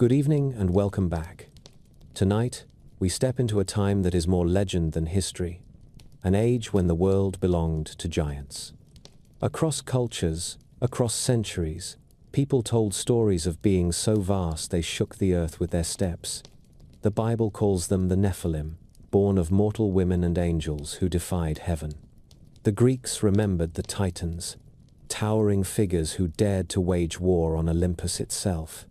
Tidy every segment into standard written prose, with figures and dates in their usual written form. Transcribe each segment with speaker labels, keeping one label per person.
Speaker 1: Good evening and welcome back. Tonight, we step into a time that is more legend than history, an age when the world belonged to giants. Across cultures, across centuries, people told stories of beings so vast they shook the earth with their steps. The Bible calls them the Nephilim, born of mortal women and angels who defied heaven. The Greeks remembered the Titans, towering figures who dared to wage war on Olympus itself.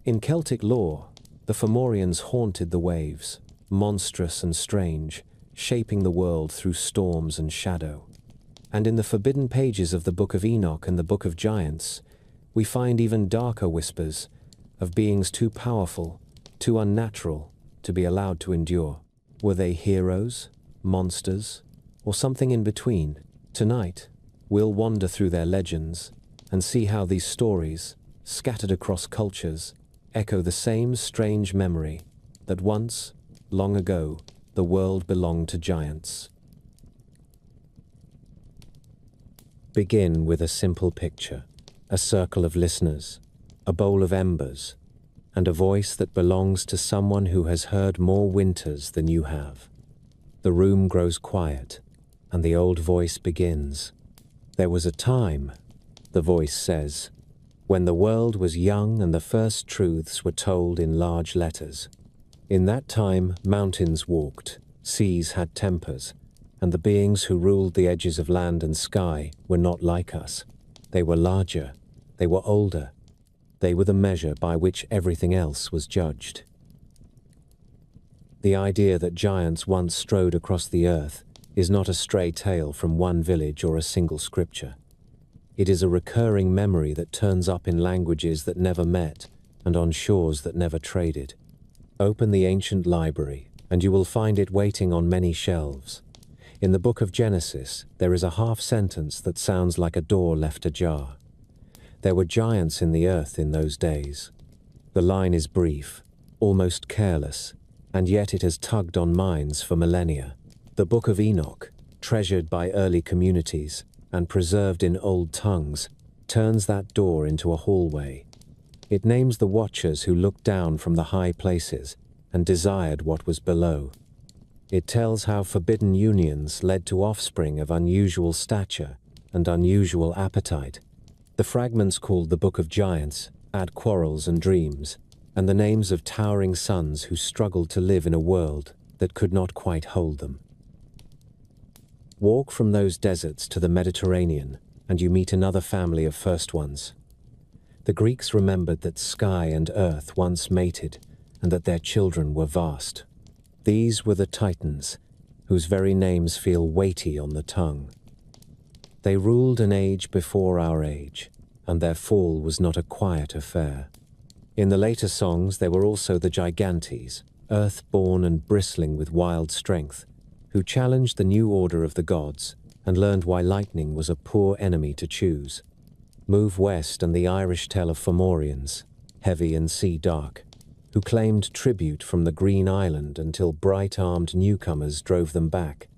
Speaker 1: In Celtic lore, the Fomorians haunted the waves, monstrous and strange, shaping the world through storms and shadow. And in the forbidden pages of the Book of Enoch and the Book of Giants, we find even darker whispers of beings too powerful, too unnatural to be allowed to endure. Were they heroes, monsters, or something in between? Tonight, we'll wander through their legends and see how these stories, scattered across cultures, echo the same strange memory that once, long ago, the world belonged to giants. Begin with a simple picture, a circle of listeners, a bowl of embers, and a voice that belongs to someone who has heard more winters than you have. The room grows quiet, and the old voice begins. There was a time, the voice says, when the world was young and the first truths were told in large letters. In that time, mountains walked, seas had tempers, and the beings who ruled the edges of land and sky were not like us. They were larger, they were older, they were the measure by which everything else was judged. The idea that giants once strode across the earth is not a stray tale from one village or a single scripture. It is a recurring memory that turns up in languages that never met and on shores that never traded. Open the ancient library, and you will find it waiting on many shelves. In the book of Genesis, there is a half sentence that sounds like a door left ajar. There were giants in the earth in those days. The line is brief, almost careless, and yet it has tugged on minds for millennia. The book of Enoch, treasured by early communities and preserved in old tongues, turns that door into a hallway. It names the watchers who looked down from the high places and desired what was below. It tells how forbidden unions led to offspring of unusual stature and unusual appetite. The fragments called the Book of Giants add quarrels and dreams, and the names of towering sons who struggled to live in a world that could not quite hold them. Walk from those deserts to the Mediterranean, and you meet another family of first ones. The Greeks remembered that sky and earth once mated, and that their children were vast. These were the Titans, whose very names feel weighty on the tongue. They ruled an age before our age, and their fall was not a quiet affair. In the later songs there were also the Gigantes, earth-born and bristling with wild strength, who challenged the new order of the gods and learned why lightning was a poor enemy to choose. Move west and the Irish tell of Fomorians, heavy and sea-dark, who claimed tribute from the Green Island until bright-armed newcomers drove them back.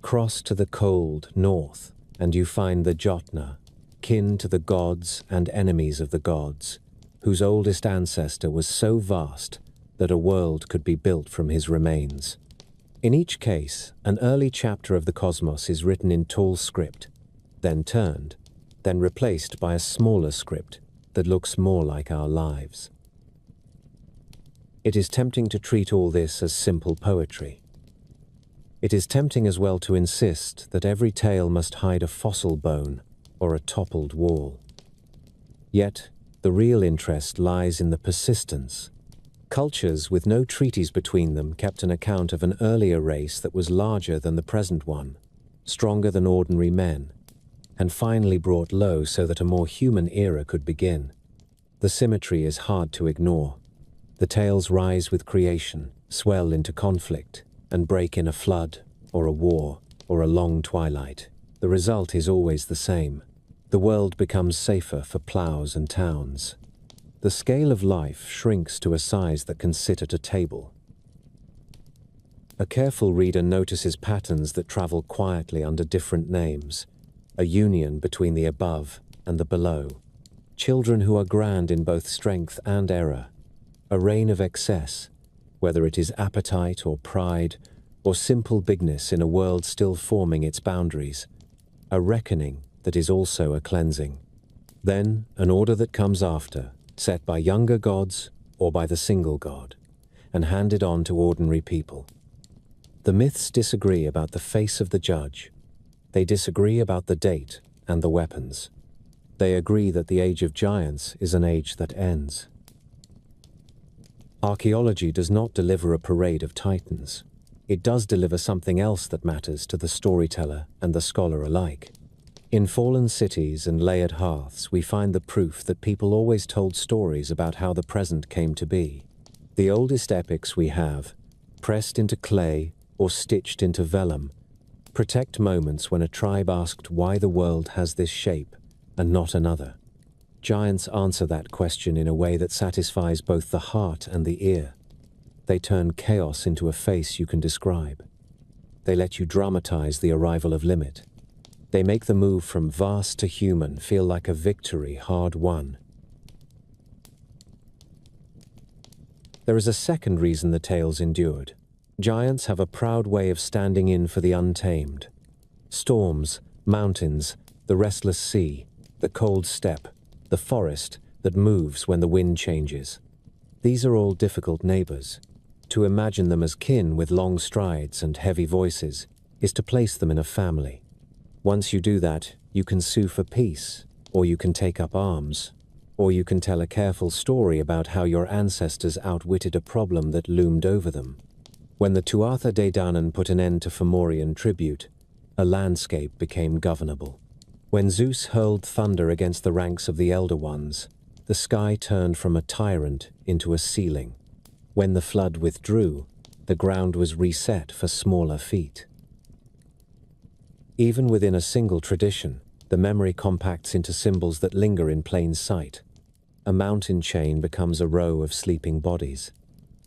Speaker 1: Cross to the cold north, and you find the Jotna, kin to the gods and enemies of the gods, whose oldest ancestor was so vast that a world could be built from his remains. In each case, an early chapter of the cosmos is written in tall script, then turned, then replaced by a smaller script that looks more like our lives. It is tempting to treat all this as simple poetry. It is tempting as well to insist that every tale must hide a fossil bone or a toppled wall. Yet, the real interest lies in the persistence. Cultures with no treaties between them kept an account of an earlier race that was larger than the present one, stronger than ordinary men, and finally brought low so that a more human era could begin. The symmetry is hard to ignore. The tales rise with creation, swell into conflict, and break in a flood, or a war, or a long twilight. The result is always the same. The world becomes safer for plows and towns. The scale of life shrinks to a size that can sit at a table. A careful reader notices patterns that travel quietly under different names, a union between the above and the below. Children who are grand in both strength and error, a reign of excess, whether it is appetite or pride, or simple bigness in a world still forming its boundaries, a reckoning that is also a cleansing. Then an order that comes after, set by younger gods or by the single god, and handed on to ordinary people. The myths disagree about the face of the judge. They disagree about the date and the weapons. They agree that the age of giants is an age that ends. Archaeology does not deliver a parade of titans. It does deliver something else that matters to the storyteller and the scholar alike. In fallen cities and layered hearths, we find the proof that people always told stories about how the present came to be. The oldest epics we have, pressed into clay or stitched into vellum, protect moments when a tribe asked why the world has this shape and not another. Giants answer that question in a way that satisfies both the heart and the ear. They turn chaos into a face you can describe. They let you dramatize the arrival of limit. They make the move from vast to human feel like a victory hard won. There is a second reason the tales endured. Giants have a proud way of standing in for the untamed. Storms, mountains, the restless sea, the cold steppe, the forest that moves when the wind changes. These are all difficult neighbors. To imagine them as kin with long strides and heavy voices is to place them in a family. Once you do that, you can sue for peace, or you can take up arms, or you can tell a careful story about how your ancestors outwitted a problem that loomed over them. When the Tuatha De Danann put an end to Fomorian tribute, a landscape became governable. When Zeus hurled thunder against the ranks of the Elder Ones, the sky turned from a tyrant into a ceiling. When the flood withdrew, the ground was reset for smaller feet. Even within a single tradition, the memory compacts into symbols that linger in plain sight. A mountain chain becomes a row of sleeping bodies.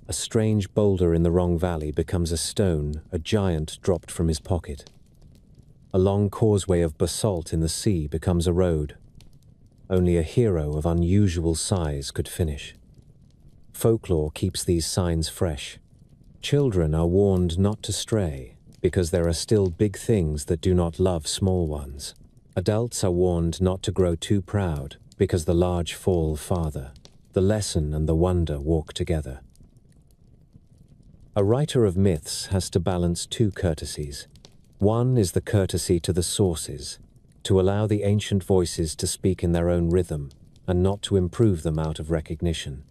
Speaker 1: A strange boulder in the wrong valley becomes a stone a giant dropped from his pocket. A long causeway of basalt in the sea becomes a road. Only a hero of unusual size could finish. Folklore keeps these signs fresh. Children are warned not to stray, because there are still big things that do not love small ones. Adults are warned not to grow too proud, because the large fall farther. The lesson and the wonder walk together. A writer of myths has to balance two courtesies. One is the courtesy to the sources, to allow the ancient voices to speak in their own rhythm, and not to improve them out of recognition.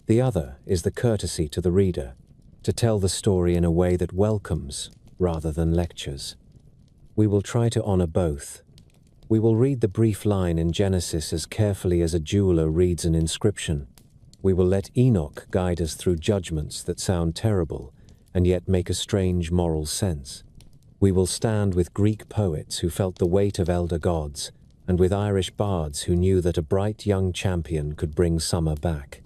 Speaker 1: The other is the courtesy to the reader, to tell the story in a way that welcomes, rather than lectures. We will try to honor both. We will read the brief line in Genesis as carefully as a jeweler reads an inscription. We will let Enoch guide us through judgments that sound terrible, and yet make a strange moral sense. We will stand with Greek poets who felt the weight of elder gods, and with Irish bards who knew that a bright young champion could bring summer back.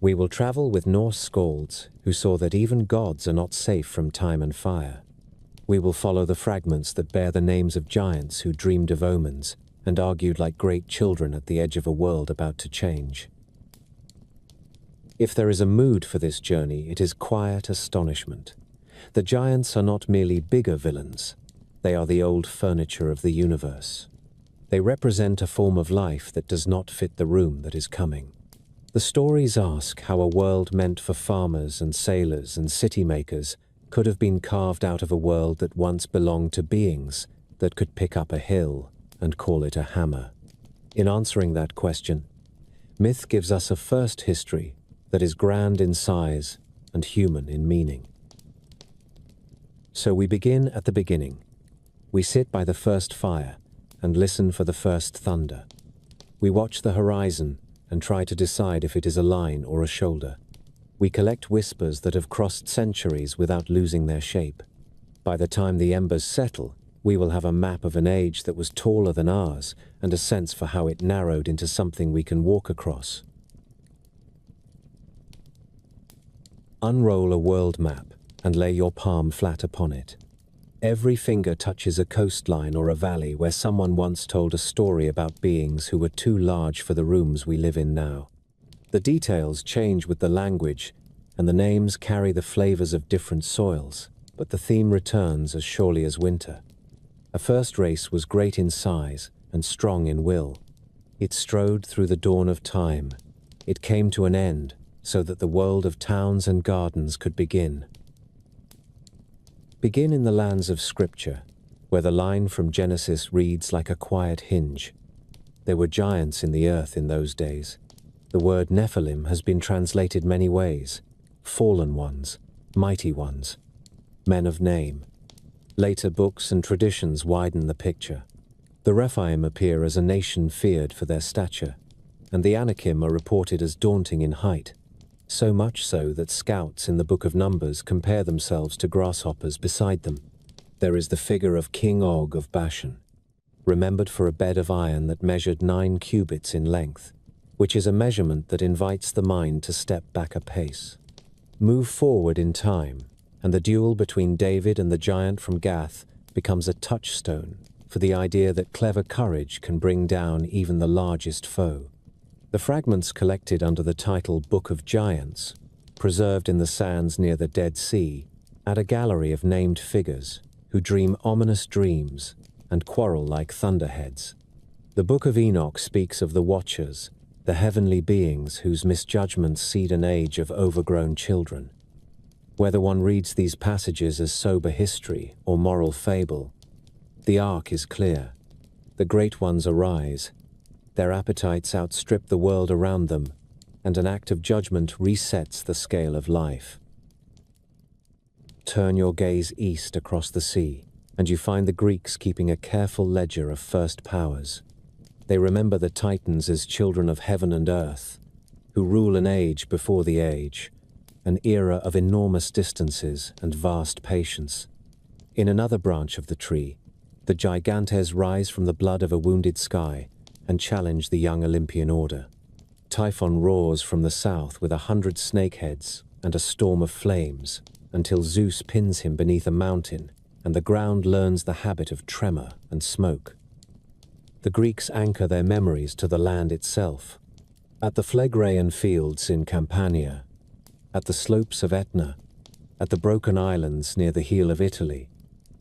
Speaker 1: We will travel with Norse skalds who saw that even gods are not safe from time and fire. We will follow the fragments that bear the names of giants who dreamed of omens and argued like great children at the edge of a world about to change. If there is a mood for this journey, it is quiet astonishment. The giants are not merely bigger villains. They are the old furniture of the universe. They represent a form of life that does not fit the room that is coming. The stories ask how a world meant for farmers and sailors and city makers could have been carved out of a world that once belonged to beings that could pick up a hill and call it a hammer. In answering that question, myth gives us a first history that is grand in size and human in meaning. So we begin at the beginning. We sit by the first fire and listen for the first thunder. We watch the horizon and try to decide if it is a line or a shoulder. We collect whispers that have crossed centuries without losing their shape. By the time the embers settle, we will have a map of an age that was taller than ours and a sense for how it narrowed into something we can walk across. Unroll a world map and lay your palm flat upon it. Every finger touches a coastline or a valley where someone once told a story about beings who were too large for the rooms we live in now. The details change with the language, and the names carry the flavors of different soils, but the theme returns as surely as winter. A first race was great in size and strong in will. It strode through the dawn of time. It came to an end, so that the world of towns and gardens could begin. Begin in the lands of Scripture, where the line from Genesis reads like a quiet hinge. There were giants in the earth in those days. The word Nephilim has been translated many ways: fallen ones, mighty ones, men of name. Later books and traditions widen the picture. The Rephaim appear as a nation feared for their stature, and the Anakim are reported as daunting in height, so much so that scouts in the Book of Numbers compare themselves to grasshoppers beside them. There is the figure of King Og of Bashan, remembered for a bed of iron that measured 9 cubits in length, which is a measurement that invites the mind to step back a pace. Move forward in time, and the duel between David and the giant from Gath becomes a touchstone for the idea that clever courage can bring down even the largest foe. The fragments collected under the title Book of Giants, preserved in the sands near the Dead Sea, add a gallery of named figures who dream ominous dreams and quarrel like thunderheads. The Book of Enoch speaks of the Watchers, the heavenly beings whose misjudgments seed an age of overgrown children. Whether one reads these passages as sober history or moral fable, the arc is clear. The great ones arise. Their appetites outstrip the world around them, and an act of judgment resets the scale of life. Turn your gaze east across the sea, and you find the Greeks keeping a careful ledger of first powers. They remember the Titans as children of heaven and earth, who rule an age before the age, an era of enormous distances and vast patience. In another branch of the tree, the Gigantes rise from the blood of a wounded sky and challenge the young Olympian order. Typhon roars from the south with 100 snakeheads and a storm of flames, until Zeus pins him beneath a mountain and the ground learns the habit of tremor and smoke. The Greeks anchor their memories to the land itself. At the Phlegraean fields in Campania, at the slopes of Etna, at the broken islands near the heel of Italy,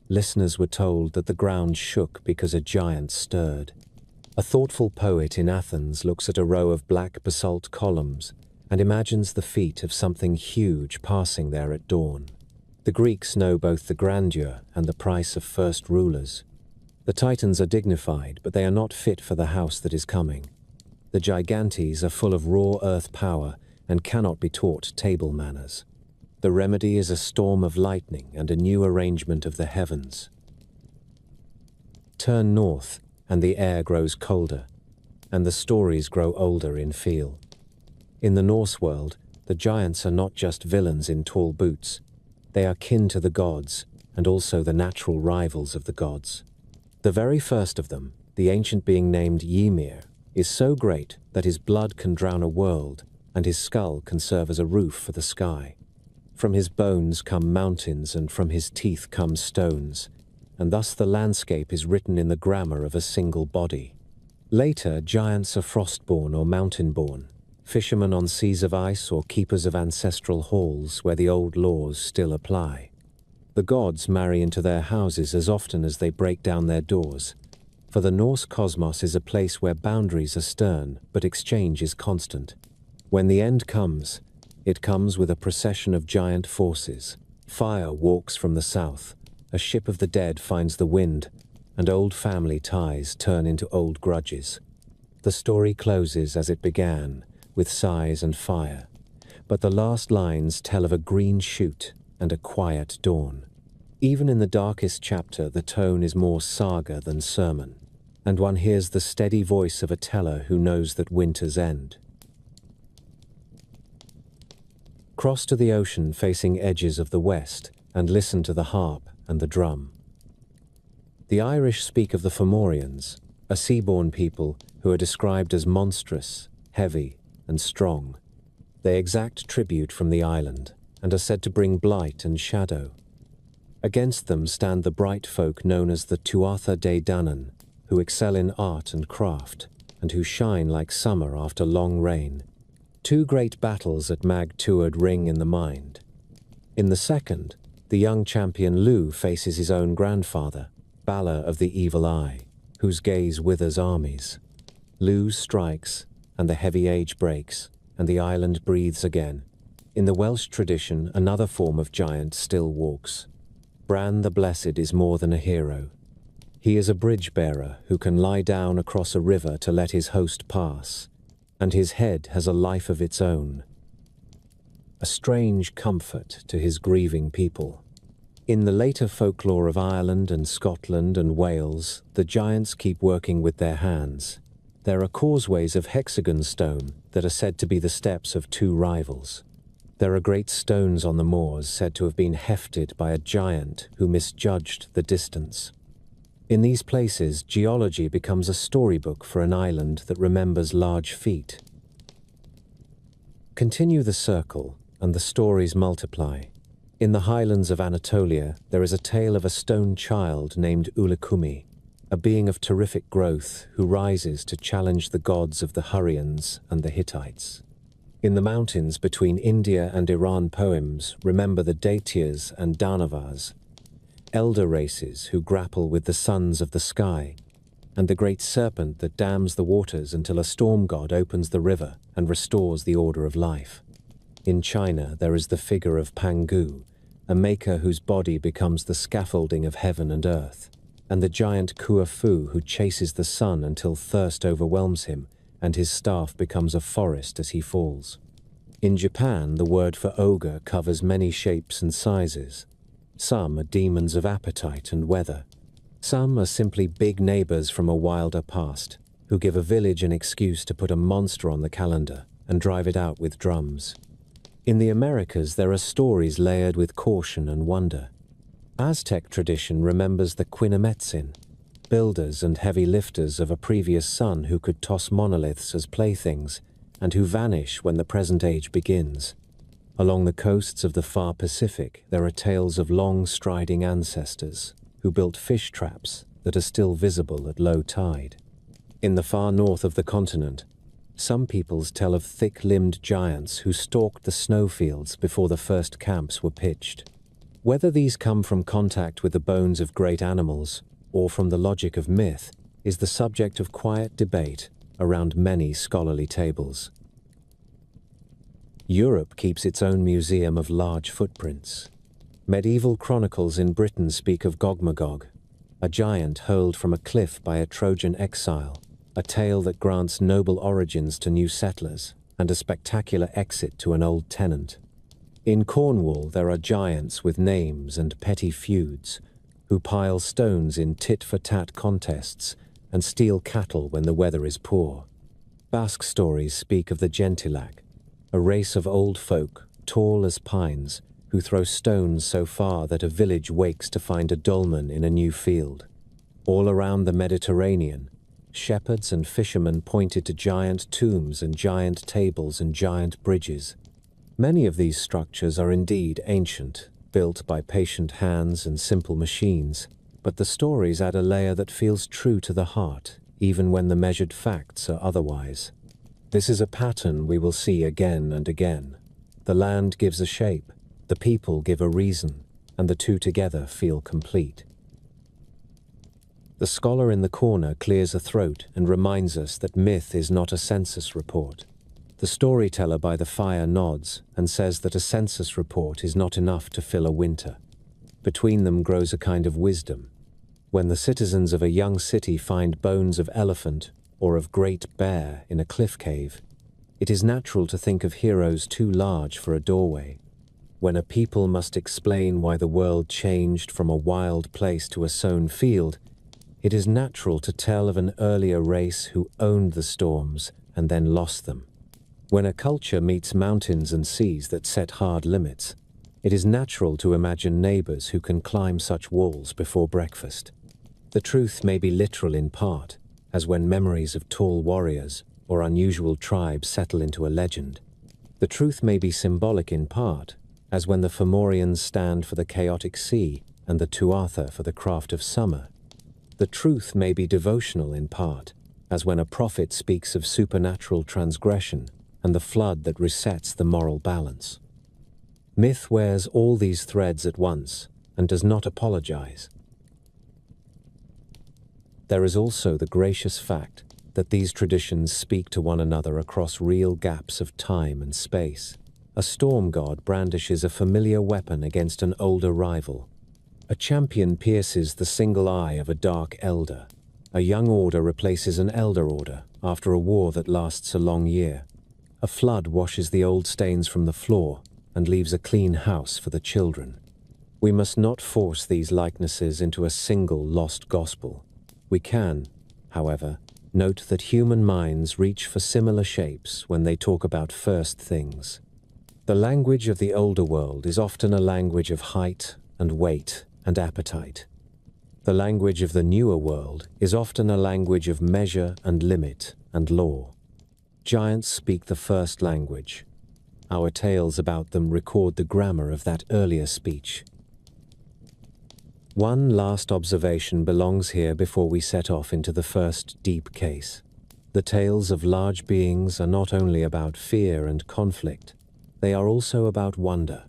Speaker 1: listeners were told that the ground shook because a giant stirred. A thoughtful poet in Athens looks at a row of black basalt columns and imagines the feet of something huge passing there at dawn. The Greeks know both the grandeur and the price of first rulers. The Titans are dignified, but they are not fit for the house that is coming. The Gigantes are full of raw earth power and cannot be taught table manners. The remedy is a storm of lightning and a new arrangement of the heavens. Turn north, and the air grows colder, and the stories grow older in feel. In the Norse world, the giants are not just villains in tall boots. They are kin to the gods, and also the natural rivals of the gods. The very first of them, the ancient being named Ymir, is so great that his blood can drown a world, and his skull can serve as a roof for the sky. From his bones come mountains, and from his teeth come stones, and thus the landscape is written in the grammar of a single body. Later, giants are frostborn or mountain-born, fishermen on seas of ice or keepers of ancestral halls where the old laws still apply. The gods marry into their houses as often as they break down their doors, for the Norse cosmos is a place where boundaries are stern but exchange is constant. When the end comes, it comes with a procession of giant forces. Fire walks from the south, a ship of the dead finds the wind, and old family ties turn into old grudges. The story closes as it began, with sighs and fire, but the last lines tell of a green shoot and a quiet dawn. Even in the darkest chapter, the tone is more saga than sermon, and one hears the steady voice of a teller who knows that winter's end. Cross to the ocean facing edges of the west and listen to the harp and the drum. The Irish speak of the Fomorians, a seaborne people who are described as monstrous, heavy, and strong. They exact tribute from the island and are said to bring blight and shadow. Against them stand the bright folk known as the Tuatha De Danann, who excel in art and craft, and who shine like summer after long rain. Two great battles at Mag Tuerd ring in the mind. In the second, the young champion Lu faces his own grandfather, Bala of the Evil Eye, whose gaze withers armies. Lu strikes, and the heavy age breaks, and the island breathes again. In the Welsh tradition, another form of giant still walks. Bran the Blessed is more than a hero. He is a bridge bearer who can lie down across a river to let his host pass, and his head has a life of its own. A strange comfort to his grieving people. In the later folklore of Ireland and Scotland and Wales, the giants keep working with their hands. There are causeways of hexagon stone that are said to be the steps of two rivals. There are great stones on the moors said to have been hefted by a giant who misjudged the distance. In these places, geology becomes a storybook for an island that remembers large feet. Continue the circle, and the stories multiply. In the highlands of Anatolia, there is a tale of a stone child named Ulukumi, a being of terrific growth who rises to challenge the gods of the Hurrians and the Hittites. In the mountains between India and Iran, poems remember the Daityas and Danavas, elder races who grapple with the sons of the sky, and the great serpent that dams the waters until a storm god opens the river and restores the order of life. In China, there is the figure of Pangu, a maker whose body becomes the scaffolding of heaven and earth, and the giant Kuafu who chases the sun until thirst overwhelms him and his staff becomes a forest as he falls. In Japan, the word for ogre covers many shapes and sizes. Some are demons of appetite and weather. Some are simply big neighbors from a wilder past, who give a village an excuse to put a monster on the calendar and drive it out with drums. In the Americas, there are stories layered with caution and wonder. Aztec tradition remembers the Quinametzin, builders and heavy lifters of a previous sun who could toss monoliths as playthings and who vanish when the present age begins. Along the coasts of the far Pacific, there are tales of long-striding ancestors who built fish traps that are still visible at low tide. In the far north of the continent, some peoples tell of thick-limbed giants who stalked the snowfields before the first camps were pitched. Whether these come from contact with the bones of great animals or from the logic of myth is the subject of quiet debate around many scholarly tables. Europe keeps its own museum of large footprints. Medieval chronicles in Britain speak of Gogmagog, a giant hurled from a cliff by a Trojan exile, a tale that grants noble origins to new settlers and a spectacular exit to an old tenant. In Cornwall, there are giants with names and petty feuds who pile stones in tit-for-tat contests and steal cattle when the weather is poor. Basque stories speak of the Gentilac, a race of old folk, tall as pines, who throw stones so far that a village wakes to find a dolmen in a new field. All around the Mediterranean, shepherds and fishermen pointed to giant tombs and giant tables and giant bridges. Many of these structures are indeed ancient, built by patient hands and simple machines, but the stories add a layer that feels true to the heart, even when the measured facts are otherwise. This is a pattern we will see again and again. The land gives a shape, the people give a reason, and the two together feel complete. The scholar in the corner clears a throat and reminds us that myth is not a census report. The storyteller by the fire nods and says that a census report is not enough to fill a winter. Between them grows a kind of wisdom. When the citizens of a young city find bones of elephant or of great bear in a cliff cave, it is natural to think of heroes too large for a doorway. When a people must explain why the world changed from a wild place to a sown field, it is natural to tell of an earlier race who owned the storms and then lost them. When a culture meets mountains and seas that set hard limits, it is natural to imagine neighbors who can climb such walls before breakfast. The truth may be literal in part, as when memories of tall warriors or unusual tribes settle into a legend. The truth may be symbolic in part, as when the Fomorians stand for the chaotic sea and the Tuatha for the craft of summer. The truth may be devotional in part, as when a prophet speaks of supernatural transgression and the flood that resets the moral balance. Myth wears all these threads at once and does not apologize. There is also the gracious fact that these traditions speak to one another across real gaps of time and space. A storm god brandishes a familiar weapon against an older rival. A champion pierces the single eye of a dark elder. A young order replaces an elder order after a war that lasts a long year. A flood washes the old stains from the floor and leaves a clean house for the children. We must not force these likenesses into a single lost gospel. We can, however, note that human minds reach for similar shapes when they talk about first things. The language of the older world is often a language of height and weight and appetite. The language of the newer world is often a language of measure and limit and law. Giants speak the first language. Our tales about them record the grammar of that earlier speech. One last observation belongs here before we set off into the first deep case. The tales of large beings are not only about fear and conflict, they are also about wonder.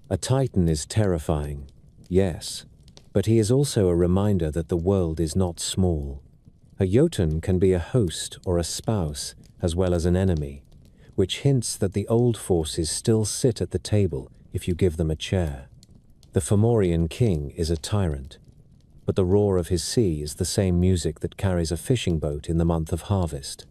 Speaker 1: A titan is terrifying, yes, but he is also a reminder that the world is not small. A Jotun can be a host or a spouse as well as an enemy, which hints that the old forces still sit at the table if you give them a chair. The Fomorian king is a tyrant, but the roar of his sea is the same music that carries a fishing boat in the month of harvest.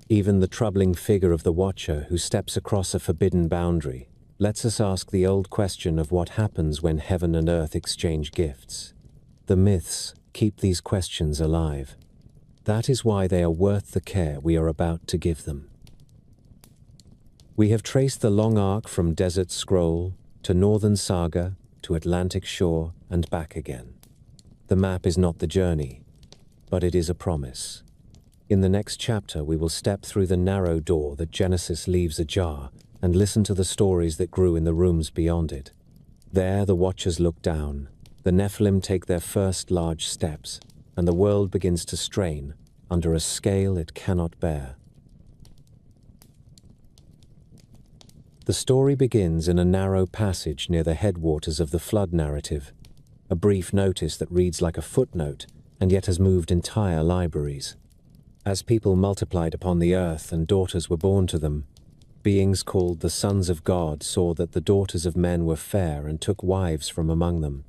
Speaker 1: Even the troubling figure of the watcher who steps across a forbidden boundary lets us ask the old question of what happens when heaven and earth exchange gifts. The myths keep these questions alive. That is why they are worth the care we are about to give them. We have traced the long arc from Desert Scroll to Northern Saga to Atlantic Shore and back again. The map is not the journey, but it is a promise. In the next chapter, we will step through the narrow door that Genesis leaves ajar and listen to the stories that grew in the rooms beyond it. There, the Watchers look down, the Nephilim take their first large steps, and the world begins to strain under a scale it cannot bear. The story begins in a narrow passage near the headwaters of the flood narrative, a brief notice that reads like a footnote and yet has moved entire libraries. As people multiplied upon the earth and daughters were born to them, beings called the sons of God saw that the daughters of men were fair and took wives from among them.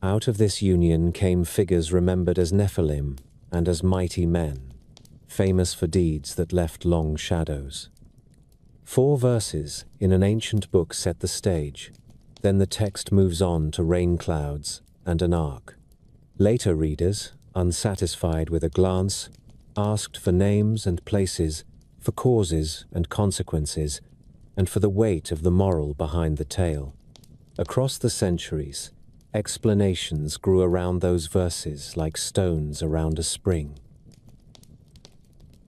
Speaker 1: Out of this union came figures remembered as Nephilim and as mighty men, famous for deeds that left long shadows. 4 verses in an ancient book set the stage. Then the text moves on to rain clouds and an ark. Later readers, unsatisfied with a glance, asked for names and places, for causes and consequences, and for the weight of the moral behind the tale. Across the centuries, explanations grew around those verses like stones around a spring.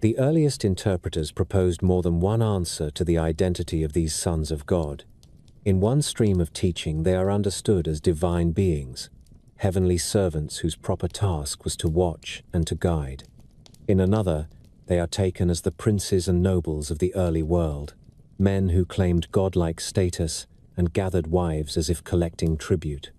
Speaker 1: The earliest interpreters proposed more than one answer to the identity of these sons of God. In one stream of teaching, they are understood as divine beings, heavenly servants whose proper task was to watch and to guide. In another, they are taken as the princes and nobles of the early world, men who claimed godlike status and gathered wives as if collecting tribute.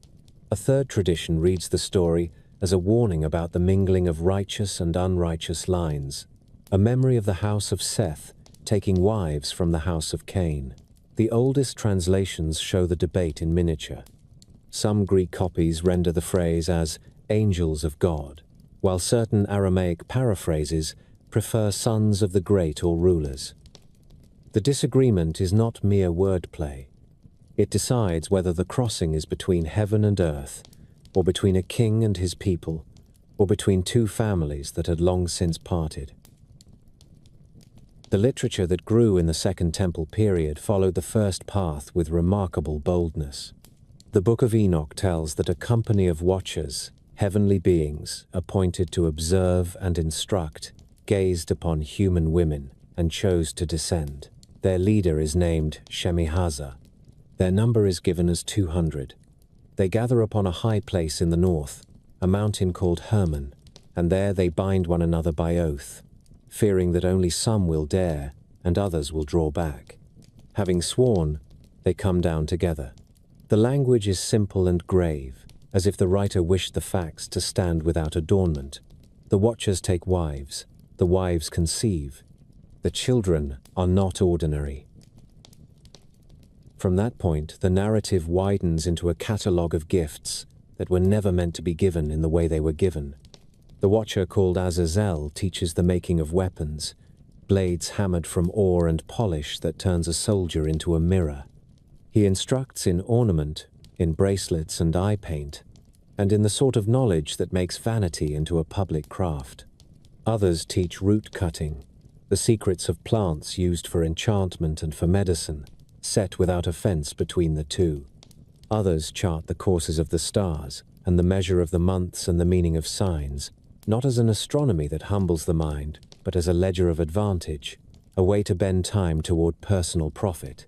Speaker 1: A third tradition reads the story as a warning about the mingling of righteous and unrighteous lines, a memory of the house of Seth taking wives from the house of Cain. The oldest translations show the debate in miniature. Some Greek copies render the phrase as angels of God, while certain Aramaic paraphrases prefer sons of the great or rulers. The disagreement is not mere wordplay. It decides whether the crossing is between heaven and earth, or between a king and his people, or between 2 families that had long since parted. The literature that grew in the Second Temple period followed the first path with remarkable boldness. The Book of Enoch tells that a company of watchers, heavenly beings appointed to observe and instruct, gazed upon human women and chose to descend. Their leader is named Shemihaza. Their number is given as 200. They gather upon a high place in the north, a mountain called Hermon, and there they bind one another by oath, fearing that only some will dare, and others will draw back. Having sworn, they come down together. The language is simple and grave, as if the writer wished the facts to stand without adornment. The watchers take wives, the wives conceive. The children are not ordinary. From that point, the narrative widens into a catalogue of gifts that were never meant to be given in the way they were given. The watcher called Azazel teaches the making of weapons, blades hammered from ore and polish that turns a soldier into a mirror. He instructs in ornament, in bracelets and eye paint, and in the sort of knowledge that makes vanity into a public craft. Others teach root cutting, the secrets of plants used for enchantment and for medicine, set without a fence between the two. Others chart the courses of the stars and the measure of the months and the meaning of signs, not as an astronomy that humbles the mind, but as a ledger of advantage, a way to bend time toward personal profit.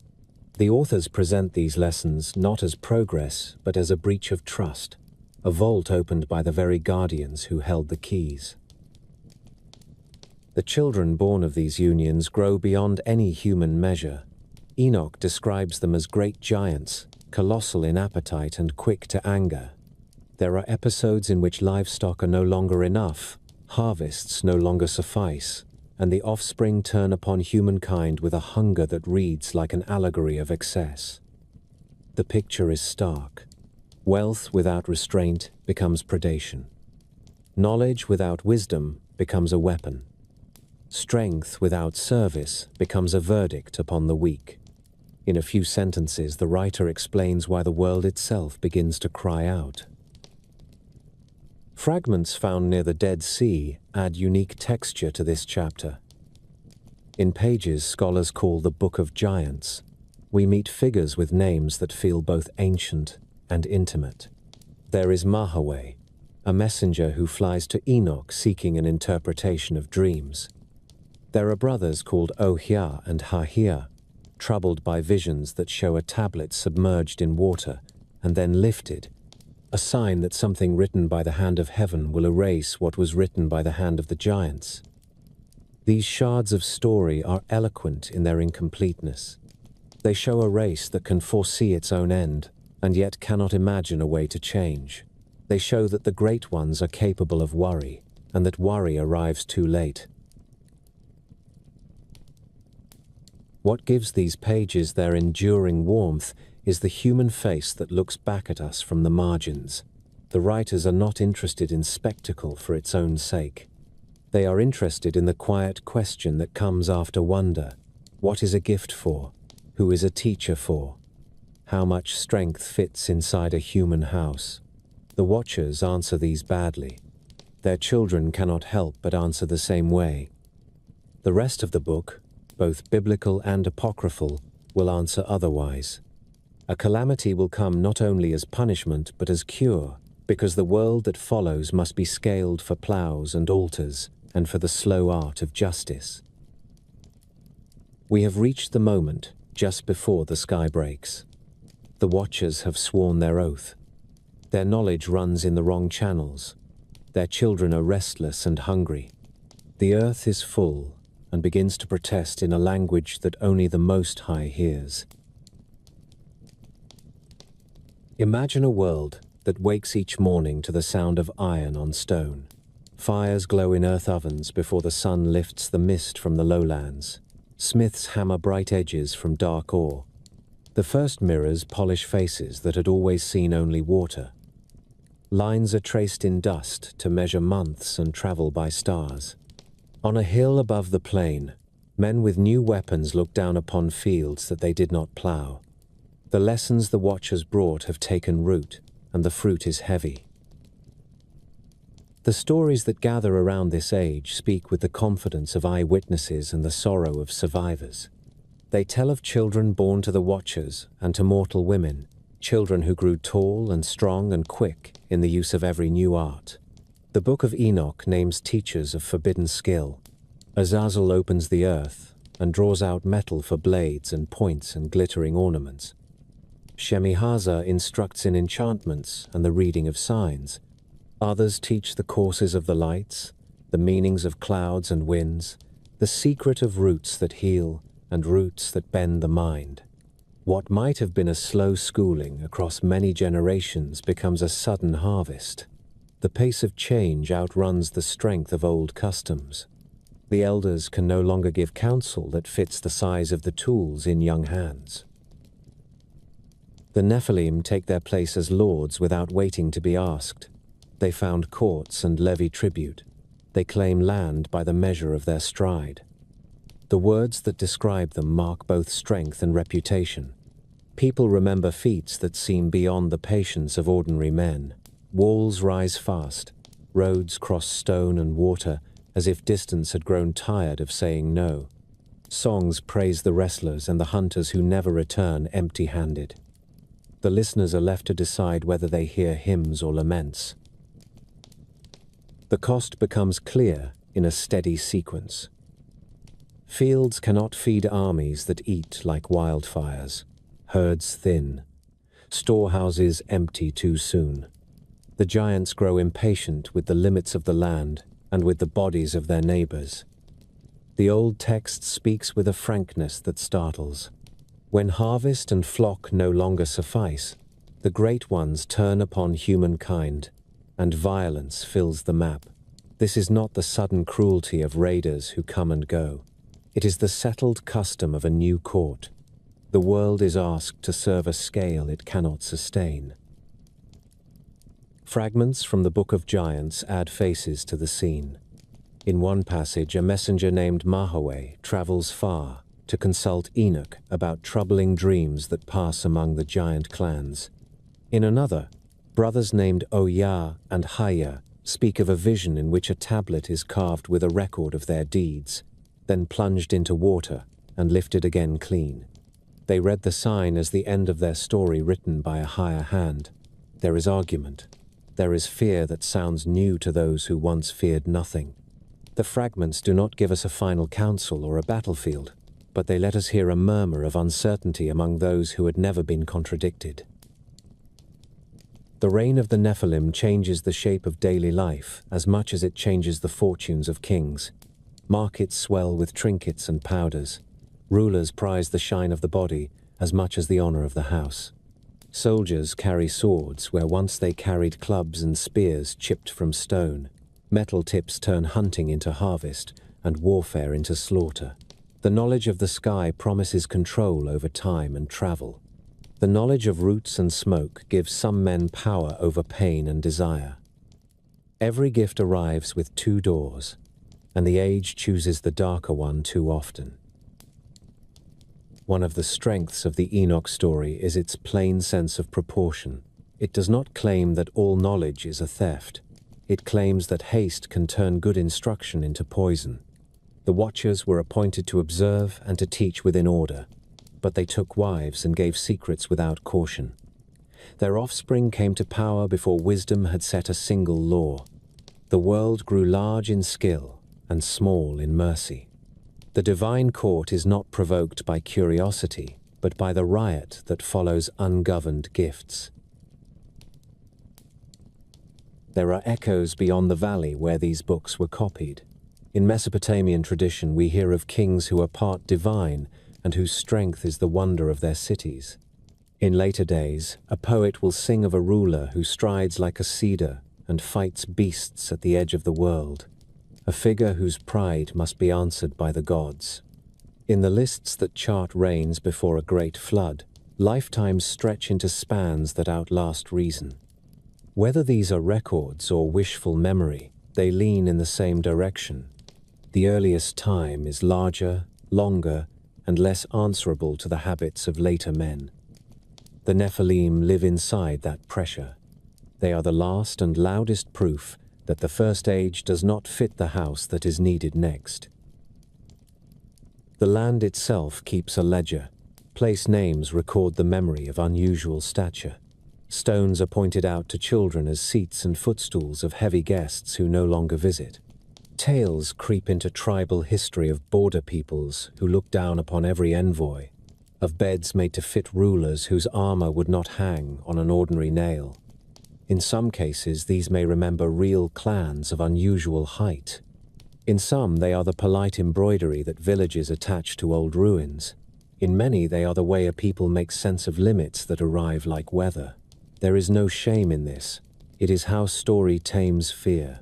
Speaker 1: The authors present these lessons not as progress, but as a breach of trust, a vault opened by the very guardians who held the keys. The children born of these unions grow beyond any human measure. Enoch describes them as great giants, colossal in appetite and quick to anger. There are episodes in which livestock are no longer enough, harvests no longer suffice, and the offspring turn upon humankind with a hunger that reads like an allegory of excess. The picture is stark. Wealth without restraint becomes predation. Knowledge without wisdom becomes a weapon. Strength without service becomes a verdict upon the weak. In a few sentences, the writer explains why the world itself begins to cry out. Fragments found near the Dead Sea add unique texture to this chapter. In pages scholars call the Book of Giants, we meet figures with names that feel both ancient and intimate. There is Mahaweh, a messenger who flies to Enoch seeking an interpretation of dreams. There are brothers called Ohia and Hahia, troubled by visions that show a tablet submerged in water and then lifted, a sign that something written by the hand of heaven will erase what was written by the hand of the giants. These shards of story are eloquent in their incompleteness. They show a race that can foresee its own end, and yet cannot imagine a way to change. They show that the great ones are capable of worry, and that worry arrives too late. What gives these pages their enduring warmth is the human face that looks back at us from the margins. The writers are not interested in spectacle for its own sake. They are interested in the quiet question that comes after wonder. What is a gift for? Who is a teacher for? How much strength fits inside a human house? The watchers answer these badly. Their children cannot help but answer the same way. The rest of the book, both biblical and apocryphal, will answer otherwise. A calamity will come not only as punishment but as cure, because the world that follows must be scaled for ploughs and altars, and for the slow art of justice. We have reached the moment just before the sky breaks. The watchers have sworn their oath. Their knowledge runs in the wrong channels. Their children are restless and hungry. The earth is full and begins to protest in a language that only the Most High hears. Imagine a world that wakes each morning to the sound of iron on stone. Fires glow in earth ovens before the sun lifts the mist from the lowlands. Smiths hammer bright edges from dark ore. The first mirrors polish faces that had always seen only water. Lines are traced in dust to measure months and travel by stars. On a hill above the plain, men with new weapons look down upon fields that they did not plough. The lessons the watchers brought have taken root, and the fruit is heavy. The stories that gather around this age speak with the confidence of eyewitnesses and the sorrow of survivors. They tell of children born to the watchers and to mortal women, children who grew tall and strong and quick in the use of every new art. The Book of Enoch names teachers of forbidden skill. Azazel opens the earth and draws out metal for blades and points and glittering ornaments. Shemihaza instructs in enchantments and the reading of signs. Others teach the courses of the lights, the meanings of clouds and winds, the secret of roots that heal, and roots that bend the mind. What might have been a slow schooling across many generations becomes a sudden harvest. The pace of change outruns the strength of old customs. The elders can no longer give counsel that fits the size of the tools in young hands. The Nephilim take their place as lords without waiting to be asked. They found courts and levy tribute. They claim land by the measure of their stride. The words that describe them mark both strength and reputation. People remember feats that seem beyond the patience of ordinary men. Walls rise fast. Roads cross stone and water as if distance had grown tired of saying no. Songs praise the wrestlers and the hunters who never return empty-handed. The listeners are left to decide whether they hear hymns or laments. The cost becomes clear in a steady sequence. Fields cannot feed armies that eat like wildfires. Herds thin. Storehouses empty too soon. The giants grow impatient with the limits of the land and with the bodies of their neighbors. The old text speaks with a frankness that startles. When harvest and flock no longer suffice, the great ones turn upon humankind, and violence fills the map. This is not the sudden cruelty of raiders who come and go. It is the settled custom of a new court. The world is asked to serve a scale it cannot sustain. Fragments from the Book of Giants add faces to the scene. In one passage, a messenger named Mahaway travels far to consult Enoch about troubling dreams that pass among the giant clans. In another, brothers named Oya and Haya speak of a vision in which a tablet is carved with a record of their deeds, then plunged into water and lifted again clean. They read the sign as the end of their story written by a higher hand. There is argument. There is fear that sounds new to those who once feared nothing. The fragments do not give us a final counsel or a battlefield, but they let us hear a murmur of uncertainty among those who had never been contradicted. The reign of the Nephilim changes the shape of daily life as much as it changes the fortunes of kings. Markets swell with trinkets and powders. Rulers prize the shine of the body as much as the honor of the house. Soldiers carry swords where once they carried clubs and spears chipped from stone. Metal tips turn hunting into harvest and warfare into slaughter. The knowledge of the sky promises control over time and travel. The knowledge of roots and smoke gives some men power over pain and desire. Every gift arrives with two doors, and the age chooses the darker one too often. One of the strengths of the Enoch story is its plain sense of proportion. It does not claim that all knowledge is a theft. It claims that haste can turn good instruction into poison. The watchers were appointed to observe and to teach within order, but they took wives and gave secrets without caution. Their offspring came to power before wisdom had set a single law. The world grew large in skill and small in mercy. The divine court is not provoked by curiosity, but by the riot that follows ungoverned gifts. There are echoes beyond the valley where these books were copied. In Mesopotamian tradition, we hear of kings who are part divine and whose strength is the wonder of their cities. In later days, a poet will sing of a ruler who strides like a cedar and fights beasts at the edge of the world, a figure whose pride must be answered by the gods. In the lists that chart reigns before a great flood, lifetimes stretch into spans that outlast reason. Whether these are records or wishful memory, they lean in the same direction. The earliest time is larger, longer, and less answerable to the habits of later men. The Nephilim live inside that pressure. They are the last and loudest proof that the first age does not fit the house that is needed next. The land itself keeps a ledger. Place names record the memory of unusual stature. Stones are pointed out to children as seats and footstools of heavy guests who no longer visit. Tales creep into tribal history of border peoples who look down upon every envoy, of beds made to fit rulers whose armor would not hang on an ordinary nail. In some cases, these may remember real clans of unusual height. In some, they are the polite embroidery that villages attach to old ruins. In many, they are the way a people make sense of limits that arrive like weather. There is no shame in this. It is how story tames fear.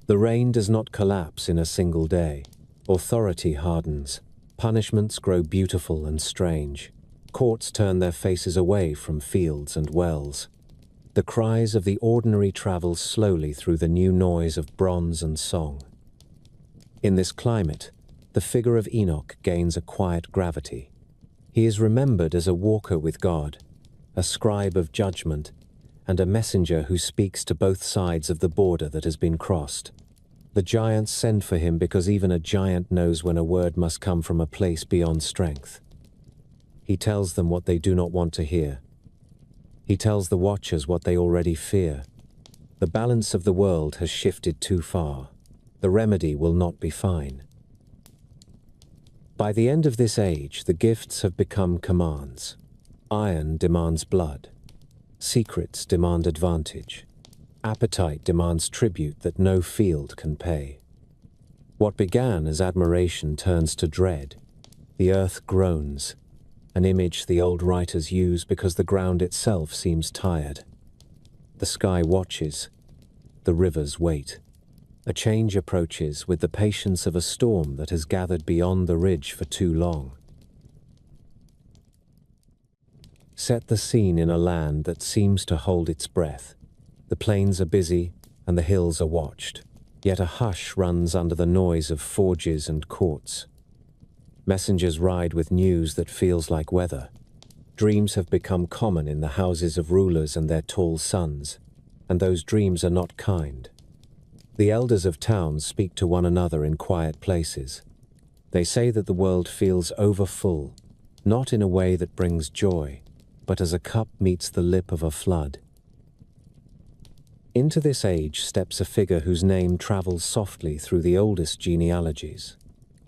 Speaker 1: The rain does not collapse in a single day. Authority hardens. Punishments grow beautiful and strange. Courts turn their faces away from fields and wells. The cries of the ordinary travel slowly through the new noise of bronze and song. In this climate, the figure of Enoch gains a quiet gravity. He is remembered as a walker with God, a scribe of judgment, and a messenger who speaks to both sides of the border that has been crossed. The giants send for him because even a giant knows when a word must come from a place beyond strength. He tells them what they do not want to hear. He tells the watchers what they already fear. The balance of the world has shifted too far. The remedy will not be fine. By the end of this age, the gifts have become commands. Iron demands blood. Secrets demand advantage. Appetite demands tribute that no field can pay. What began as admiration turns to dread. The earth groans, an image the old writers use because the ground itself seems tired. The sky watches. The rivers wait. A change approaches with the patience of a storm that has gathered beyond the ridge for too long. Set the scene in a land that seems to hold its breath. The plains are busy and the hills are watched, yet a hush runs under the noise of forges and courts. Messengers ride with news that feels like weather. Dreams have become common in the houses of rulers and their tall sons, and those dreams are not kind. The elders of towns speak to one another in quiet places. They say that the world feels overfull, not in a way that brings joy, but as a cup meets the lip of a flood. Into this age steps a figure whose name travels softly through the oldest genealogies.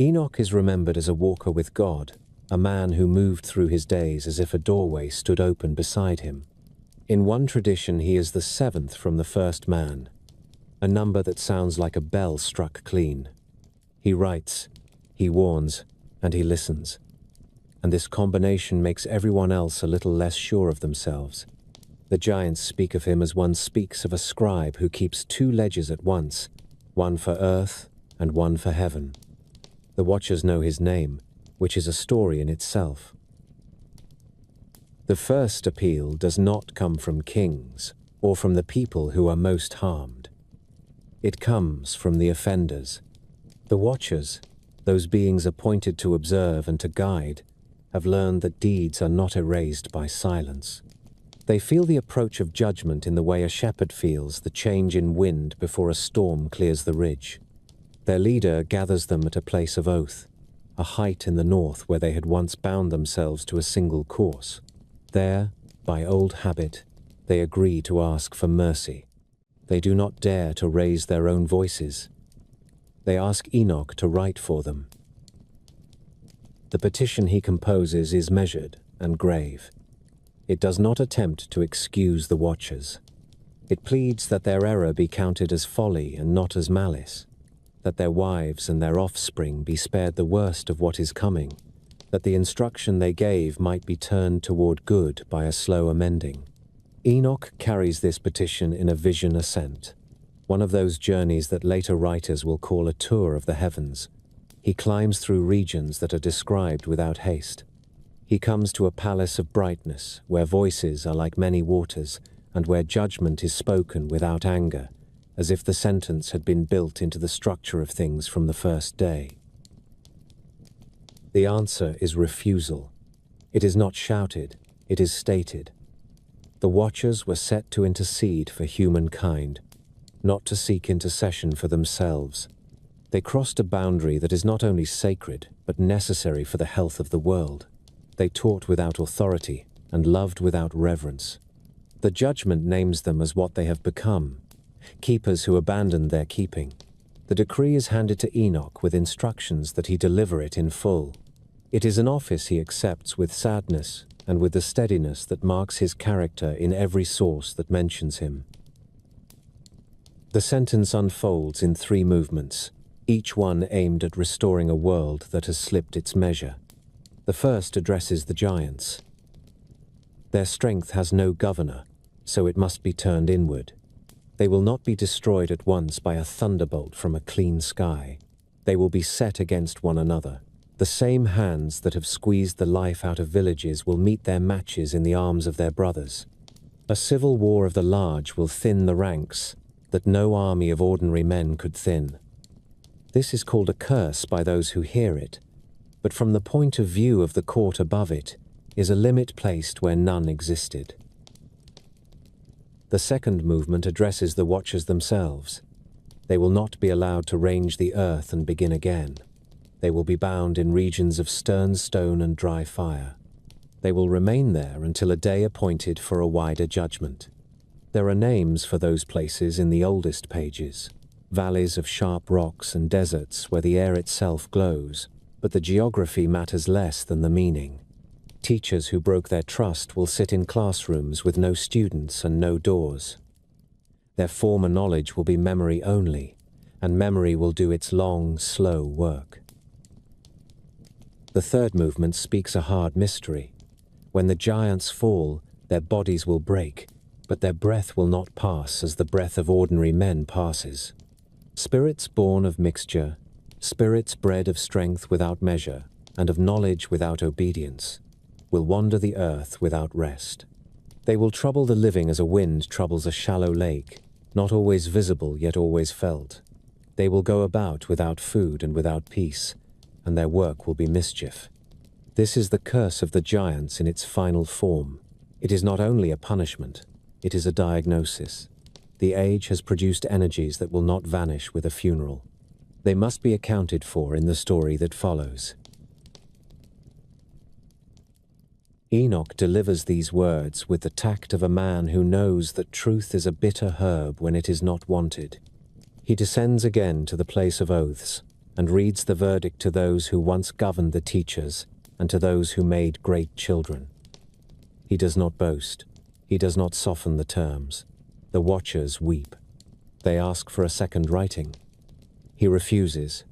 Speaker 1: Enoch is remembered as a walker with God, a man who moved through his days as if a doorway stood open beside him. In one tradition, he is the seventh from the first man, a number that sounds like a bell struck clean. He writes, he warns, and he listens. And this combination makes everyone else a little less sure of themselves. The giants speak of him as one speaks of a scribe who keeps two ledgers at once, one for earth and one for heaven. The watchers know his name, which is a story in itself. The first appeal does not come from kings or from the people who are most harmed. It comes from the offenders. The watchers, those beings appointed to observe and to guide, have learned that deeds are not erased by silence. They feel the approach of judgment in the way a shepherd feels the change in wind before a storm clears the ridge. Their leader gathers them at a place of oath, a height in the north where they had once bound themselves to a single course. There, by old habit, they agree to ask for mercy. They do not dare to raise their own voices. They ask Enoch to write for them. The petition he composes is measured and grave. It does not attempt to excuse the watchers. It pleads that their error be counted as folly and not as malice, that their wives and their offspring be spared the worst of what is coming, that the instruction they gave might be turned toward good by a slow amending. Enoch carries this petition in a vision ascent, one of those journeys that later writers will call a tour of the heavens. He climbs through regions that are described without haste. He comes to a palace of brightness, where voices are like many waters, and where judgment is spoken without anger, as if the sentence had been built into the structure of things from the first day. The answer is refusal. It is not shouted, it is stated. The watchers were set to intercede for humankind, not to seek intercession for themselves. They crossed a boundary that is not only sacred, but necessary for the health of the world. They taught without authority and loved without reverence. The judgment names them as what they have become, keepers who abandoned their keeping. The decree is handed to Enoch with instructions that he deliver it in full. It is an office he accepts with sadness and with the steadiness that marks his character in every source that mentions him. The sentence unfolds in 3 movements, each one aimed at restoring a world that has slipped its measure. The first addresses the giants. Their strength has no governor, so it must be turned inward. They will not be destroyed at once by a thunderbolt from a clean sky. They will be set against one another. The same hands that have squeezed the life out of villages will meet their matches in the arms of their brothers. A civil war of the large will thin the ranks that no army of ordinary men could thin. This is called a curse by those who hear it, but from the point of view of the court above it is a limit placed where none existed. The second movement addresses the watchers themselves. They will not be allowed to range the earth and begin again. They will be bound in regions of stern stone and dry fire. They will remain there until a day appointed for a wider judgment. There are names for those places in the oldest pages, valleys of sharp rocks and deserts where the air itself glows, but the geography matters less than the meaning. Teachers who broke their trust will sit in classrooms with no students and no doors. Their former knowledge will be memory only, and memory will do its long, slow work. The third movement speaks a hard mystery. When the giants fall, their bodies will break, but their breath will not pass as the breath of ordinary men passes. Spirits born of mixture, spirits bred of strength without measure, and of knowledge without obedience, will wander the earth without rest. They will trouble the living as a wind troubles a shallow lake, not always visible yet always felt. They will go about without food and without peace, and their work will be mischief. This is the curse of the giants in its final form. It is not only a punishment, it is a diagnosis. The age has produced energies that will not vanish with a funeral. They must be accounted for in the story that follows. Enoch delivers these words with the tact of a man who knows that truth is a bitter herb when it is not wanted. He descends again to the place of oaths and reads the verdict to those who once governed the teachers and to those who made great children. He does not boast. He does not soften the terms. The watchers weep. They ask for a second writing. He refuses,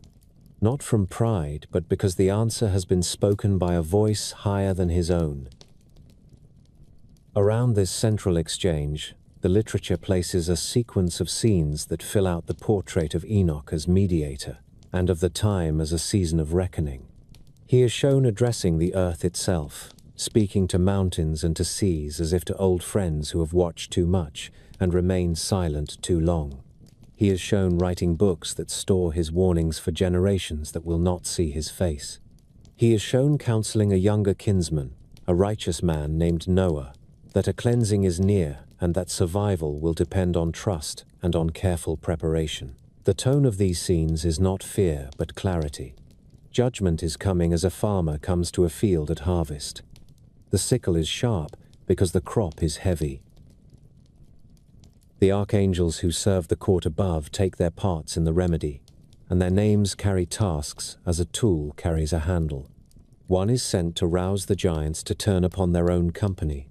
Speaker 1: not from pride, but because the answer has been spoken by a voice higher than his own. Around this central exchange, the literature places a sequence of scenes that fill out the portrait of Enoch as mediator, and of the time as a season of reckoning. He is shown addressing the earth itself, speaking to mountains and to seas as if to old friends who have watched too much and remained silent too long. He is shown writing books that store his warnings for generations that will not see his face. He is shown counseling a younger kinsman, a righteous man named Noah, that a cleansing is near and that survival will depend on trust and on careful preparation. The tone of these scenes is not fear but clarity. Judgment is coming as a farmer comes to a field at harvest. The sickle is sharp because the crop is heavy. The archangels who serve the court above take their parts in the remedy, and their names carry tasks as a tool carries a handle. One is sent to rouse the giants to turn upon their own company,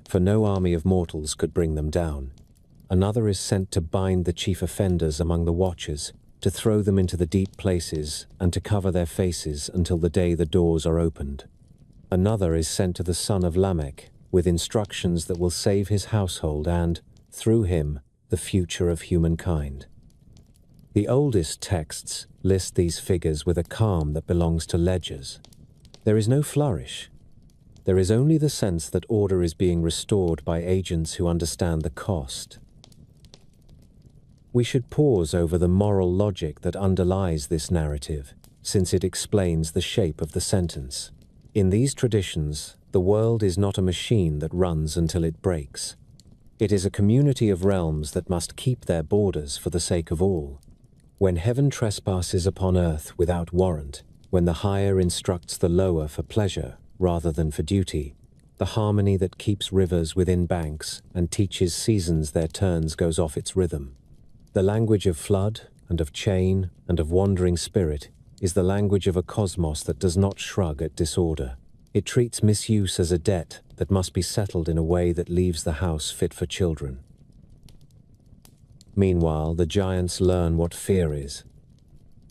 Speaker 1: for no army of mortals could bring them down. Another is sent to bind the chief offenders among the watchers, to throw them into the deep places and to cover their faces until the day the doors are opened. Another is sent to the son of Lamech with instructions that will save his household and, through him, the future of humankind. The oldest texts list these figures with a calm that belongs to ledgers. There is no flourish. There is only the sense that order is being restored by agents who understand the cost. We should pause over the moral logic that underlies this narrative, since it explains the shape of the sentence. In these traditions, the world is not a machine that runs until it breaks. It is a community of realms that must keep their borders for the sake of all. When heaven trespasses upon earth without warrant, when the higher instructs the lower for pleasure rather than for duty, the harmony that keeps rivers within banks and teaches seasons their turns goes off its rhythm. The language of flood and of chain and of wandering spirit is the language of a cosmos that does not shrug at disorder. It treats misuse as a debt that must be settled in a way that leaves the house fit for children. Meanwhile, the giants learn what fear is.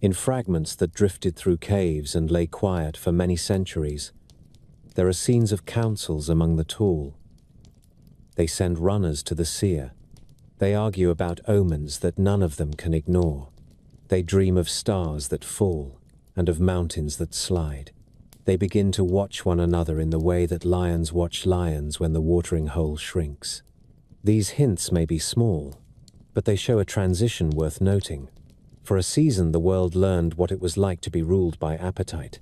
Speaker 1: In fragments that drifted through caves and lay quiet for many centuries, there are scenes of councils among the tall. They send runners to the seer. They argue about omens that none of them can ignore. They dream of stars that fall and of mountains that slide. They begin to watch one another in the way that lions watch lions when the watering hole shrinks. These hints may be small, but they show a transition worth noting. For a season, the world learned what it was like to be ruled by appetite.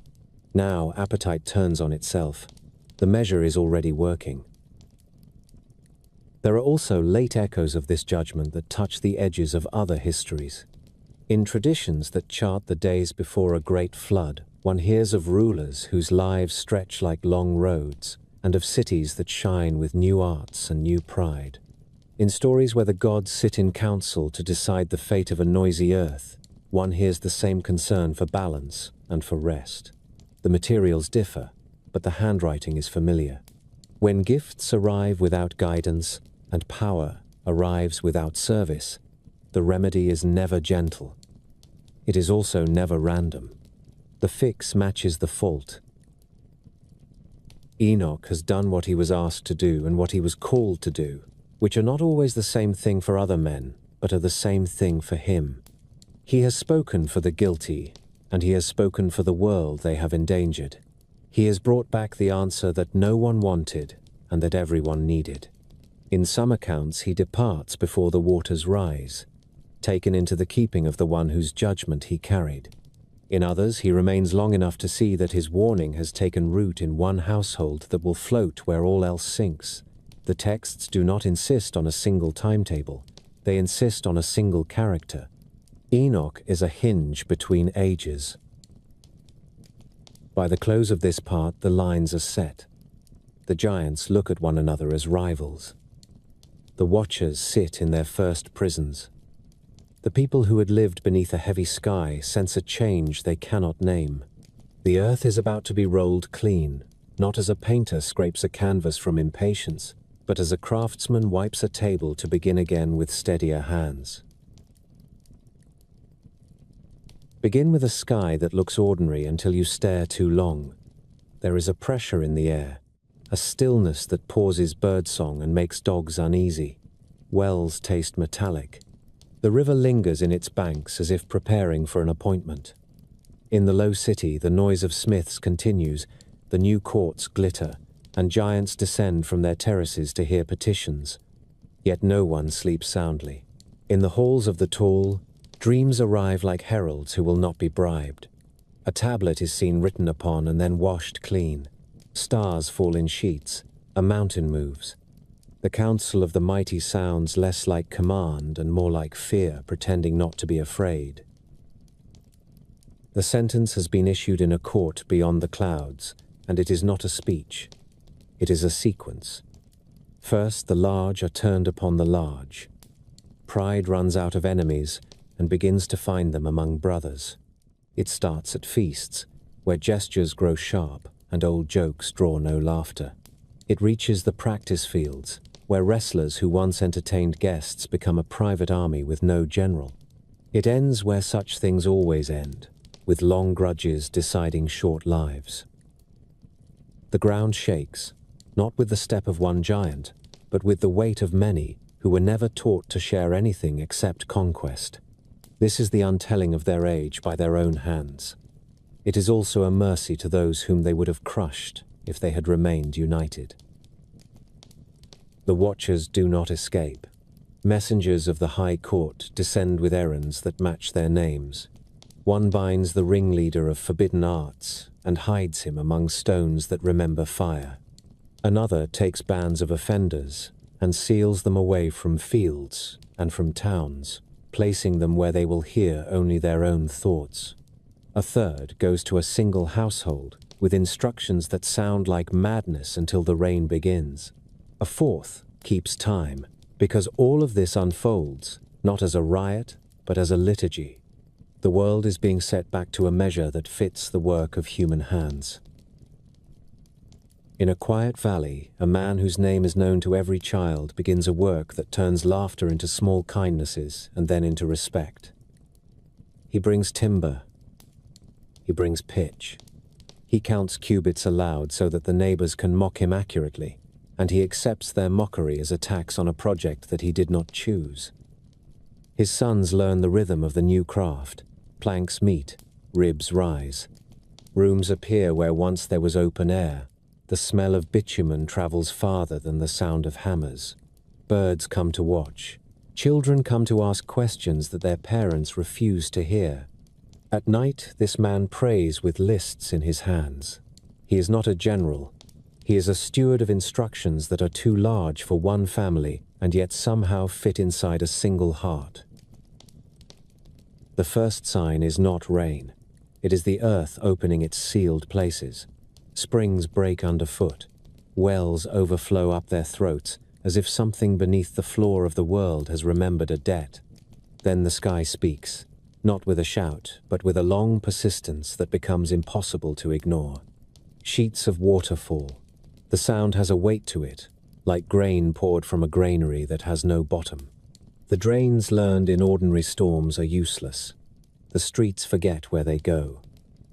Speaker 1: Now, appetite turns on itself. The measure is already working. There are also late echoes of this judgment that touch the edges of other histories. In traditions that chart the days before a great flood, one hears of rulers whose lives stretch like long roads, and of cities that shine with new arts and new pride. In stories where the gods sit in council to decide the fate of a noisy earth, one hears the same concern for balance and for rest. The materials differ, but the handwriting is familiar. When gifts arrive without guidance, and power arrives without service, the remedy is never gentle. It is also never random. The fix matches the fault. Enoch has done what he was asked to do and what he was called to do, which are not always the same thing for other men, but are the same thing for him. He has spoken for the guilty, and he has spoken for the world they have endangered. He has brought back the answer that no one wanted and that everyone needed. In some accounts, he departs before the waters rise, taken into the keeping of the one whose judgment he carried. In others, he remains long enough to see that his warning has taken root in one household that will float where all else sinks. The texts do not insist on a single timetable. They insist on a single character. Enoch is a hinge between ages. By the close of this part, the lines are set. The giants look at one another as rivals. The watchers sit in their first prisons. The people who had lived beneath a heavy sky sense a change they cannot name. The earth is about to be rolled clean, not as a painter scrapes a canvas from impatience, but as a craftsman wipes a table to begin again with steadier hands. Begin with a sky that looks ordinary until you stare too long. There is a pressure in the air, a stillness that pauses birdsong and makes dogs uneasy. Wells taste metallic. The river lingers in its banks as if preparing for an appointment. In the low city, the noise of smiths continues, the new courts glitter, and giants descend from their terraces to hear petitions. Yet no one sleeps soundly. In the halls of the tall, dreams arrive like heralds who will not be bribed. A tablet is seen written upon and then washed clean. Stars fall in sheets. A mountain moves. The counsel of the mighty sounds less like command and more like fear, pretending not to be afraid. The sentence has been issued in a court beyond the clouds, and it is not a speech. It is a sequence. First, the large are turned upon the large. Pride runs out of enemies and begins to find them among brothers. It starts at feasts, where gestures grow sharp and old jokes draw no laughter. It reaches the practice fields, where wrestlers who once entertained guests become a private army with no general. It ends where such things always end, with long grudges deciding short lives. The ground shakes, not with the step of one giant, but with the weight of many who were never taught to share anything except conquest. This is the untelling of their age by their own hands. It is also a mercy to those whom they would have crushed if they had remained united. The watchers do not escape. Messengers of the high court descend with errands that match their names. One binds the ringleader of forbidden arts and hides him among stones that remember fire. Another takes bands of offenders and seals them away from fields and from towns, placing them where they will hear only their own thoughts. A third goes to a single household with instructions that sound like madness until the rain begins. A fourth keeps time, because all of this unfolds, not as a riot, but as a liturgy. The world is being set back to a measure that fits the work of human hands. In a quiet valley, a man whose name is known to every child begins a work that turns laughter into small kindnesses and then into respect. He brings timber. He brings pitch. He counts cubits aloud so that the neighbors can mock him accurately, and he accepts their mockery as a tax on a project that he did not choose. His sons learn the rhythm of the new craft. Planks meet, ribs rise. Rooms appear where once there was open air. The smell of bitumen travels farther than the sound of hammers. Birds come to watch. Children come to ask questions that their parents refuse to hear. At night, this man prays with lists in his hands. He is not a general. He is a steward of instructions that are too large for one family and yet somehow fit inside a single heart. The first sign is not rain. It is the earth opening its sealed places. Springs break underfoot. Wells overflow up their throats, as if something beneath the floor of the world has remembered a debt. Then the sky speaks, not with a shout, but with a long persistence that becomes impossible to ignore. Sheets of water fall. The sound has a weight to it, like grain poured from a granary that has no bottom. The drains learned in ordinary storms are useless. The streets forget where they go.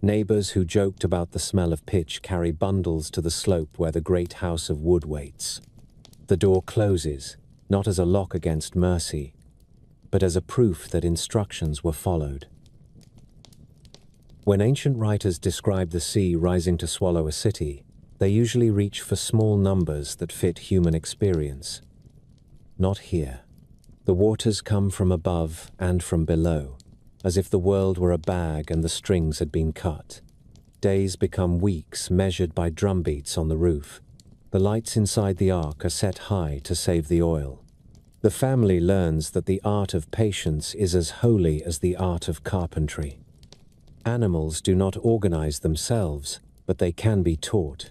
Speaker 1: Neighbors who joked about the smell of pitch carry bundles to the slope where the great house of wood waits. The door closes, not as a lock against mercy, but as a proof that instructions were followed. When ancient writers describe the sea rising to swallow a city, they usually reach for small numbers that fit human experience. Not here. The waters come from above and from below, as if the world were a bag and the strings had been cut. Days become weeks measured by drumbeats on the roof. The lights inside the ark are set high to save the oil. The family learns that the art of patience is as holy as the art of carpentry. Animals do not organize themselves, but they can be taught.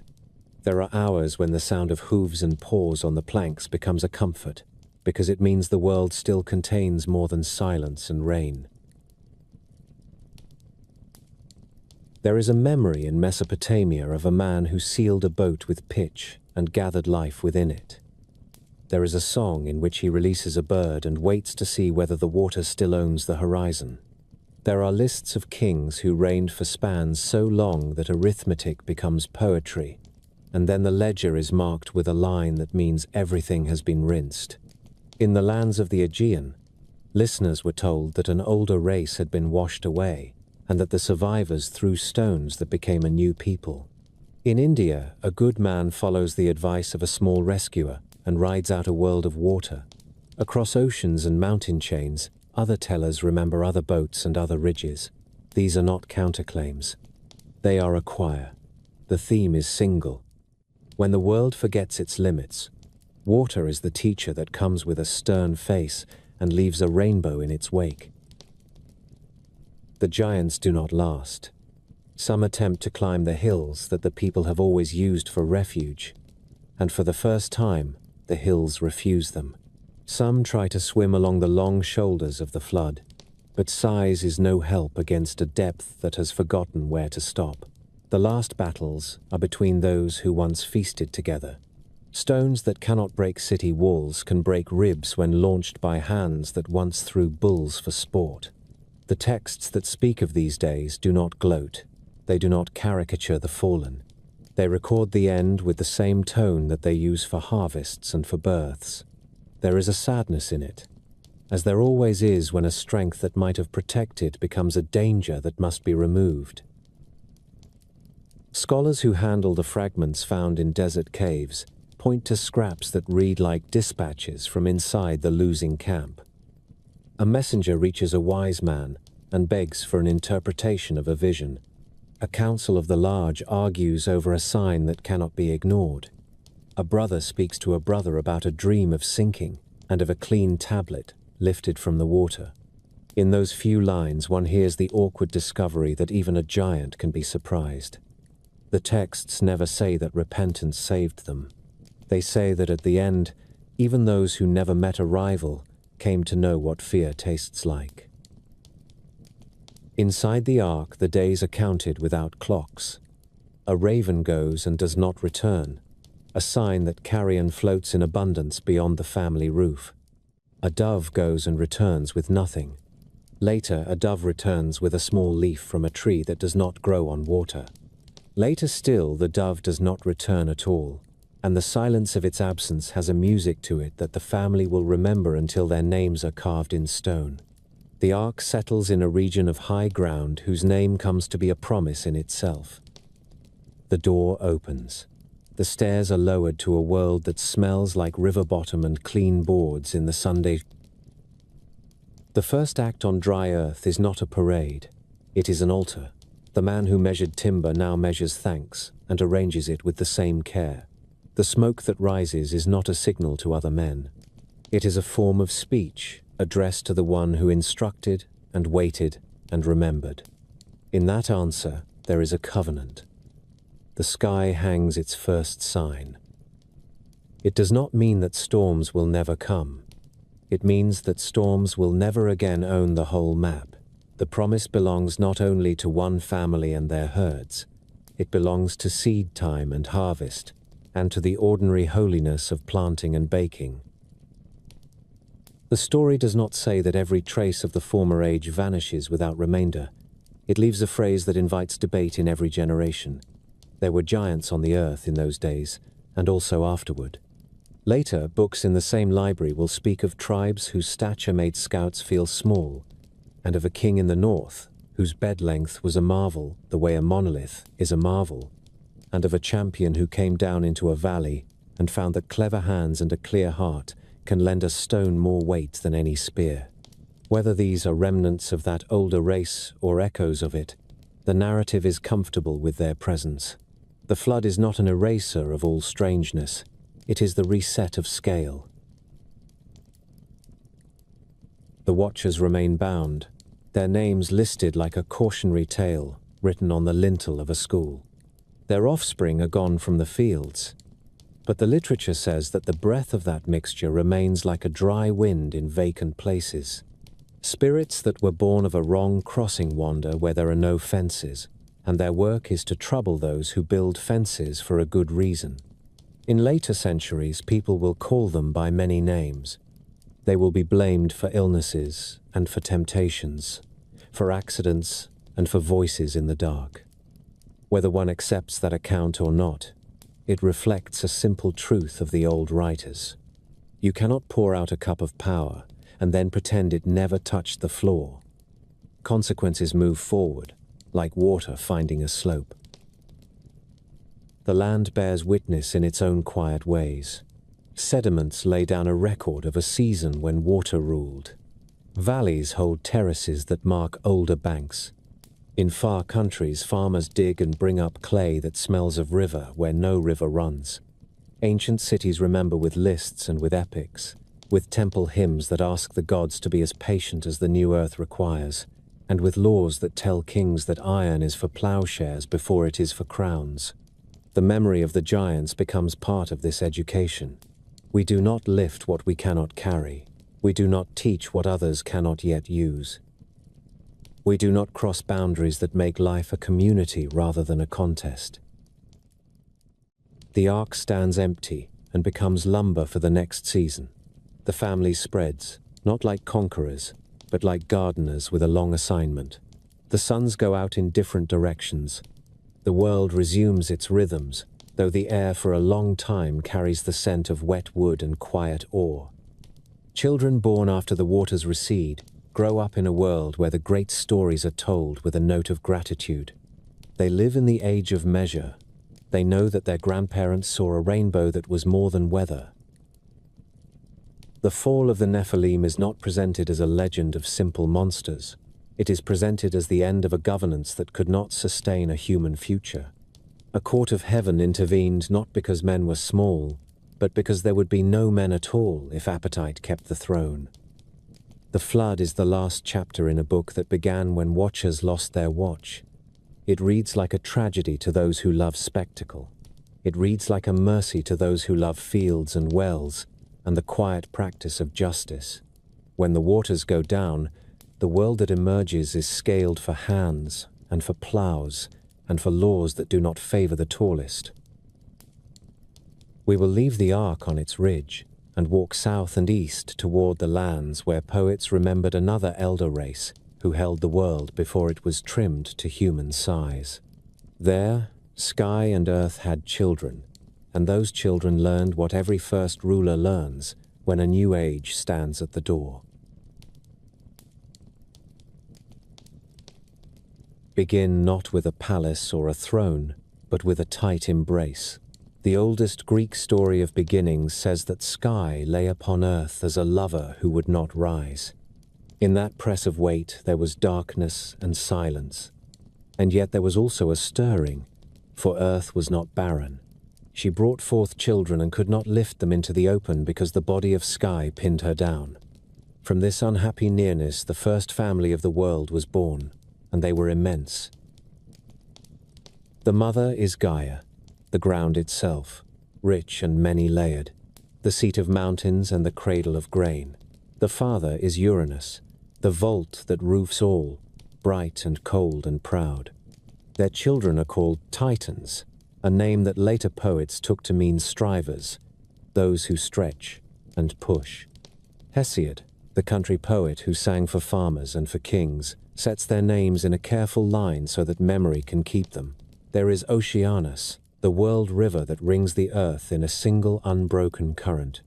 Speaker 1: There are hours when the sound of hooves and paws on the planks becomes a comfort, because it means the world still contains more than silence and rain. There is a memory in Mesopotamia of a man who sealed a boat with pitch and gathered life within it. There is a song in which he releases a bird and waits to see whether the water still owns the horizon. There are lists of kings who reigned for spans so long that arithmetic becomes poetry, and then the ledger is marked with a line that means everything has been rinsed. In the lands of the Aegean, listeners were told that an older race had been washed away, and that the survivors threw stones that became a new people. In India, a good man follows the advice of a small rescuer and rides out a world of water. Across oceans and mountain chains, other tellers remember other boats and other ridges. These are not counterclaims. They are a choir. The theme is single. When the world forgets its limits, water is the teacher that comes with a stern face and leaves a rainbow in its wake. The giants do not last. Some attempt to climb the hills that the people have always used for refuge, and for the first time, the hills refuse them. Some try to swim along the long shoulders of the flood, but size is no help against a depth that has forgotten where to stop. The last battles are between those who once feasted together. Stones that cannot break city walls can break ribs when launched by hands that once threw bulls for sport. The texts that speak of these days do not gloat. They do not caricature the fallen. They record the end with the same tone that they use for harvests and for births. There is a sadness in it, as there always is when a strength that might have protected becomes a danger that must be removed. Scholars who handle the fragments found in desert caves point to scraps that read like dispatches from inside the losing camp. A messenger reaches a wise man and begs for an interpretation of a vision. A council of the large argues over a sign that cannot be ignored. A brother speaks to a brother about a dream of sinking and of a clean tablet lifted from the water. In those few lines, one hears the awkward discovery that even a giant can be surprised. The texts never say that repentance saved them. They say that at the end, even those who never met a rival came to know what fear tastes like. Inside the ark, the days are counted without clocks. A raven goes and does not return, a sign that carrion floats in abundance beyond the family roof. A dove goes and returns with nothing. Later, a dove returns with a small leaf from a tree that does not grow on water. Later still, the dove does not return at all, and the silence of its absence has a music to it that the family will remember until their names are carved in stone. The ark settles in a region of high ground whose name comes to be a promise in itself. The door opens. The stairs are lowered to a world that smells like river bottom and clean boards in the Sunday. The first act on dry earth is not a parade. It is an altar. The man who measured timber now measures thanks and arranges it with the same care. The smoke that rises is not a signal to other men. It is a form of speech addressed to the one who instructed and waited and remembered. In that answer, there is a covenant. The sky hangs its first sign. It does not mean that storms will never come. It means that storms will never again own the whole map. The promise belongs not only to one family and their herds. It belongs to seed time and harvest, and to the ordinary holiness of planting and baking. The story does not say that every trace of the former age vanishes without remainder. It leaves a phrase that invites debate in every generation. There were giants on the earth in those days, and also afterward. Later, books in the same library will speak of tribes whose stature made scouts feel small, and of a king in the north, whose bed length was a marvel, the way a monolith is a marvel, and of a champion who came down into a valley and found that clever hands and a clear heart can lend a stone more weight than any spear. Whether these are remnants of that older race or echoes of it, the narrative is comfortable with their presence. The flood is not an eraser of all strangeness. It is the reset of scale. The watchers remain bound, their names listed like a cautionary tale written on the lintel of a school. Their offspring are gone from the fields, but the literature says that the breath of that mixture remains like a dry wind in vacant places. Spirits that were born of a wrong crossing wander where there are no fences, and their work is to trouble those who build fences for a good reason. In later centuries, people will call them by many names. They will be blamed for illnesses and for temptations, for accidents and for voices in the dark. Whether one accepts that account or not, it reflects a simple truth of the old writers. You cannot pour out a cup of power and then pretend it never touched the floor. Consequences move forward, like water finding a slope. The land bears witness in its own quiet ways. Sediments lay down a record of a season when water ruled. Valleys hold terraces that mark older banks. In far countries, farmers dig and bring up clay that smells of river where no river runs. Ancient cities remember with lists and with epics, with temple hymns that ask the gods to be as patient as the new earth requires, and with laws that tell kings that iron is for plowshares before it is for crowns. The memory of the giants becomes part of this education. We do not lift what we cannot carry. We do not teach what others cannot yet use. We do not cross boundaries that make life a community rather than a contest. The ark stands empty and becomes lumber for the next season. The family spreads, not like conquerors, but like gardeners with a long assignment. The suns go out in different directions. The world resumes its rhythms, though the air for a long time carries the scent of wet wood and quiet awe. Children born after the waters recede grow up in a world where the great stories are told with a note of gratitude. They live in the age of measure. They know that their grandparents saw a rainbow that was more than weather. The fall of the Nephilim is not presented as a legend of simple monsters. It is presented as the end of a governance that could not sustain a human future. A court of heaven intervened not because men were small, but because there would be no men at all if appetite kept the throne. The flood is the last chapter in a book that began when watchers lost their watch. It reads like a tragedy to those who love spectacle. It reads like a mercy to those who love fields and wells and the quiet practice of justice. When the waters go down, the world that emerges is scaled for hands and for plows and for laws that do not favor the tallest. We will leave the ark on its ridge and walk south and east toward the lands where poets remembered another elder race who held the world before it was trimmed to human size. There, sky and earth had children, and those children learned what every first ruler learns when a new age stands at the door. Begin not with a palace or a throne, but with a tight embrace. The oldest Greek story of beginnings says that sky lay upon earth as a lover who would not rise. In that press of weight there was darkness and silence, and yet there was also a stirring, for earth was not barren. She brought forth children and could not lift them into the open because the body of sky pinned her down. From this unhappy nearness the first family of the world was born, and they were immense. The mother is Gaia, the ground itself, rich and many-layered, the seat of mountains and the cradle of grain. The father is Uranus, the vault that roofs all, bright and cold and proud. Their children are called Titans, a name that later poets took to mean strivers, those who stretch and push. Hesiod, the country poet who sang for farmers and for kings, sets their names in a careful line so that memory can keep them. There is Oceanus, the world river that rings the earth in a single unbroken current.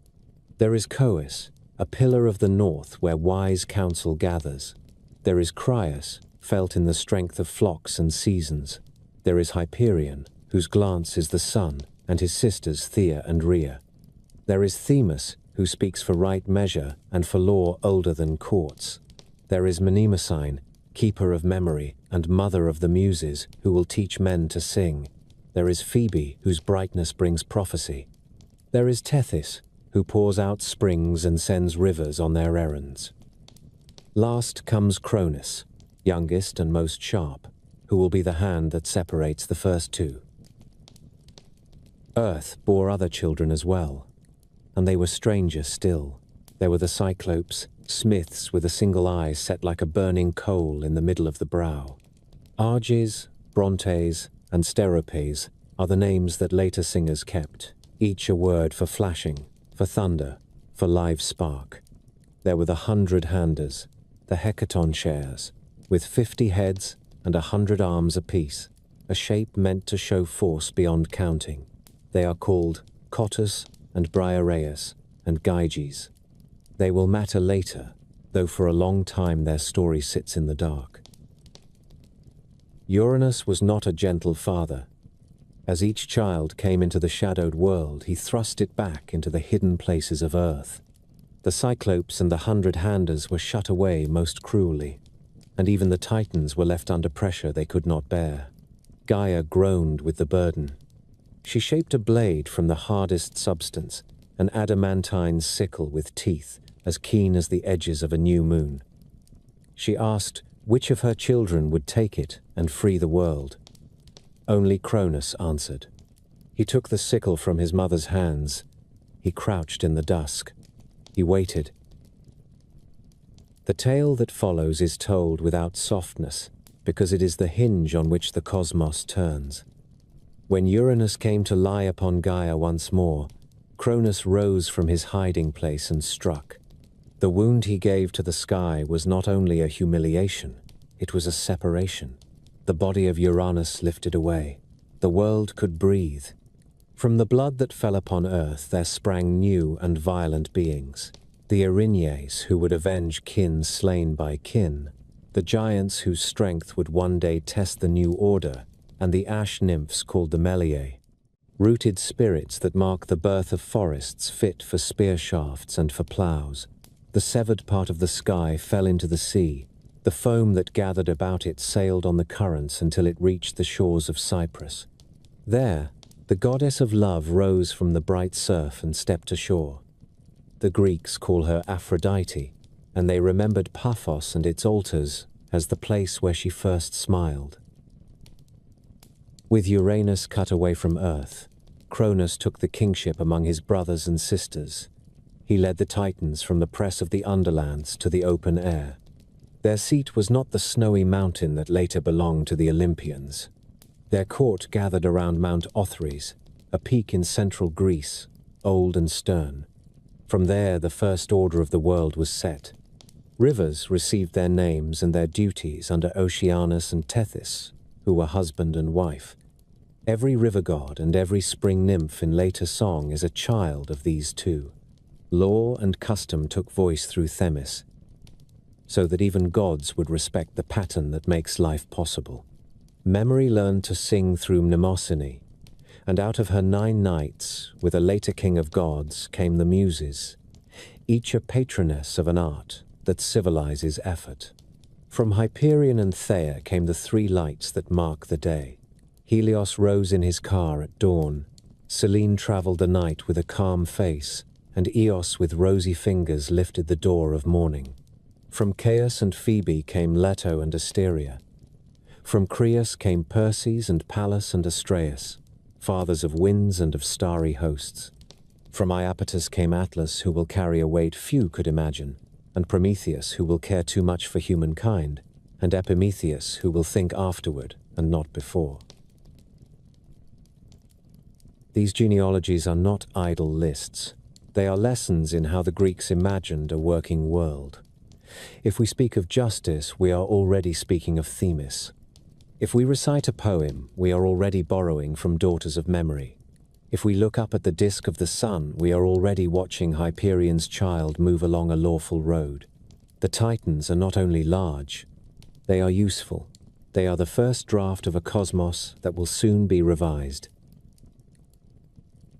Speaker 1: There is Cois, a pillar of the north where wise counsel gathers. There is Crius, felt in the strength of flocks and seasons. There is Hyperion, whose glance is the sun, and his sisters Thea and Rhea. There is Themis, who speaks for right measure and for law older than courts. There is Mnemosyne, keeper of memory and mother of the muses, who will teach men to sing. There is Phoebe, whose brightness brings prophecy. There is Tethys, who pours out springs and sends rivers on their errands. Last comes Cronus, youngest and most sharp, who will be the hand that separates the first two. Earth bore other children as well, and they were stranger still. There were the Cyclopes, smiths with a single eye set like a burning coal in the middle of the brow. Arges, Brontes, and Steropes are the names that later singers kept, each a word for flashing, for thunder, for live spark. There were the 100-handers, the hecaton shares, with 50 heads and 100 arms apiece, a shape meant to show force beyond counting. They are called Cottus and Briareus and Gyges. They will matter later, though for a long time their story sits in the dark. Uranus was not a gentle father. As each child came into the shadowed world, he thrust it back into the hidden places of earth. The Cyclopes and the 100-handers were shut away most cruelly, and even the Titans were left under pressure they could not bear. Gaia groaned with the burden. She shaped a blade from the hardest substance, an adamantine sickle with teeth as keen as the edges of a new moon. She asked which of her children would take it and free the world. Only Cronus answered. He took the sickle from his mother's hands. He crouched in the dusk. He waited. The tale that follows is told without softness, because it is the hinge on which the cosmos turns. When Uranus came to lie upon Gaia once more, Cronus rose from his hiding place and struck. The wound he gave to the sky was not only a humiliation, it was a separation. The body of Uranus lifted away. The world could breathe. From the blood that fell upon earth there sprang new and violent beings. The Erinyes who would avenge kin slain by kin, the giants whose strength would one day test the new order, and the ash nymphs called the Meliae, rooted spirits that mark the birth of forests fit for spear shafts and for ploughs. The severed part of the sky fell into the sea. The foam that gathered about it sailed on the currents until it reached the shores of Cyprus. There, the goddess of love rose from the bright surf and stepped ashore. The Greeks call her Aphrodite, and they remembered Paphos and its altars as the place where she first smiled. With Uranus cut away from Earth, Cronus took the kingship among his brothers and sisters. He led the Titans from the press of the underlands to the open air. Their seat was not the snowy mountain that later belonged to the Olympians. Their court gathered around Mount Othrys, a peak in central Greece, old and stern. From there the first order of the world was set. Rivers received their names and their duties under Oceanus and Tethys, who were husband and wife. Every river god and every spring nymph in later song is a child of these two. Law and custom took voice through Themis, so that even gods would respect the pattern that makes life possible. Memory learned to sing through Mnemosyne, and out of her 9 nights, with a later king of gods, came the Muses, each a patroness of an art that civilizes effort. From Hyperion and Theia came the 3 lights that mark the day. Helios rose in his car at dawn, Selene traveled the night with a calm face, and Eos with rosy fingers lifted the door of morning. From Chaos and Phoebe came Leto and Asteria. From Creus came Perses and Pallas and Astraeus, fathers of winds and of starry hosts. From Iapetus came Atlas, who will carry a weight few could imagine, and Prometheus, who will care too much for humankind, and Epimetheus, who will think afterward and not before. These genealogies are not idle lists. They are lessons in how the Greeks imagined a working world. If we speak of justice, we are already speaking of Themis. If we recite a poem, we are already borrowing from Daughters of Memory. If we look up at the disk of the sun, we are already watching Hyperion's child move along a lawful road. The Titans are not only large, they are useful. They are the first draft of a cosmos that will soon be revised.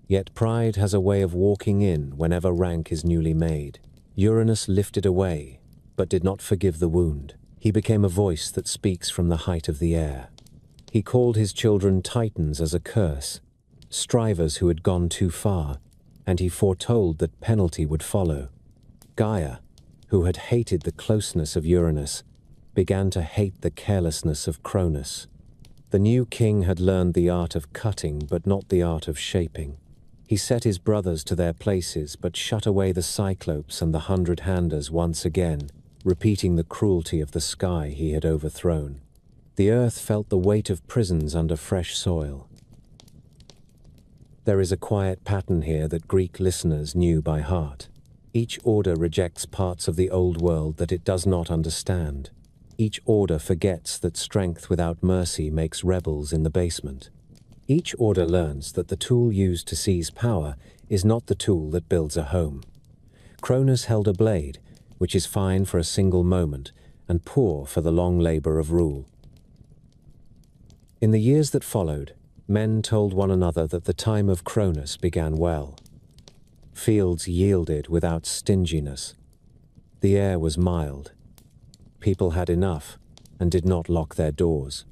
Speaker 1: Yet pride has a way of walking in whenever rank is newly made. Uranus lifted away, but did not forgive the wound. He became a voice that speaks from the height of the air. He called his children Titans as a curse, strivers who had gone too far, and he foretold that penalty would follow. Gaia, who had hated the closeness of Uranus, began to hate the carelessness of Cronus. The new king had learned the art of cutting, but not the art of shaping. He set his brothers to their places, but shut away the Cyclopes and the 100-handers once again, repeating the cruelty of the sky he had overthrown. The earth felt the weight of prisons under fresh soil. There is a quiet pattern here that Greek listeners knew by heart. Each order rejects parts of the old world that it does not understand. Each order forgets that strength without mercy makes rebels in the basement. Each order learns that the tool used to seize power is not the tool that builds a home. Cronus held a blade, which is fine for a single moment and poor for the long labor of rule. In the years that followed, men told one another that the time of Cronus began well. Fields yielded without stinginess. The air was mild. People had enough and did not lock their doors.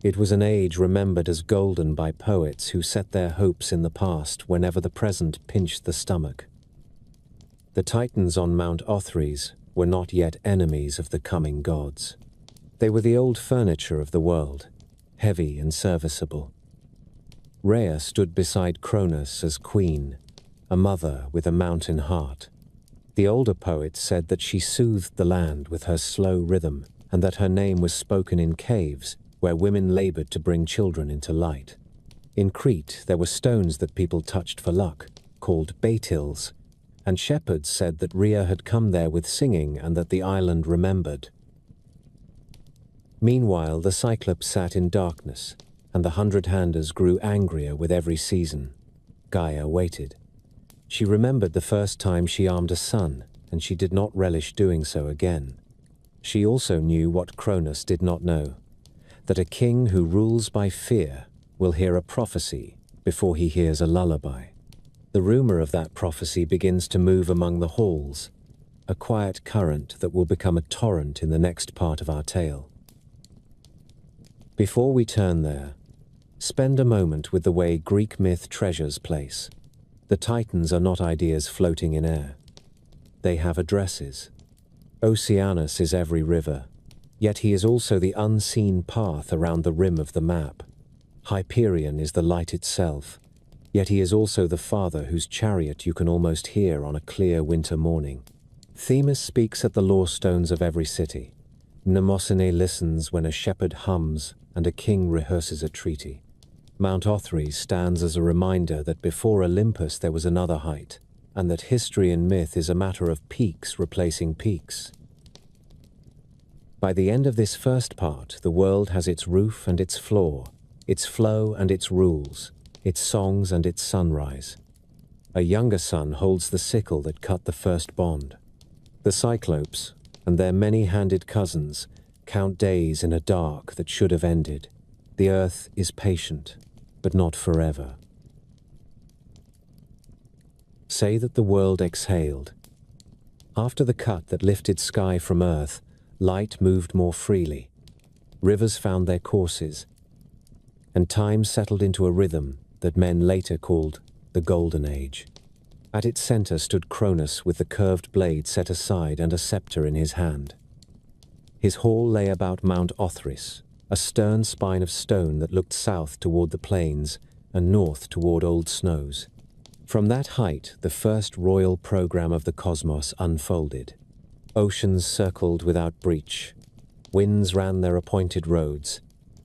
Speaker 1: It was an age remembered as golden by poets who set their hopes in the past whenever the present pinched the stomach. The Titans on Mount Othrys were not yet enemies of the coming gods. They were the old furniture of the world, heavy and serviceable. Rhea stood beside Cronus as queen, a mother with a mountain heart. The older poets said that she soothed the land with her slow rhythm, and that her name was spoken in caves where women labored to bring children into light. In Crete, there were stones that people touched for luck, called Batils, and shepherds said that Rhea had come there with singing and that the island remembered. Meanwhile, the Cyclops sat in darkness, and the 100-handers grew angrier with every season. Gaia waited. She remembered the first time she armed a son, and she did not relish doing so again. She also knew what Cronus did not know, that a king who rules by fear will hear a prophecy before he hears a lullaby. The rumor of that prophecy begins to move among the halls, a quiet current that will become a torrent in the next part of our tale. Before we turn there, spend a moment with the way Greek myth treasures place. The Titans are not ideas floating in air. They have addresses. Oceanus is every river, yet he is also the unseen path around the rim of the map. Hyperion is the light itself, yet he is also the father whose chariot you can almost hear on a clear winter morning. Themis speaks at the law stones of every city. Mnemosyne listens when a shepherd hums and a king rehearses a treaty. Mount Othrys stands as a reminder that before Olympus there was another height, and that history and myth is a matter of peaks replacing peaks. By the end of this first part, the world has its roof and its floor, its flow and its rules, its songs and its sunrise. A younger son holds the sickle that cut the first bond. The Cyclopes, and their many-handed cousins, count days in a dark that should have ended. The earth is patient, but not forever. Say that the world exhaled. After the cut that lifted sky from earth, light moved more freely. Rivers found their courses, and time settled into a rhythm that men later called the Golden Age. At its center stood Cronus with the curved blade set aside and a scepter in his hand. His hall lay about Mount Othrys, a stern spine of stone that looked south toward the plains and north toward old snows. From that height, the first royal program of the cosmos unfolded. Oceans circled without breach, winds ran their appointed roads,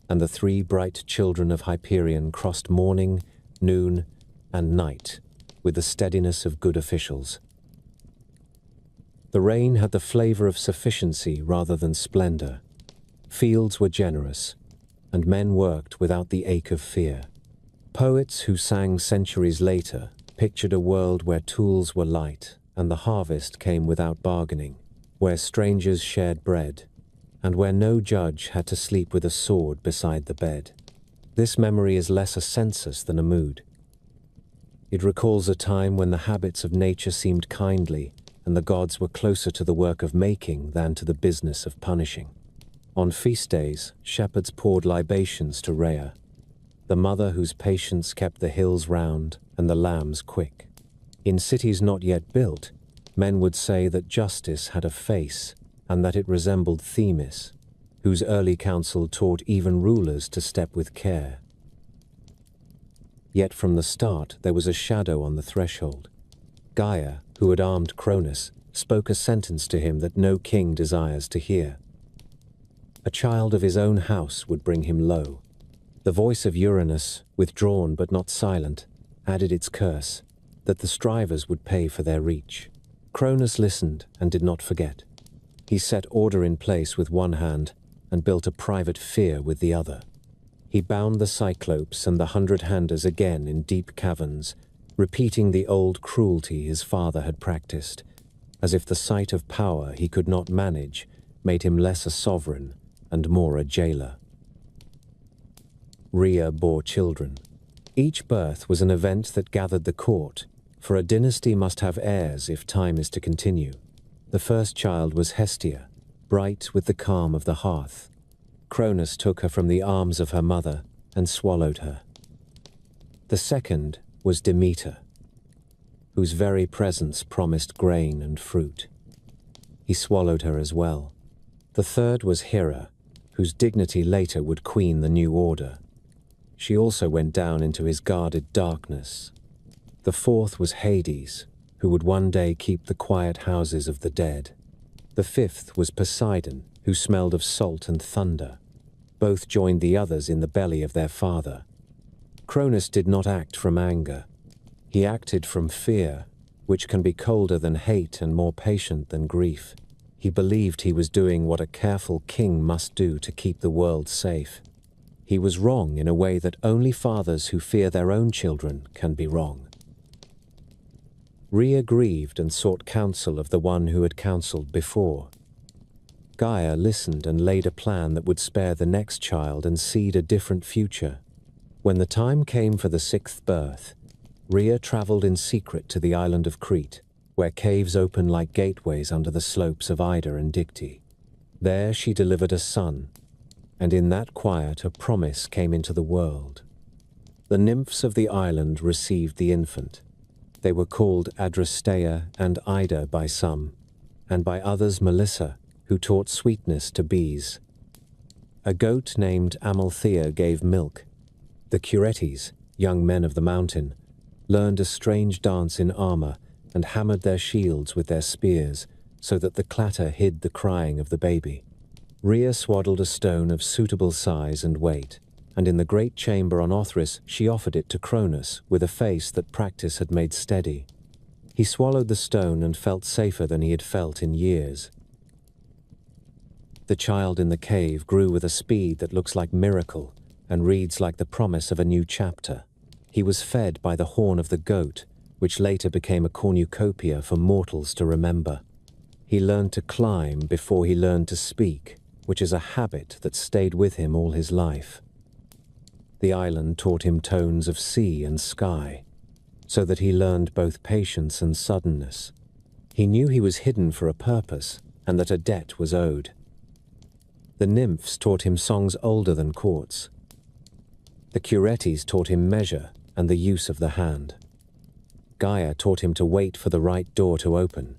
Speaker 1: and the three bright children of Hyperion crossed morning, noon, and night with the steadiness of good officials. The rain had the flavor of sufficiency rather than splendor. Fields were generous, and men worked without the ache of fear. Poets who sang centuries later pictured a world where tools were light and the harvest came without bargaining, where strangers shared bread, and where no judge had to sleep with a sword beside the bed. This memory is less a census than a mood. It recalls a time when the habits of nature seemed kindly and the gods were closer to the work of making than to the business of punishing. On feast days, shepherds poured libations to Rhea, the mother whose patience kept the hills round and the lambs quick. In cities not yet built, men would say that justice had a face and that it resembled Themis, whose early counsel taught even rulers to step with care. Yet from the start there was a shadow on the threshold. Gaia, who had armed Cronus, spoke a sentence to him that no king desires to hear. A child of his own house would bring him low. The voice of Uranus, withdrawn but not silent, added its curse, that the strivers would pay for their reach. Cronus listened and did not forget. He set order in place with one hand and built a private fear with the other. He bound the Cyclopes and the 100-handers again in deep caverns, repeating the old cruelty his father had practiced, as if the sight of power he could not manage made him less a sovereign and more a jailer. Rhea bore children. Each birth was an event that gathered the court, for a dynasty must have heirs if time is to continue. The first child was Hestia, bright with the calm of the hearth. Cronus took her from the arms of her mother and swallowed her. The second was Demeter, whose very presence promised grain and fruit. He swallowed her as well. The third was Hera, whose dignity later would queen the new order. She also went down into his guarded darkness. The fourth was Hades, who would one day keep the quiet houses of the dead. The fifth was Poseidon, who smelled of salt and thunder. Both joined the others in the belly of their father. Cronus did not act from anger. He acted from fear, which can be colder than hate and more patient than grief. He believed he was doing what a careful king must do to keep the world safe. He was wrong in a way that only fathers who fear their own children can be wrong. Rhea grieved and sought counsel of the one who had counseled before. Gaia listened and laid a plan that would spare the next child and seed a different future. When the time came for the sixth birth, Rhea traveled in secret to the island of Crete, where caves open like gateways under the slopes of Ida and Dicte. There she delivered a son, and in that quiet a promise came into the world. The nymphs of the island received the infant. They were called Adrasteia and Ida by some, and by others Melissa, who taught sweetness to bees. A goat named Amalthea gave milk. The Curetes, young men of the mountain, learned a strange dance in armor and hammered their shields with their spears so that the clatter hid the crying of the baby. Rhea swaddled a stone of suitable size and weight and in the great chamber on Othrys she offered it to Cronus with a face that practice had made steady. He swallowed the stone and felt safer than he had felt in years. The child in the cave grew with a speed that looks like miracle and reads like the promise of a new chapter. He was fed by the horn of the goat, which later became a cornucopia for mortals to remember. He learned to climb before he learned to speak, which is a habit that stayed with him all his life. The island taught him tones of sea and sky, so that he learned both patience and suddenness. He knew he was hidden for a purpose, and that a debt was owed. The nymphs taught him songs older than courts. The Curetes taught him measure and the use of the hand. Gaia taught him to wait for the right door to open.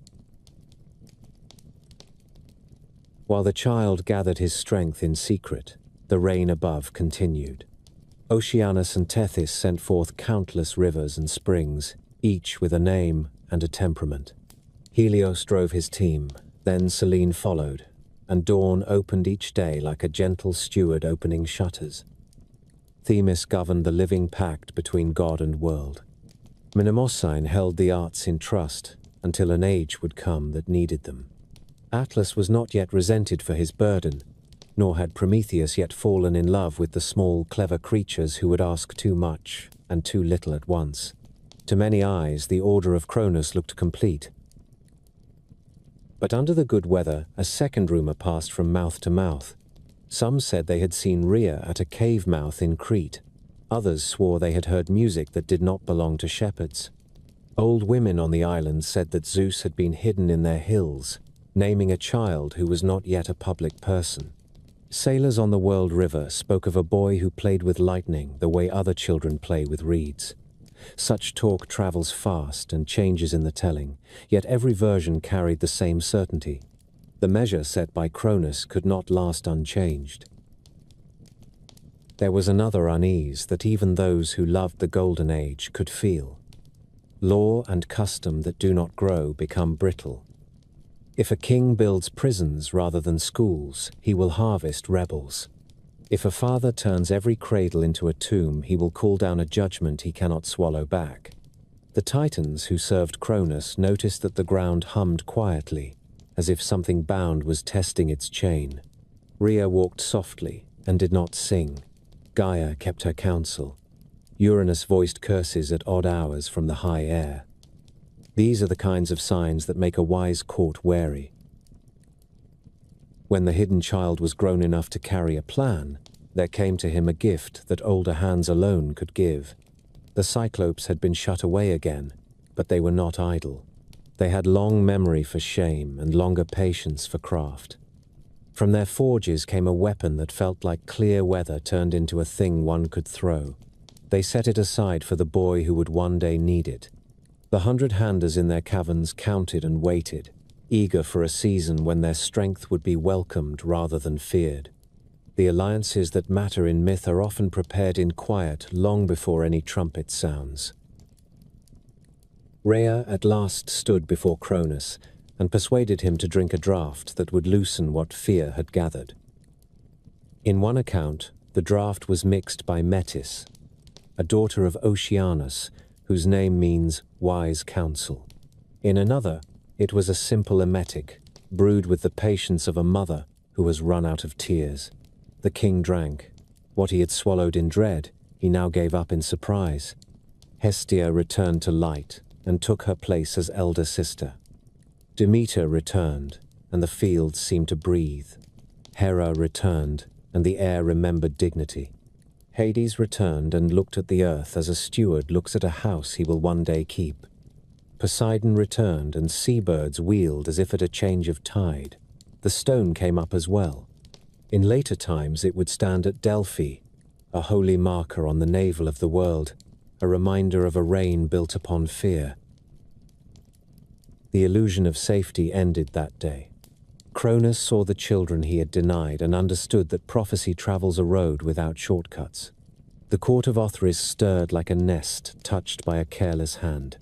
Speaker 1: While the child gathered his strength in secret, the rain above continued. Oceanus and Tethys sent forth countless rivers and springs, each with a name and a temperament. Helios drove his team, then Selene followed, and dawn opened each day like a gentle steward opening shutters. Themis governed the living pact between God and world. Mnemosyne held the arts in trust until an age would come that needed them. Atlas was not yet resented for his burden, nor had Prometheus yet fallen in love with the small, clever creatures who would ask too much and too little at once. To many eyes, the order of Cronus looked complete. But under the good weather, a second rumor passed from mouth to mouth. Some said they had seen Rhea at a cave mouth in Crete. Others swore they had heard music that did not belong to shepherds. Old women on the island said that Zeus had been hidden in their hills, naming a child who was not yet a public person. Sailors on the World River spoke of a boy who played with lightning the way other children play with reeds. Such talk travels fast and changes in the telling, yet every version carried the same certainty. The measure set by Cronus could not last unchanged. There was another unease that even those who loved the Golden Age could feel. Law and custom that do not grow become brittle. If a king builds prisons rather than schools, he will harvest rebels. If a father turns every cradle into a tomb, he will call down a judgment he cannot swallow back. The Titans who served Cronus noticed that the ground hummed quietly, as if something bound was testing its chain. Rhea walked softly and did not sing. Gaia kept her counsel. Uranus voiced curses at odd hours from the high air. These are the kinds of signs that make a wise court wary. When the hidden child was grown enough to carry a plan, there came to him a gift that older hands alone could give. The Cyclopes had been shut away again, but they were not idle. They had long memory for shame and longer patience for craft. From their forges came a weapon that felt like clear weather turned into a thing one could throw. They set it aside for the boy who would one day need it. The 100-handers in their caverns counted and waited, eager for a season when their strength would be welcomed rather than feared. The alliances that matter in myth are often prepared in quiet long before any trumpet sounds. Rhea at last stood before Cronus and persuaded him to drink a draught that would loosen what fear had gathered. In one account, the draught was mixed by Metis, a daughter of Oceanus, whose name means wise counsel. In another, it was a simple emetic, brewed with the patience of a mother who has run out of tears. The king drank. What he had swallowed in dread, he now gave up in surprise. Hestia returned to light and took her place as elder sister. Demeter returned, and the fields seemed to breathe. Hera returned, and the air remembered dignity. Hades returned and looked at the earth as a steward looks at a house he will one day keep. Poseidon returned, and seabirds wheeled as if at a change of tide. The stone came up as well. In later times it would stand at Delphi, a holy marker on the navel of the world, a reminder of a reign built upon fear. The illusion of safety ended that day. Cronus saw the children he had denied and understood that prophecy travels a road without shortcuts. The court of Othrys stirred like a nest touched by a careless hand.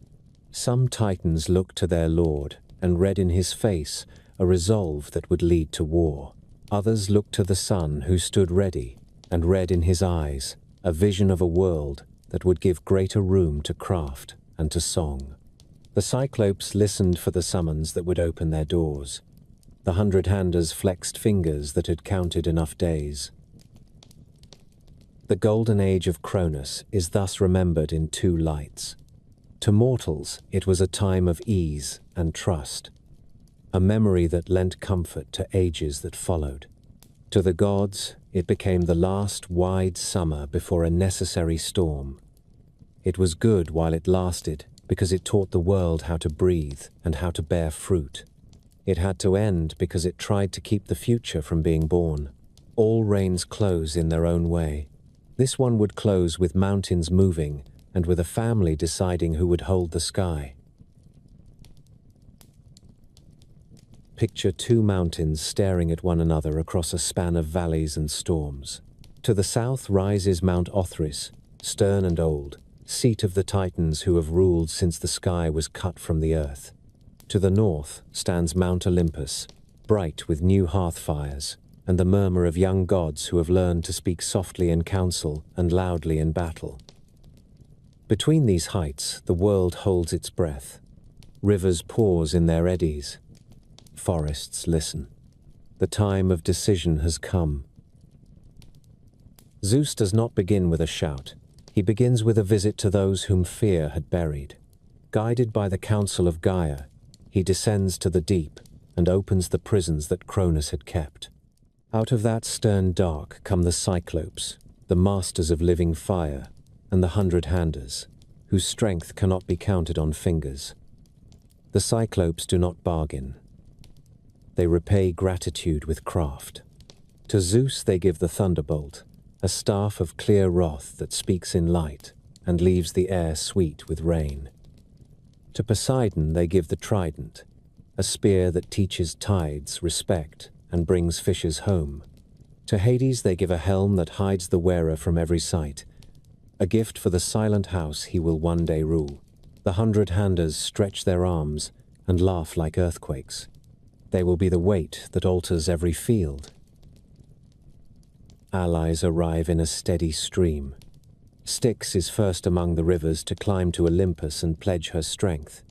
Speaker 1: Some Titans looked to their lord and read in his face a resolve that would lead to war. Others looked to the sun who stood ready and read in his eyes a vision of a world that would give greater room to craft and to song. The Cyclopes listened for the summons that would open their doors. The 100-handers flexed fingers that had counted enough days. The golden age of Cronus is thus remembered in two lights. To mortals, it was a time of ease and trust, a memory that lent comfort to ages that followed. To the gods, it became the last wide summer before a necessary storm. It was good while it lasted, because it taught the world how to breathe and how to bear fruit. It had to end because it tried to keep the future from being born. All rains close in their own way. This one would close with mountains moving and with a family deciding who would hold the sky. Picture two mountains staring at one another across a span of valleys and storms. To the south rises Mount Othrys, stern and old, seat of the Titans who have ruled since the sky was cut from the earth. To the north stands Mount Olympus, bright with new hearth fires, and the murmur of young gods who have learned to speak softly in council and loudly in battle. Between these heights, the world holds its breath. Rivers pause in their eddies. Forests listen. The time of decision has come. Zeus does not begin with a shout. He begins with a visit to those whom fear had buried. Guided by the counsel of Gaia, he descends to the deep and opens the prisons that Cronus had kept. Out of that stern dark come the Cyclopes, the masters of living fire, and the 100-handers, whose strength cannot be counted on fingers. The Cyclopes do not bargain. They repay gratitude with craft. To Zeus they give the thunderbolt, a staff of clear wrath that speaks in light and leaves the air sweet with rain. To Poseidon they give the trident, a spear that teaches tides respect and brings fishes home. To Hades they give a helm that hides the wearer from every sight, a gift for the silent house he will one day rule. The 100-handers stretch their arms and laugh like earthquakes. They will be the weight that alters every field. Allies arrive in a steady stream. Styx is first among the rivers to climb to Olympus and pledge her strength,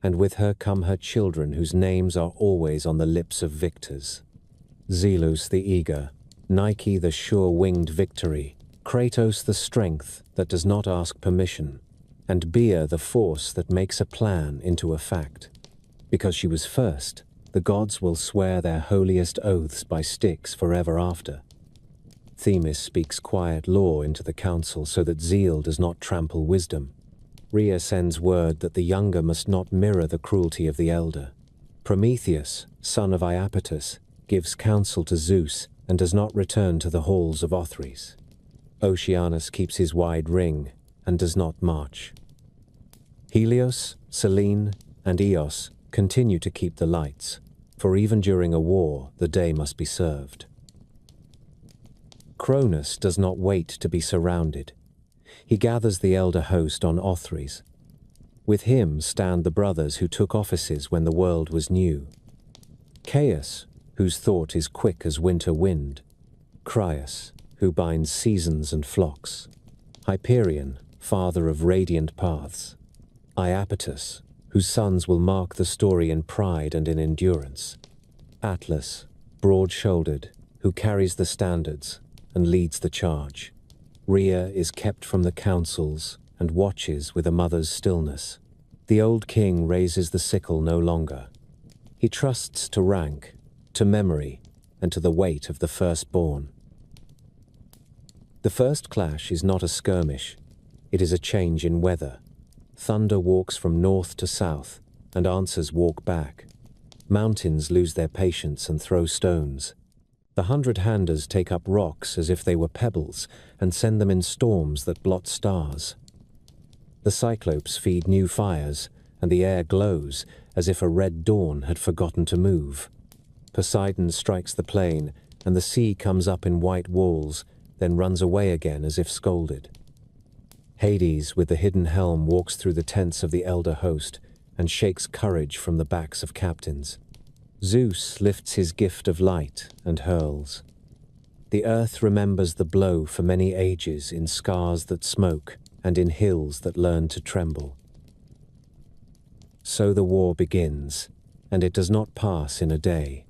Speaker 1: and with her come her children whose names are always on the lips of victors. Zelus the eager, Nike the sure-winged victory, Kratos the strength that does not ask permission, and Bia the force that makes a plan into a fact. Because she was first, the gods will swear their holiest oaths by Styx forever after. Themis speaks quiet law into the council so that zeal does not trample wisdom. Rhea sends word that the younger must not mirror the cruelty of the elder. Prometheus, son of Iapetus, gives counsel to Zeus and does not return to the halls of Othrys. Oceanus keeps his wide ring and does not march. Helios, Selene, and Eos continue to keep the lights, for even during a war, the day must be served. Cronus does not wait to be surrounded. He gathers the elder host on Othrys. With him stand the brothers who took offices when the world was new. Caius, whose thought is quick as winter wind. Crius, who binds seasons and flocks. Hyperion, father of radiant paths. Iapetus, whose sons will mark the story in pride and in endurance. Atlas, broad-shouldered, who carries the standards and leads the charge. Rhea is kept from the councils and watches with a mother's stillness. The old king raises the sickle no longer. He trusts to rank, to memory, and to the weight of the firstborn. The first clash is not a skirmish. It is a change in weather. Thunder walks from north to south, and answers walk back. Mountains lose their patience and throw stones. The 100-handers take up rocks as if they were pebbles and send them in storms that blot stars. The Cyclopes feed new fires, and the air glows as if a red dawn had forgotten to move. Poseidon strikes the plain, and the sea comes up in white walls, then runs away again as if scolded. Hades, with the hidden helm, walks through the tents of the elder host and shakes courage from the backs of captains. Zeus lifts his gift of light and hurls. The earth remembers the blow for many ages in scars that smoke and in hills that learn to tremble. So the war begins, and it does not pass in a day.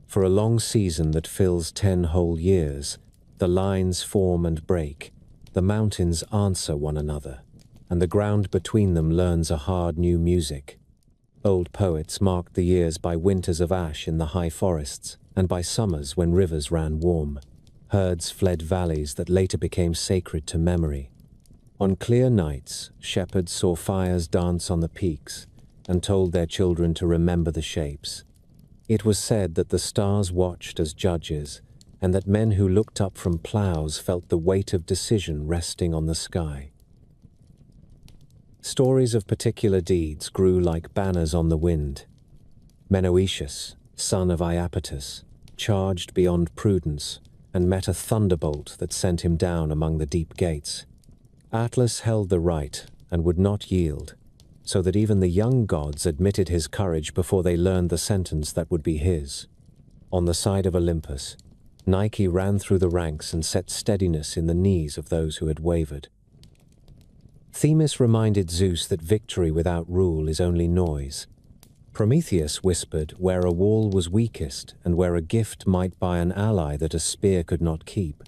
Speaker 1: For a long season that fills 10 whole years, the lines form and break, the mountains answer one another, and the ground between them learns a hard new music. Old poets marked the years by winters of ash in the high forests, and by summers when rivers ran warm. Herds fled valleys that later became sacred to memory. On clear nights, shepherds saw fires dance on the peaks and told their children to remember the shapes. It was said that the stars watched as judges, and that men who looked up from plows felt the weight of decision resting on the sky. Stories of particular deeds grew like banners on the wind. Menoetius, son of Iapetus, charged beyond prudence and met a thunderbolt that sent him down among the deep gates. Atlas held the right and would not yield, so that even the young gods admitted his courage before they learned the sentence that would be his. On the side of Olympus, Nike ran through the ranks and set steadiness in the knees of those who had wavered. Themis reminded Zeus that victory without rule is only noise. Prometheus whispered where a wall was weakest and where a gift might buy an ally that a spear could not keep.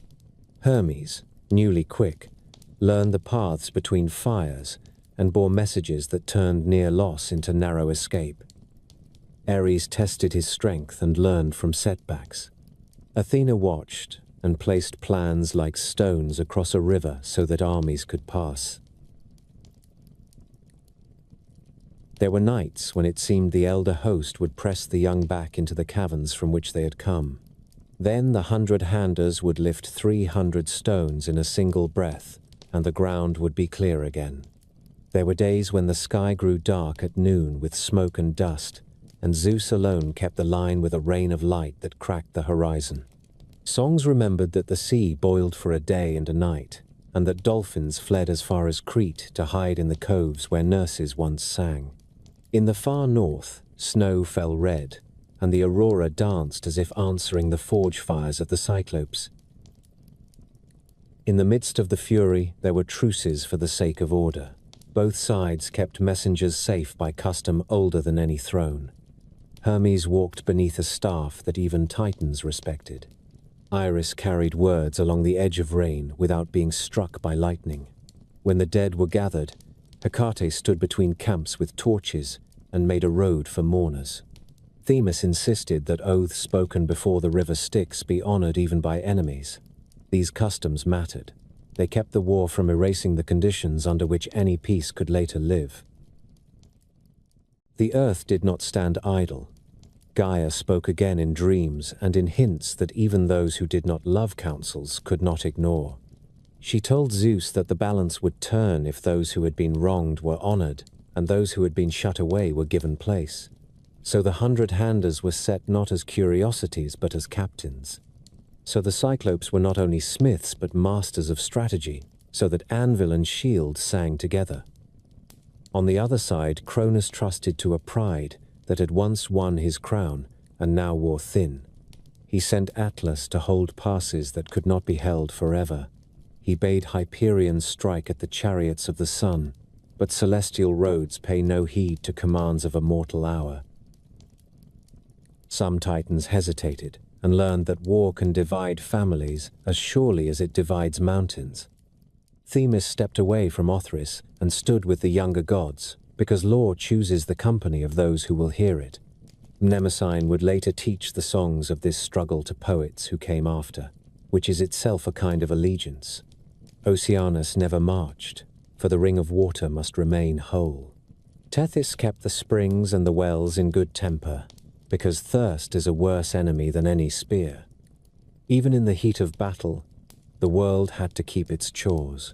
Speaker 1: Hermes, newly quick, learned the paths between fires and bore messages that turned near loss into narrow escape. Ares tested his strength and learned from setbacks. Athena watched and placed plans like stones across a river so that armies could pass. There were nights when it seemed the elder host would press the young back into the caverns from which they had come. Then the 100-handers would lift 300 stones in a single breath, and the ground would be clear again. There were days when the sky grew dark at noon with smoke and dust, and Zeus alone kept the line with a rain of light that cracked the horizon. Songs remembered that the sea boiled for a day and a night, and that dolphins fled as far as Crete to hide in the coves where nurses once sang. In the far north, snow fell red, and the aurora danced as if answering the forge fires of the Cyclopes. In the midst of the fury, there were truces for the sake of order. Both sides kept messengers safe by custom older than any throne. Hermes walked beneath a staff that even Titans respected. Iris carried words along the edge of rain without being struck by lightning. When the dead were gathered, Hecate stood between camps with torches and made a road for mourners. Themis insisted that oaths spoken before the river Styx be honored even by enemies. These customs mattered. They kept the war from erasing the conditions under which any peace could later live. The earth did not stand idle. Gaia spoke again in dreams and in hints that even those who did not love counsels could not ignore. She told Zeus that the balance would turn if those who had been wronged were honored and those who had been shut away were given place. So the 100-handers were set not as curiosities but as captains. So the Cyclopes were not only smiths but masters of strategy, so that anvil and shield sang together. On the other side, Cronus trusted to a pride that had once won his crown and now wore thin. He sent Atlas to hold passes that could not be held forever. He bade Hyperion strike at the chariots of the sun, but celestial roads pay no heed to commands of a mortal hour. Some Titans hesitated and learned that war can divide families as surely as it divides mountains. Themis stepped away from Othrys and stood with the younger gods, because law chooses the company of those who will hear it. Mnemosyne would later teach the songs of this struggle to poets who came after, which is itself a kind of allegiance. Oceanus never marched, for the ring of water must remain whole. Tethys kept the springs and the wells in good temper, because thirst is a worse enemy than any spear. Even in the heat of battle, the world had to keep its chores.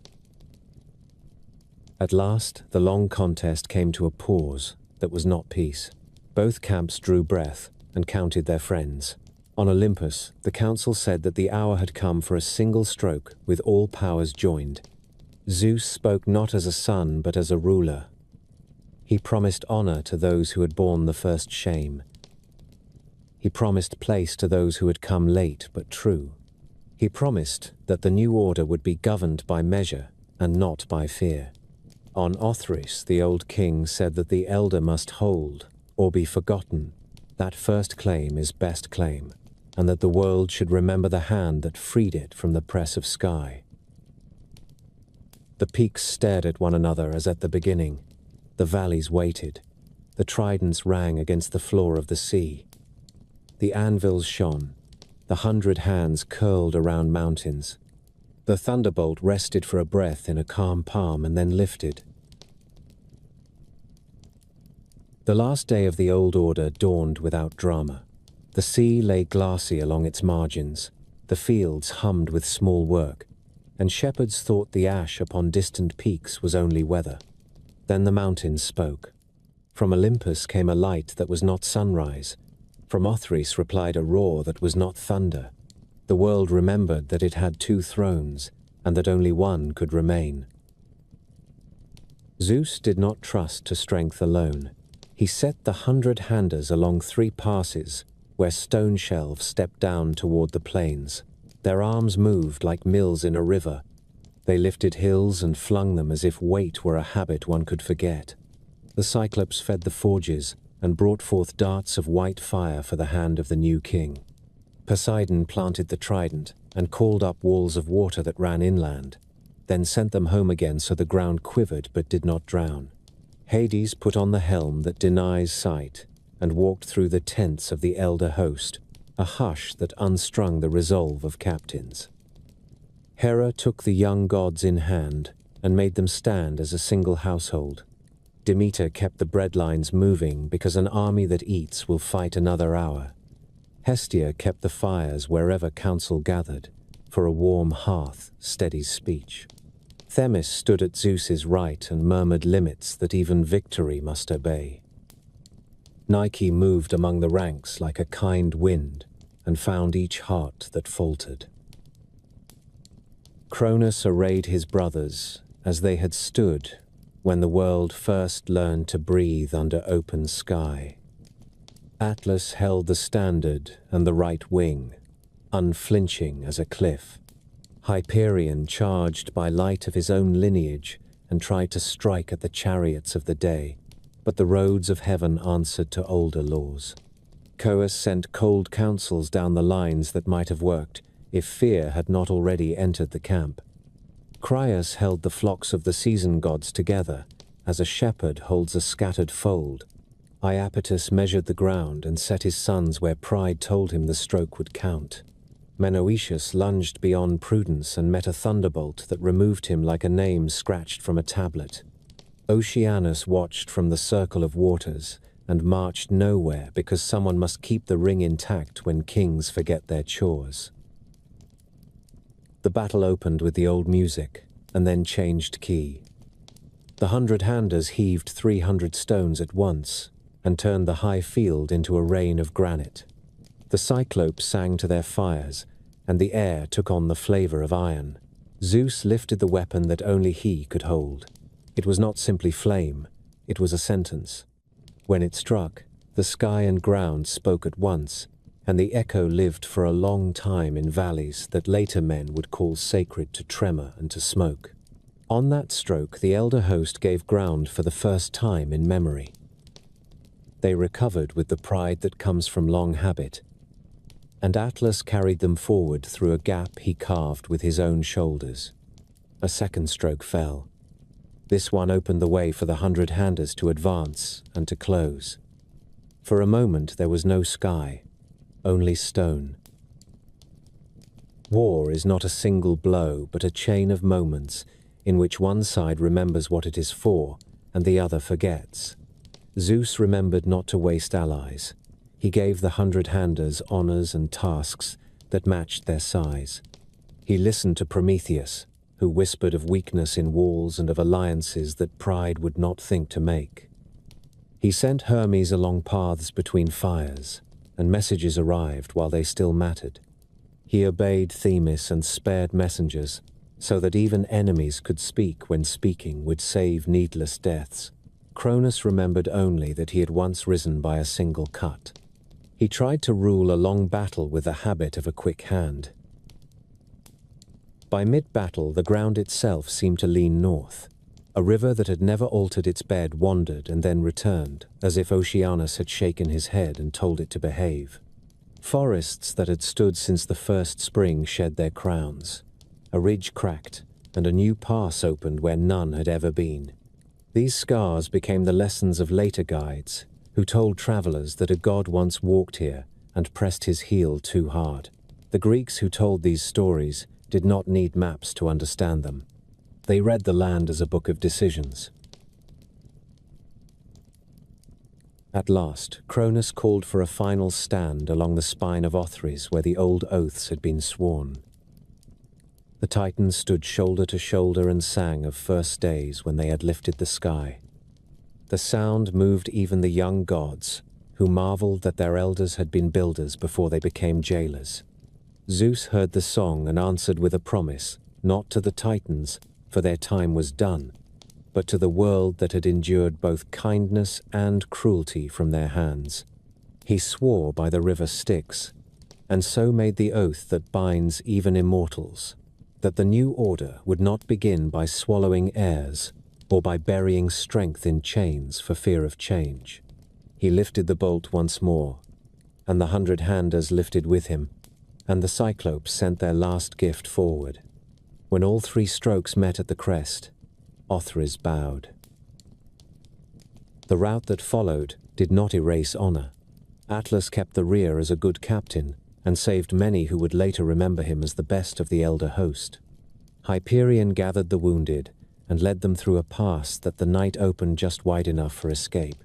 Speaker 1: At last, the long contest came to a pause that was not peace. Both camps drew breath and counted their friends. On Olympus, the council said that the hour had come for a single stroke with all powers joined. Zeus spoke not as a son but as a ruler. He promised honor to those who had borne the first shame. He promised place to those who had come late but true. He promised that the new order would be governed by measure and not by fear. On Othrys, the old king said that the elder must hold or be forgotten. That first claim is best claim, and that the world should remember the hand that freed it from the press of sky. The peaks stared at one another as at the beginning. The valleys waited. The tridents rang against the floor of the sea. The anvils shone. The 100 hands curled around mountains. The thunderbolt rested for a breath in a calm palm and then lifted. The last day of the old order dawned without drama. The sea lay glassy along its margins. The fields hummed with small work, and shepherds thought the ash upon distant peaks was only weather. Then the mountains spoke. From Olympus came a light that was not sunrise. From Othrys replied a roar that was not thunder. The world remembered that it had 2 thrones, and that only one could remain. Zeus did not trust to strength alone. He set the 100-handers along 3 passes, where stone shelves stepped down toward the plains. Their arms moved like mills in a river. They lifted hills and flung them as if weight were a habit one could forget. The Cyclops fed the forges and brought forth darts of white fire for the hand of the new king. Poseidon planted the trident and called up walls of water that ran inland, then sent them home again so the ground quivered but did not drown. Hades put on the helm that denies sight and walked through the tents of the elder host, a hush that unstrung the resolve of captains. Hera took the young gods in hand and made them stand as a single household. Demeter kept the breadlines moving because an army that eats will fight another hour. Hestia kept the fires wherever council gathered, for a warm hearth steadies speech. Themis stood at Zeus's right and murmured limits that even victory must obey. Nike moved among the ranks like a kind wind and found each heart that faltered. Cronus arrayed his brothers as they had stood when the world first learned to breathe under open sky. Atlas held the standard and the right wing, unflinching as a cliff. Hyperion charged by light of his own lineage and tried to strike at the chariots of the day, but the roads of heaven answered to older laws. Coeus sent cold counsels down the lines that might have worked if fear had not already entered the camp. Crius held the flocks of the season gods together, as a shepherd holds a scattered fold. Iapetus measured the ground and set his sons where pride told him the stroke would count. Menoetius lunged beyond prudence and met a thunderbolt that removed him like a name scratched from a tablet. Oceanus watched from the circle of waters and marched nowhere because someone must keep the ring intact when kings forget their chores. The battle opened with the old music, and then changed key. The 100-handers heaved 300 stones at once, and turned the high field into a rain of granite. The Cyclopes sang to their fires, and the air took on the flavor of iron. Zeus lifted the weapon that only he could hold. It was not simply flame, it was a sentence. When it struck, the sky and ground spoke at once, and the echo lived for a long time in valleys that later men would call sacred to tremor and to smoke. On that stroke, the elder host gave ground for the first time in memory. They recovered with the pride that comes from long habit, and Atlas carried them forward through a gap he carved with his own shoulders. A second stroke fell. This one opened the way for the 100-handers to advance and to close. For a moment there was no sky, only stone. War is not a single blow, but a chain of moments in which one side remembers what it is for and the other forgets. Zeus remembered not to waste allies. He gave the 100-handers honors and tasks that matched their size. He listened to Prometheus, who whispered of weakness in walls and of alliances that pride would not think to make. He sent Hermes along paths between fires, and messages arrived while they still mattered. He obeyed Themis and spared messengers, so that even enemies could speak when speaking would save needless deaths. Cronus remembered only that he had once risen by a single cut. He tried to rule a long battle with the habit of a quick hand. By mid-battle, the ground itself seemed to lean north. A river that had never altered its bed wandered and then returned, as if Oceanus had shaken his head and told it to behave. Forests that had stood since the first spring shed their crowns. A ridge cracked, and a new pass opened where none had ever been. These scars became the lessons of later guides, who told travelers that a god once walked here and pressed his heel too hard. The Greeks who told these stories did not need maps to understand them. They read the land as a book of decisions. At last, Cronus called for a final stand along the spine of Othrys where the old oaths had been sworn. The Titans stood shoulder to shoulder and sang of first days when they had lifted the sky. The sound moved even the young gods, who marveled that their elders had been builders before they became jailers. Zeus heard the song and answered with a promise, not to the Titans, for their time was done, but to the world that had endured both kindness and cruelty from their hands. He swore by the river Styx, and so made the oath that binds even immortals, that the new order would not begin by swallowing heirs, or by burying strength in chains for fear of change. He lifted the bolt once more, and the 100-handers lifted with him, and the Cyclopes sent their last gift forward. When all 3 strokes met at the crest, Othrys bowed. The rout that followed did not erase honor. Atlas kept the rear as a good captain, and saved many who would later remember him as the best of the elder host. Hyperion gathered the wounded, and led them through a pass that the night opened just wide enough for escape.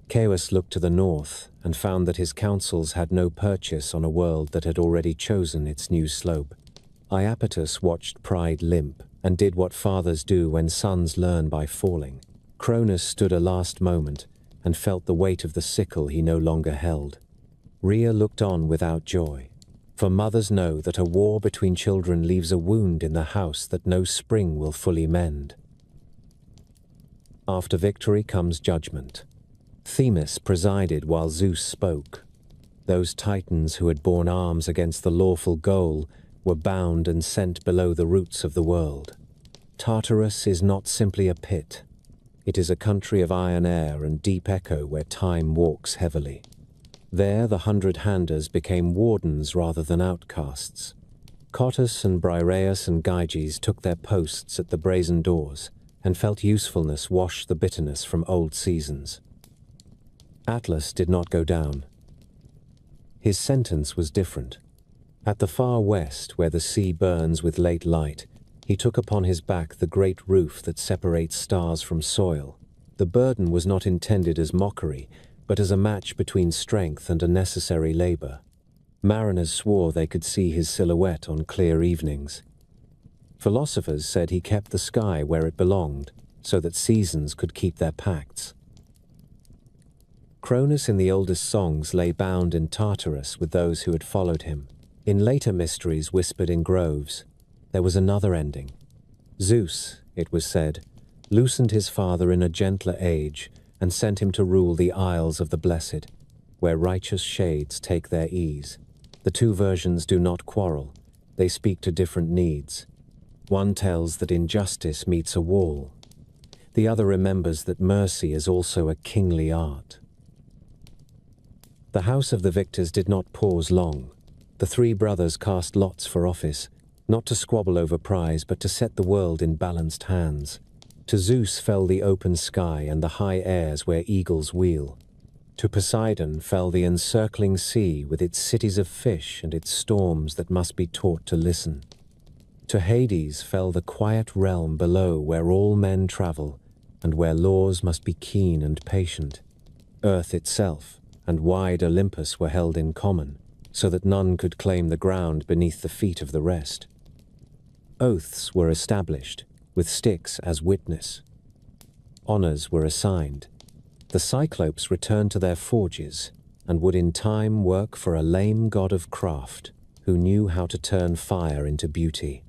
Speaker 1: Chaos looked to the north, and found that his counsels had no purchase on a world that had already chosen its new slope. Iapetus watched pride limp, and did what fathers do when sons learn by falling. Cronus stood a last moment, and felt the weight of the sickle he no longer held. Rhea looked on without joy, for mothers know that a war between children leaves a wound in the house that no spring will fully mend. After victory comes judgment. Themis presided while Zeus spoke. Those Titans who had borne arms against the lawful goal were bound and sent below the roots of the world. Tartarus is not simply a pit. It is a country of iron air and deep echo where time walks heavily. There the 100-handers became wardens rather than outcasts. Cottus and Briareus and Gyges took their posts at the brazen doors, and felt usefulness wash the bitterness from old seasons. Atlas did not go down. His sentence was different. At the far west, where the sea burns with late light, he took upon his back the great roof that separates stars from soil. The burden was not intended as mockery, but as a match between strength and a necessary labor. Mariners swore they could see his silhouette on clear evenings. Philosophers said he kept the sky where it belonged, so that seasons could keep their pacts. Cronus in the oldest songs lay bound in Tartarus with those who had followed him. In later mysteries whispered in groves, there was another ending. Zeus, it was said, loosened his father in a gentler age and sent him to rule the Isles of the Blessed, where righteous shades take their ease. The 2 versions do not quarrel. They speak to different needs. One tells that injustice meets a wall. The other remembers that mercy is also a kingly art. The house of the victors did not pause long. The 3 brothers cast lots for office, not to squabble over prize, but to set the world in balanced hands. To Zeus fell the open sky and the high airs where eagles wheel. To Poseidon fell the encircling sea with its cities of fish and its storms that must be taught to listen. To Hades fell the quiet realm below where all men travel and where laws must be keen and patient. Earth itself and wide Olympus were held in common, so that none could claim the ground beneath the feet of the rest. Oaths were established, with Styx as witness. Honors were assigned. The Cyclopes returned to their forges, and would in time work for a lame god of craft, who knew how to turn fire into beauty.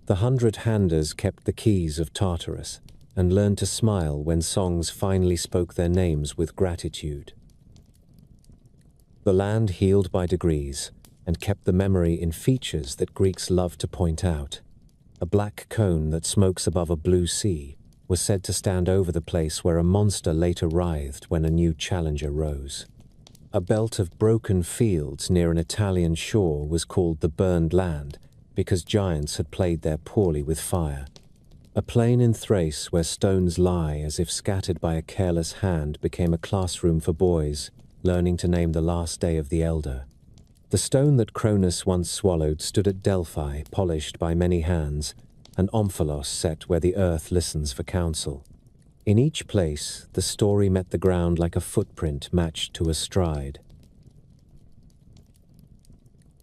Speaker 1: The 100-handers kept the keys of Tartarus, and learned to smile when songs finally spoke their names with gratitude. The land healed by degrees, and kept the memory in features that Greeks loved to point out. A black cone that smokes above a blue sea was said to stand over the place where a monster later writhed when a new challenger rose. A belt of broken fields near an Italian shore was called the Burned Land because giants had played there poorly with fire. A plain in Thrace where stones lie as if scattered by a careless hand became a classroom for boys, learning to name the last day of the elder. The stone that Cronus once swallowed stood at Delphi, polished by many hands, an omphalos set where the earth listens for counsel. In each place, the story met the ground like a footprint matched to a stride.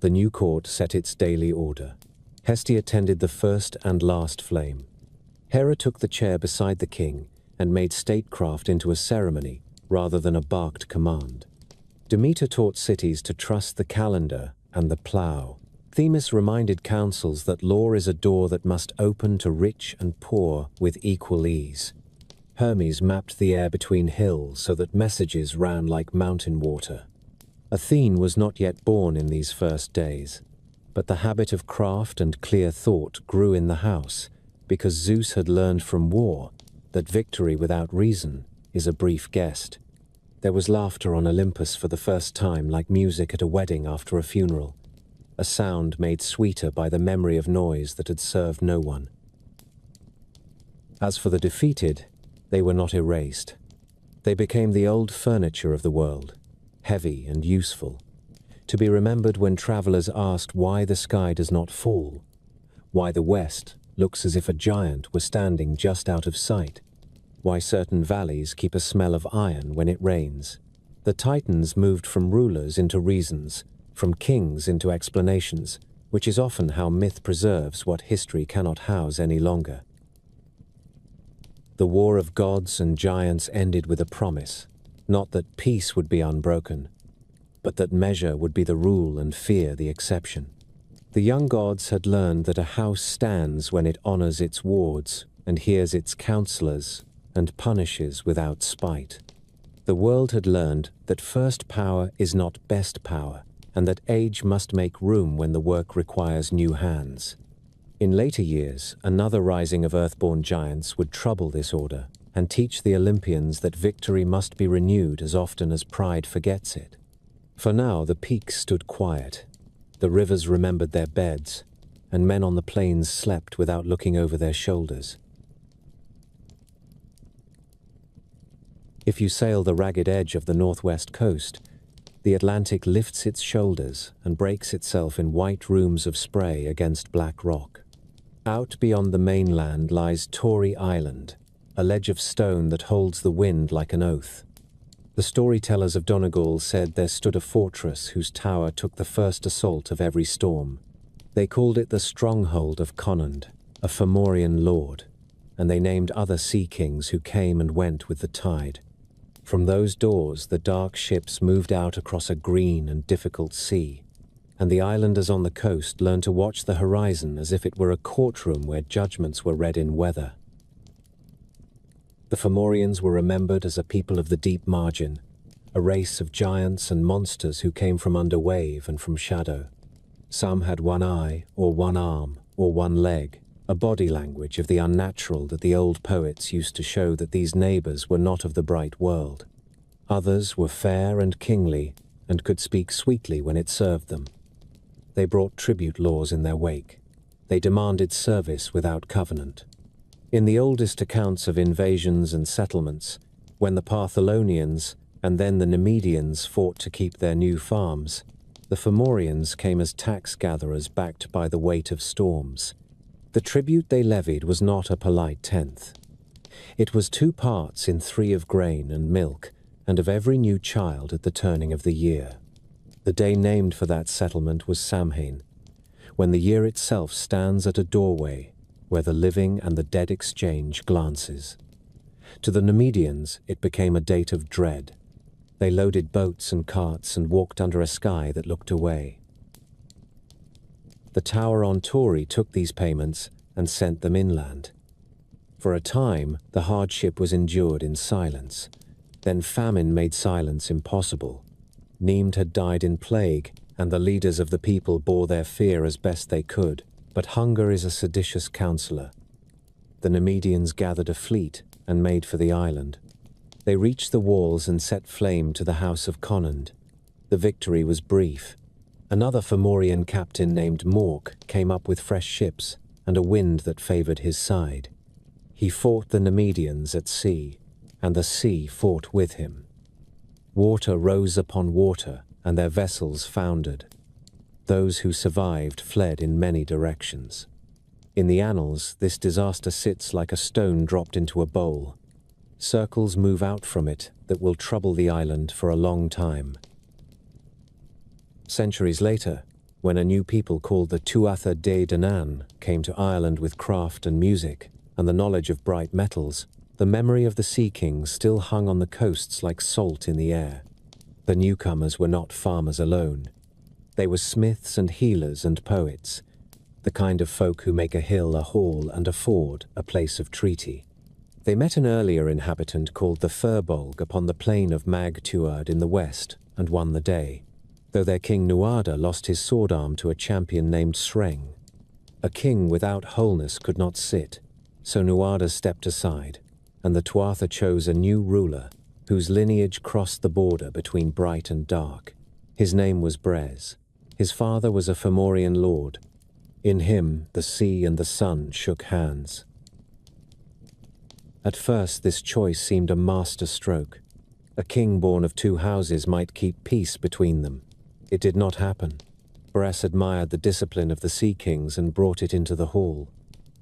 Speaker 1: The new court set its daily order. Hestia tended the first and last flame. Hera took the chair beside the king and made statecraft into a ceremony rather than a barked command. Demeter taught cities to trust the calendar and the plough. Themis reminded councils that law is a door that must open to rich and poor with equal ease. Hermes mapped the air between hills so that messages ran like mountain water. Athene was not yet born in these first days, but the habit of craft and clear thought grew in the house because Zeus had learned from war that victory without reason is a brief guest. There was laughter on Olympus for the first time, like music at a wedding after a funeral, a sound made sweeter by the memory of noise that had served no one. As for the defeated, they were not erased. They became the old furniture of the world, heavy and useful, to be remembered when travelers asked why the sky does not fall, why the west looks as if a giant were standing just out of sight, why certain valleys keep a smell of iron when it rains. The Titans moved from rulers into reasons, from kings into explanations, which is often how myth preserves what history cannot house any longer. The war of gods and giants ended with a promise, not that peace would be unbroken, but that measure would be the rule and fear the exception. The young gods had learned that a house stands when it honors its wards and hears its counselors and punishes without spite. The world had learned that first power is not best power, and that age must make room when the work requires new hands. In later years, another rising of earthborn giants would trouble this order and teach the Olympians that victory must be renewed as often as pride forgets it. For now, the peaks stood quiet. The rivers remembered their beds, and men on the plains slept without looking over their shoulders. If you sail the ragged edge of the northwest coast, the Atlantic lifts its shoulders and breaks itself in white rooms of spray against black rock. Out beyond the mainland lies Tory Island, a ledge of stone that holds the wind like an oath. The storytellers of Donegal said there stood a fortress whose tower took the first assault of every storm. They called it the stronghold of Conand, a Fomorian lord, and they named other sea kings who came and went with the tide. From those doors the dark ships moved out across a green and difficult sea, and the islanders on the coast learned to watch the horizon as if it were a courtroom where judgments were read in weather. The Fomorians were remembered as a people of the deep margin, a race of giants and monsters who came from under wave and from shadow. Some had one eye, or one arm, or one leg, a body language of the unnatural that the old poets used to show that these neighbors were not of the bright world. Others were fair and kingly, and could speak sweetly when it served them. They brought tribute laws in their wake. They demanded service without covenant. In the oldest accounts of invasions and settlements, when the Partholonians and then the Nemedians fought to keep their new farms, the Fomorians came as tax gatherers backed by the weight of storms. The tribute they levied was not a polite tenth. It was 2 parts in 3 of grain and milk, and of every new child at the turning of the year. The day named for that settlement was Samhain, when the year itself stands at a doorway where the living and the dead exchange glances. To the Nemedians, it became a date of dread. They loaded boats and carts and walked under a sky that looked away. The tower on Tory took these payments and sent them inland. For a time, the hardship was endured in silence. Then famine made silence impossible. Nemd had died in plague, and the leaders of the people bore their fear as best they could. But hunger is a seditious counselor. The Nemedians gathered a fleet and made for the island. They reached the walls and set flame to the house of Conand. The victory was brief. Another Fomorian captain named Mork came up with fresh ships and a wind that favored his side. He fought the Nemedians at sea, and the sea fought with him. Water rose upon water, and their vessels foundered. Those who survived fled in many directions. In the annals, this disaster sits like a stone dropped into a bowl. Circles move out from it that will trouble the island for a long time. Centuries later, when a new people called the Tuatha De Danann came to Ireland with craft and music and the knowledge of bright metals, the memory of the Sea Kings still hung on the coasts like salt in the air. The newcomers were not farmers alone. They were smiths and healers and poets, the kind of folk who make a hill a hall and a ford a place of treaty. They met an earlier inhabitant called the Firbolg upon the plain of Mag Tuath in the west and won the day, though their king Nuada lost his sword arm to a champion named Sreng. A king without wholeness could not sit, so Nuada stepped aside, and the Tuatha chose a new ruler, whose lineage crossed the border between bright and dark. His name was Brez. His father was a Fomorian lord. In him, the sea and the sun shook hands. At first, this choice seemed a master stroke. A king born of two houses might keep peace between them. It did not happen. Brez admired the discipline of the Sea Kings and brought it into the hall.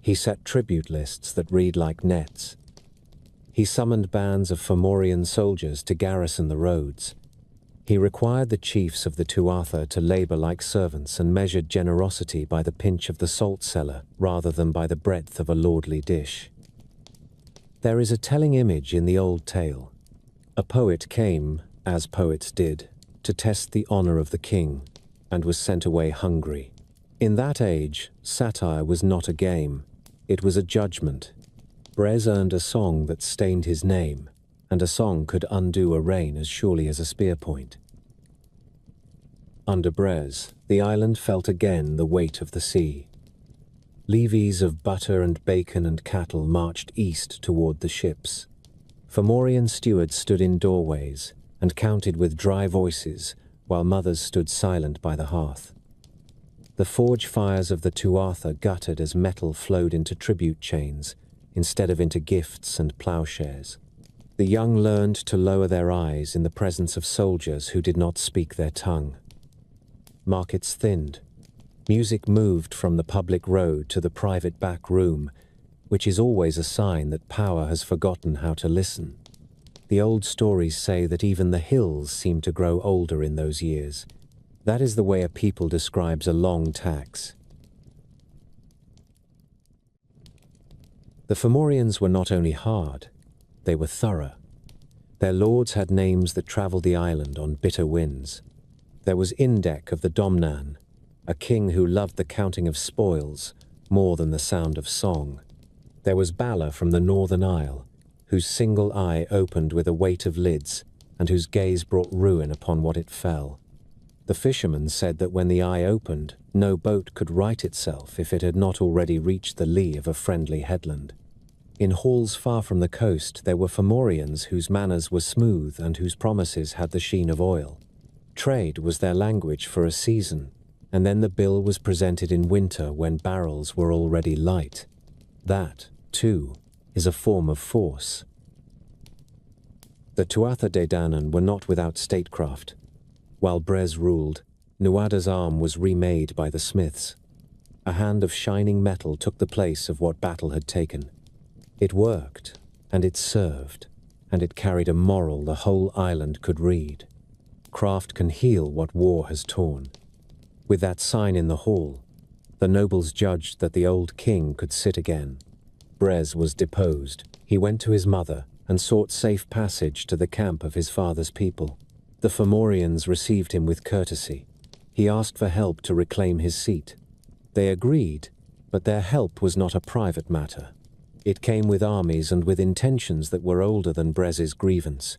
Speaker 1: He set tribute lists that read like nets. He summoned bands of Fomorian soldiers to garrison the roads. He required the chiefs of the Tuatha to labor like servants and measured generosity by the pinch of the salt cellar rather than by the breadth of a lordly dish. There is a telling image in the old tale. A poet came, as poets did, to test the honor of the king, and was sent away hungry. In that age, satire was not a game. It was a judgment. Brez earned a song that stained his name, and a song could undo a reign as surely as a spear point. Under Brez, the island felt again the weight of the sea. Levies of butter and bacon and cattle marched east toward the ships. Fomorian stewards stood in doorways and counted with dry voices while mothers stood silent by the hearth. The forge fires of the Tuatha guttered as metal flowed into tribute chains instead of into gifts and plowshares. The young learned to lower their eyes in the presence of soldiers who did not speak their tongue. Markets thinned. Music moved from the public road to the private back room, which is always a sign that power has forgotten how to listen. The old stories say that even the hills seem to grow older in those years. That is the way a people describes a long tax. The Fomorians were not only hard, they were thorough. Their lords had names that traveled the island on bitter winds. There was Indek of the Domnan, a king who loved the counting of spoils more than the sound of song. There was Bala from the Northern Isle, whose single eye opened with a weight of lids and whose gaze brought ruin upon what it fell. The fishermen said that when the eye opened, no boat could right itself if it had not already reached the lee of a friendly headland. In halls far from the coast, there were Fomorians whose manners were smooth and whose promises had the sheen of oil. Trade was their language for a season, and then the bill was presented in winter when barrels were already light. That, too, is a form of force. The Tuatha De Danann were not without statecraft. While Brez ruled, Nuada's arm was remade by the smiths. A hand of shining metal took the place of what battle had taken. It worked, and it served, and it carried a moral the whole island could read. Craft can heal what war has torn. With that sign in the hall, the nobles judged that the old king could sit again. Brez was deposed. He went to his mother and sought safe passage to the camp of his father's people. The Fomorians received him with courtesy. He asked for help to reclaim his seat. They agreed, but their help was not a private matter. It came with armies and with intentions that were older than Brez's grievance.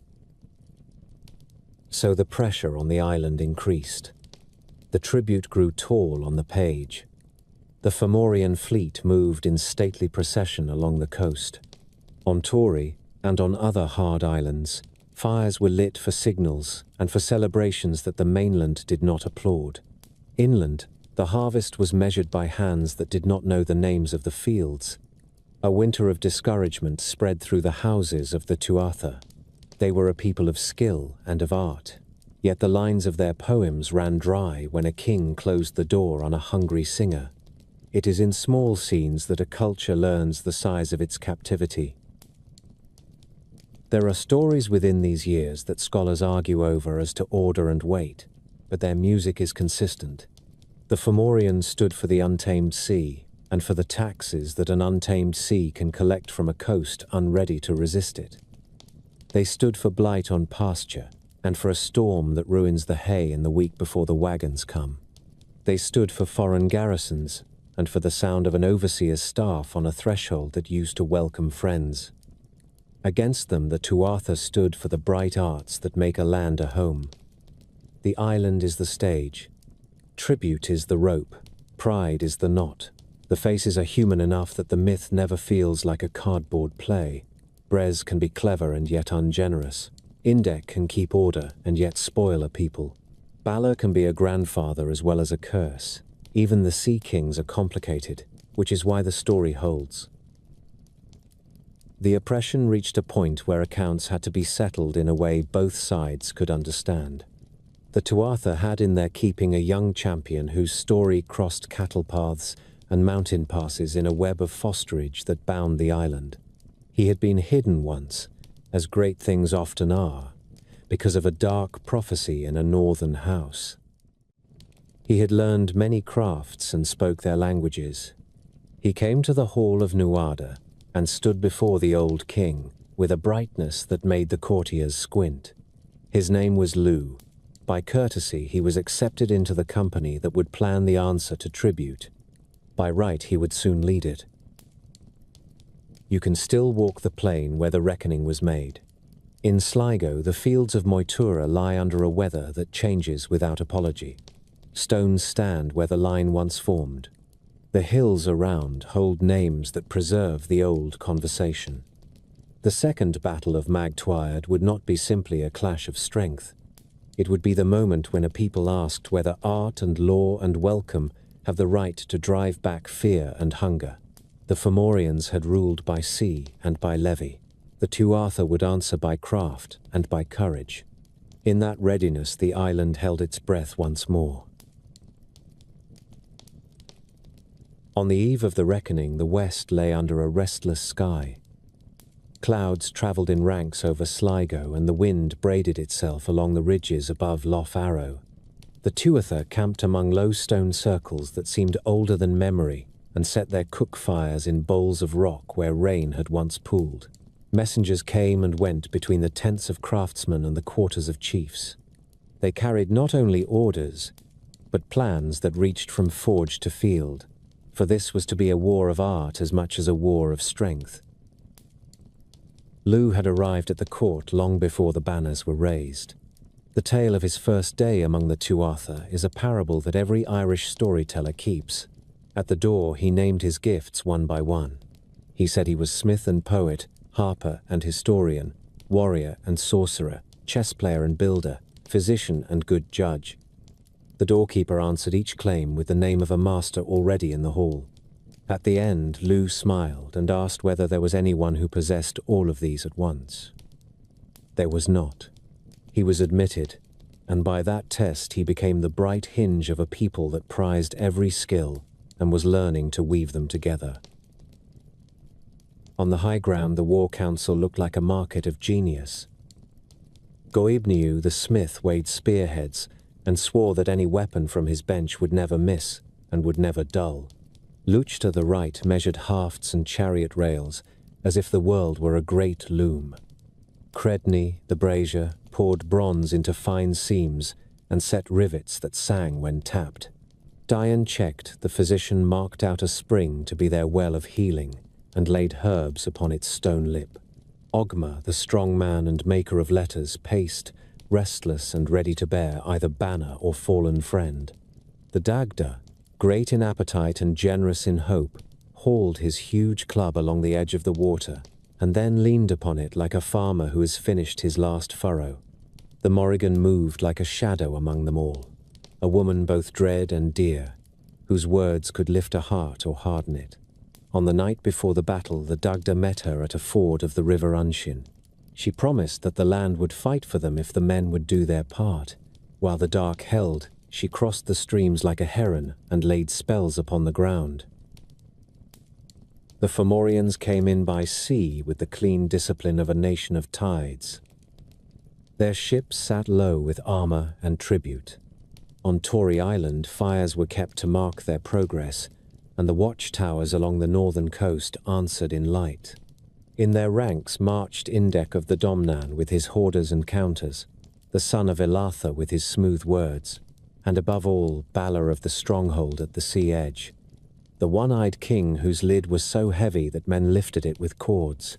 Speaker 1: So the pressure on the island increased. The tribute grew tall on the page. The Fomorian fleet moved in stately procession along the coast. On Tori and on other hard islands, fires were lit for signals and for celebrations that the mainland did not applaud. Inland, the harvest was measured by hands that did not know the names of the fields. A winter of discouragement spread through the houses of the Tuatha. They were a people of skill and of art, yet the lines of their poems ran dry when a king closed the door on a hungry singer. It is in small scenes that a culture learns the size of its captivity. There are stories within these years that scholars argue over as to order and weight, but their music is consistent. The Fomorians stood for the untamed sea, and for the taxes that an untamed sea can collect from a coast unready to resist it. They stood for blight on pasture, and for a storm that ruins the hay in the week before the wagons come. They stood for foreign garrisons, and for the sound of an overseer's staff on a threshold that used to welcome friends. Against them, the Tuatha stood for the bright arts that make a land a home. The island is the stage. Tribute is the rope. Pride is the knot. The faces are human enough that the myth never feels like a cardboard play. Brez can be clever and yet ungenerous. Indek can keep order and yet spoil a people. Balor can be a grandfather as well as a curse. Even the Sea Kings are complicated, which is why the story holds. The oppression reached a point where accounts had to be settled in a way both sides could understand. The Tuatha had in their keeping a young champion whose story crossed cattle paths and mountain passes in a web of fosterage that bound the island. He had been hidden once, as great things often are, because of a dark prophecy in a northern house. He had learned many crafts and spoke their languages. He came to the hall of Nuada and stood before the old king with a brightness that made the courtiers squint. His name was Lu. By courtesy, he was accepted into the company that would plan the answer to tribute. By right, he would soon lead it. You can still walk the plain where the reckoning was made. In Sligo, the fields of Moytura lie under a weather that changes without apology. Stones stand where the line once formed. The hills around hold names that preserve the old conversation. The second battle of Magtwyred would not be simply a clash of strength. It would be the moment when a people asked whether art and law and welcome have the right to drive back fear and hunger. The Fomorians had ruled by sea and by levy. The Tuatha would answer by craft and by courage. In that readiness, the island held its breath once more. On the eve of the reckoning, the west lay under a restless sky. Clouds travelled in ranks over Sligo, and the wind braided itself along the ridges above Lough Arrow. The Tuatha camped among low stone circles that seemed older than memory, and set their cook fires in bowls of rock where rain had once pooled. Messengers came and went between the tents of craftsmen and the quarters of chiefs. They carried not only orders, but plans that reached from forge to field, for this was to be a war of art as much as a war of strength. Lu had arrived at the court long before the banners were raised. The tale of his first day among the Tuatha is a parable that every Irish storyteller keeps. At the door, he named his gifts one by one. He said he was smith and poet, harper and historian, warrior and sorcerer, chess player and builder, physician and good judge. The doorkeeper answered each claim with the name of a master already in the hall. At the end, Lu smiled and asked whether there was anyone who possessed all of these at once. There was not. He was admitted, and by that test he became the bright hinge of a people that prized every skill and was learning to weave them together. On the high ground, the war council looked like a market of genius. Goibniu, the smith, weighed spearheads and swore that any weapon from his bench would never miss and would never dull. Luch to the right measured hafts and chariot rails as if the world were a great loom. Credney, the brazier, poured bronze into fine seams and set rivets that sang when tapped. Dian checked, the physician marked out a spring to be their well of healing and laid herbs upon its stone lip. Ogma, the strong man and maker of letters, paced, restless and ready to bear either banner or fallen friend. The Dagda, great in appetite and generous in hope, hauled his huge club along the edge of the water, and then leaned upon it like a farmer who has finished his last furrow. The Morrigan moved like a shadow among them all, a woman both dread and dear, whose words could lift a heart or harden it. On the night before the battle, the Dagda met her at a ford of the river Unshin. She promised that the land would fight for them if the men would do their part. While the dark held, she crossed the streams like a heron and laid spells upon the ground. The Fomorians came in by sea with the clean discipline of a nation of tides. Their ships sat low with armor and tribute. On Tory Island, fires were kept to mark their progress, and the watchtowers along the northern coast answered in light. In their ranks marched Indek of the Domnan with his hoarders and counters, the son of Elatha with his smooth words, and above all, Balor of the stronghold at the sea edge, the one-eyed king whose lid was so heavy that men lifted it with cords.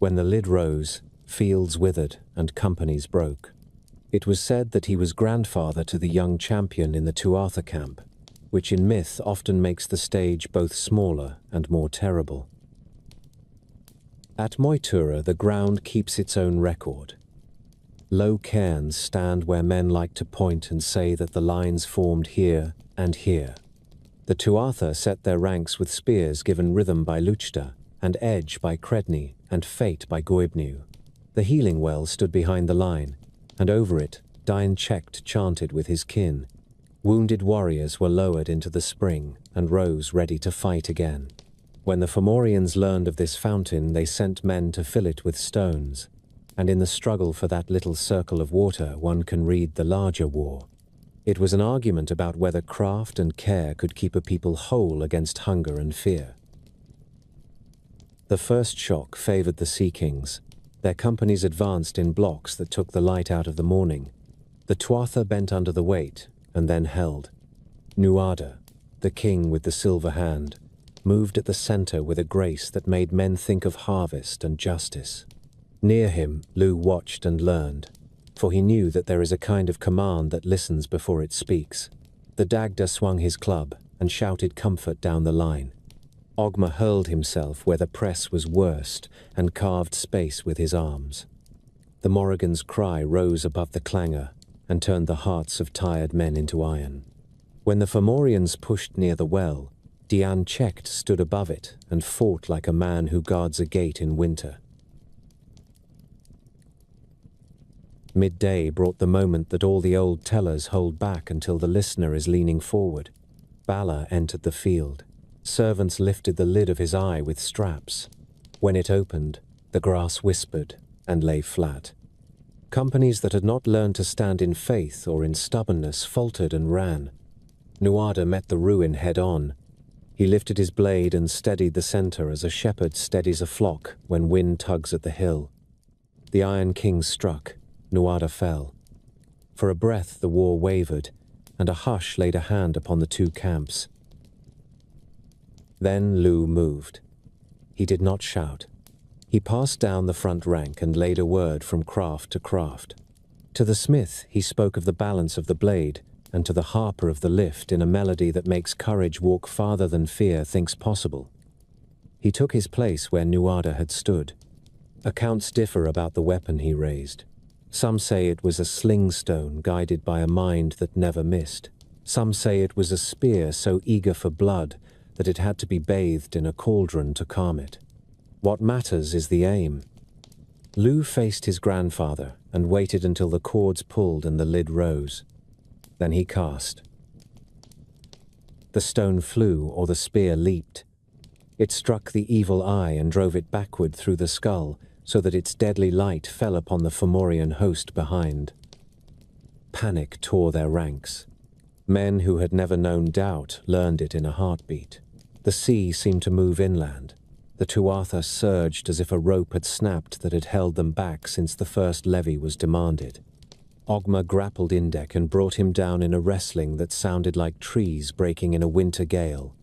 Speaker 1: When the lid rose, fields withered and companies broke. It was said that he was grandfather to the young champion in the Tuatha camp, which in myth often makes the stage both smaller and more terrible. At Moytura, the ground keeps its own record. Low cairns stand where men like to point and say that the lines formed here and here. The Tuatha set their ranks with spears given rhythm by Luchta, and edge by Credni, and fate by Goibniu. The healing well stood behind the line, and over it, Dain Checht chanted with his kin. Wounded warriors were lowered into the spring and rose ready to fight again. When the Fomorians learned of this fountain, they sent men to fill it with stones, and in the struggle for that little circle of water one can read the larger war. It was an argument about whether craft and care could keep a people whole against hunger and fear. The first shock favored the Sea Kings. Their companies advanced in blocks that took the light out of the morning. The Tuatha bent under the weight, and then held. Nuada, the king with the silver hand, moved at the center with a grace that made men think of harvest and justice. Near him, Lu watched and learned, for he knew that there is a kind of command that listens before it speaks. The Dagda swung his club and shouted comfort down the line. Ogma hurled himself where the press was worst and carved space with his arms. The Morrigan's cry rose above the clangor and turned the hearts of tired men into iron. When the Fomorians pushed near the well, Dain Checht stood above it and fought like a man who guards a gate in winter. Midday brought the moment that all the old tellers hold back until the listener is leaning forward. Balor entered the field. Servants lifted the lid of his eye with straps. When it opened, the grass whispered and lay flat. Companies that had not learned to stand in faith or in stubbornness faltered and ran. Nuada met the ruin head-on. He lifted his blade and steadied the center as a shepherd steadies a flock when wind tugs at the hill. The Iron King struck. Nuada fell. For a breath the war wavered, and a hush laid a hand upon the two camps. Then Lu moved. He did not shout. He passed down the front rank and laid a word from craft to craft. To the smith he spoke of the balance of the blade, and to the harper of the lift in a melody that makes courage walk farther than fear thinks possible. He took his place where Nuada had stood. Accounts differ about the weapon he raised. Some say it was a sling stone guided by a mind that never missed. Some say it was a spear so eager for blood that it had to be bathed in a cauldron to calm it. What matters is the aim. Lu faced his grandfather and waited until the cords pulled and the lid rose. Then he cast. The stone flew or the spear leaped. It struck the evil eye and drove it backward through the skull so that its deadly light fell upon the Fomorian host behind. Panic tore their ranks. Men who had never known doubt learned it in a heartbeat. The sea seemed to move inland. The Tuatha surged as if a rope had snapped that had held them back since the first levy was demanded. Ogma grappled Indek and brought him down in a wrestling that sounded like trees breaking in a winter gale.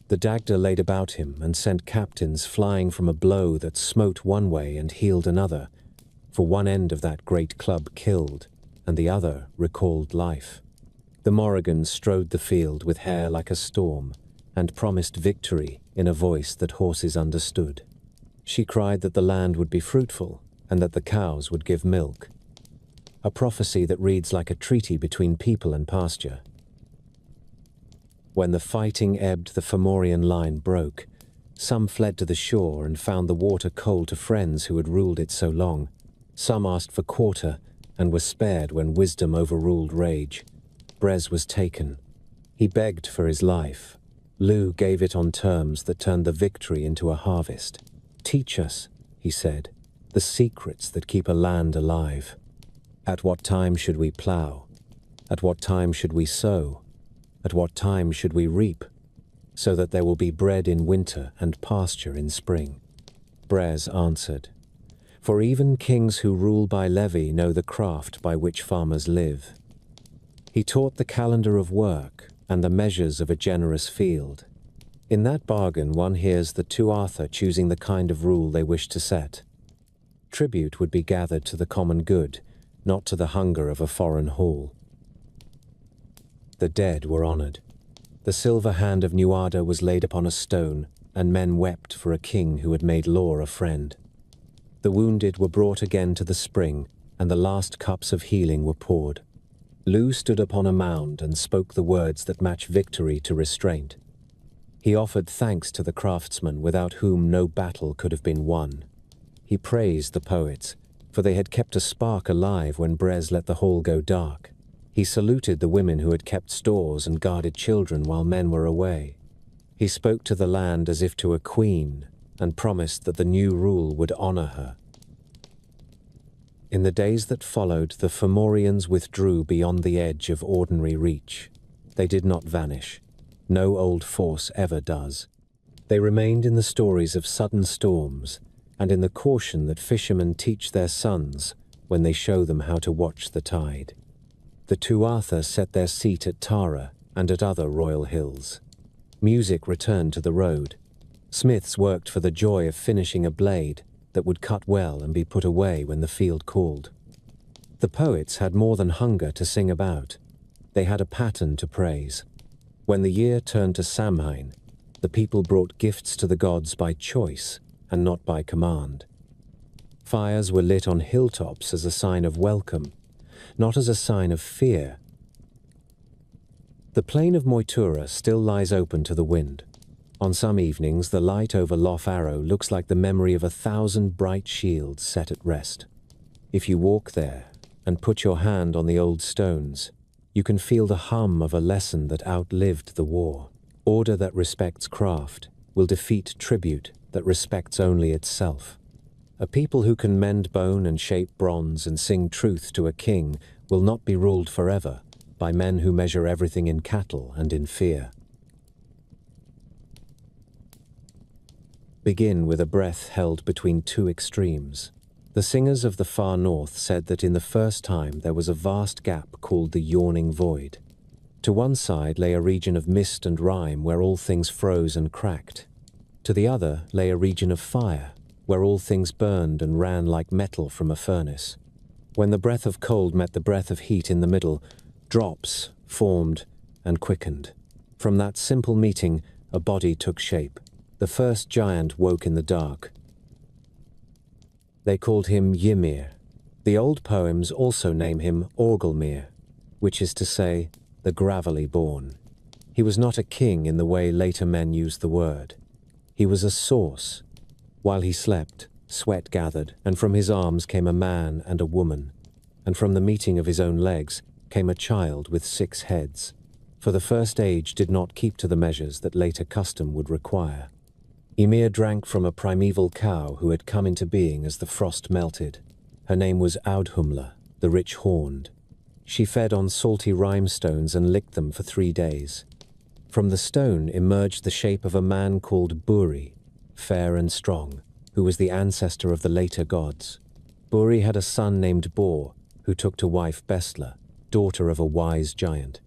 Speaker 1: The Dagda laid about him and sent captains flying from a blow that smote one way and healed another, for one end of that great club killed, and the other recalled life. The Morrigans strode the field with hair like a storm and promised victory in a voice that horses understood. She cried that the land would be fruitful and that the cows would give milk, a prophecy that reads like a treaty between people and pasture. When the fighting ebbed, the Fomorian line broke. Some fled to the shore and found the water cold to friends who had ruled it so long. Some asked for quarter and were spared when wisdom overruled rage. Brez was taken. He begged for his life. Lu gave it on terms that turned the victory into a harvest. "Teach us," he said, "the secrets that keep a land alive. At what time should we plow? At what time should we sow? At what time should we reap? So that there will be bread in winter and pasture in spring." Brez answered, "For even kings who rule by levy know the craft by which farmers live." He taught the calendar of work and the measures of a generous field. In that bargain, one hears the Tuatha choosing the kind of rule they wish to set. Tribute would be gathered to the common good, not to the hunger of a foreign hall. The dead were honored. The silver hand of Nuada was laid upon a stone, and men wept for a king who had made law a friend. The wounded were brought again to the spring, and the last cups of healing were poured. Lu stood upon a mound and spoke the words that match victory to restraint. He offered thanks to the craftsmen without whom no battle could have been won. He praised the poets, for they had kept a spark alive when Brez let the hall go dark. He saluted the women who had kept stores and guarded children while men were away. He spoke to the land as if to a queen, and promised that the new rule would honor her. In the days that followed, the Fomorians withdrew beyond the edge of ordinary reach. They did not vanish. No old force ever does. They remained in the stories of sudden storms, and in the caution that fishermen teach their sons when they show them how to watch the tide. The Tuatha set their seat at Tara and at other royal hills. Music returned to the road. Smiths worked for the joy of finishing a blade that would cut well and be put away when the field called. The poets had more than hunger to sing about. They had a pattern to praise. When the year turned to Samhain, the people brought gifts to the gods by choice and not by command. Fires were lit on hilltops as a sign of welcome, not as a sign of fear. The plain of Moytura still lies open to the wind. On some evenings, the light over Lough Arrow looks like the memory of 1,000 bright shields set at rest. If you walk there and put your hand on the old stones, you can feel the hum of a lesson that outlived the war. Order that respects craft will defeat tribute that respects only itself. A people who can mend bone and shape bronze and sing truth to a king will not be ruled forever by men who measure everything in cattle and in fear. Begin with a breath held between two extremes. The singers of the far north said that in the first time there was a vast gap called the Yawning Void. To one side lay a region of mist and rime where all things froze and cracked. To the other lay a region of fire, where all things burned and ran like metal from a furnace. When the breath of cold met the breath of heat in the middle, drops formed and quickened. From that simple meeting, a body took shape. The first giant woke in the dark. They called him Ymir. The old poems also name him Orgelmir, which is to say, the gravelly born. He was not a king in the way later men used the word. He was a source. While he slept, sweat gathered, and from his arms came a man and a woman, and from the meeting of his own legs came a child with 6 heads, for the first age did not keep to the measures that later custom would require. Ymir drank from a primeval cow who had come into being as the frost melted. Her name was Audhumla, the rich-horned. She fed on salty rhinestones and licked them for 3 days. From the stone emerged the shape of a man called Buri, fair and strong, who was the ancestor of the later gods. Buri had a son named Bor, who took to wife Bestla, daughter of a wise giant.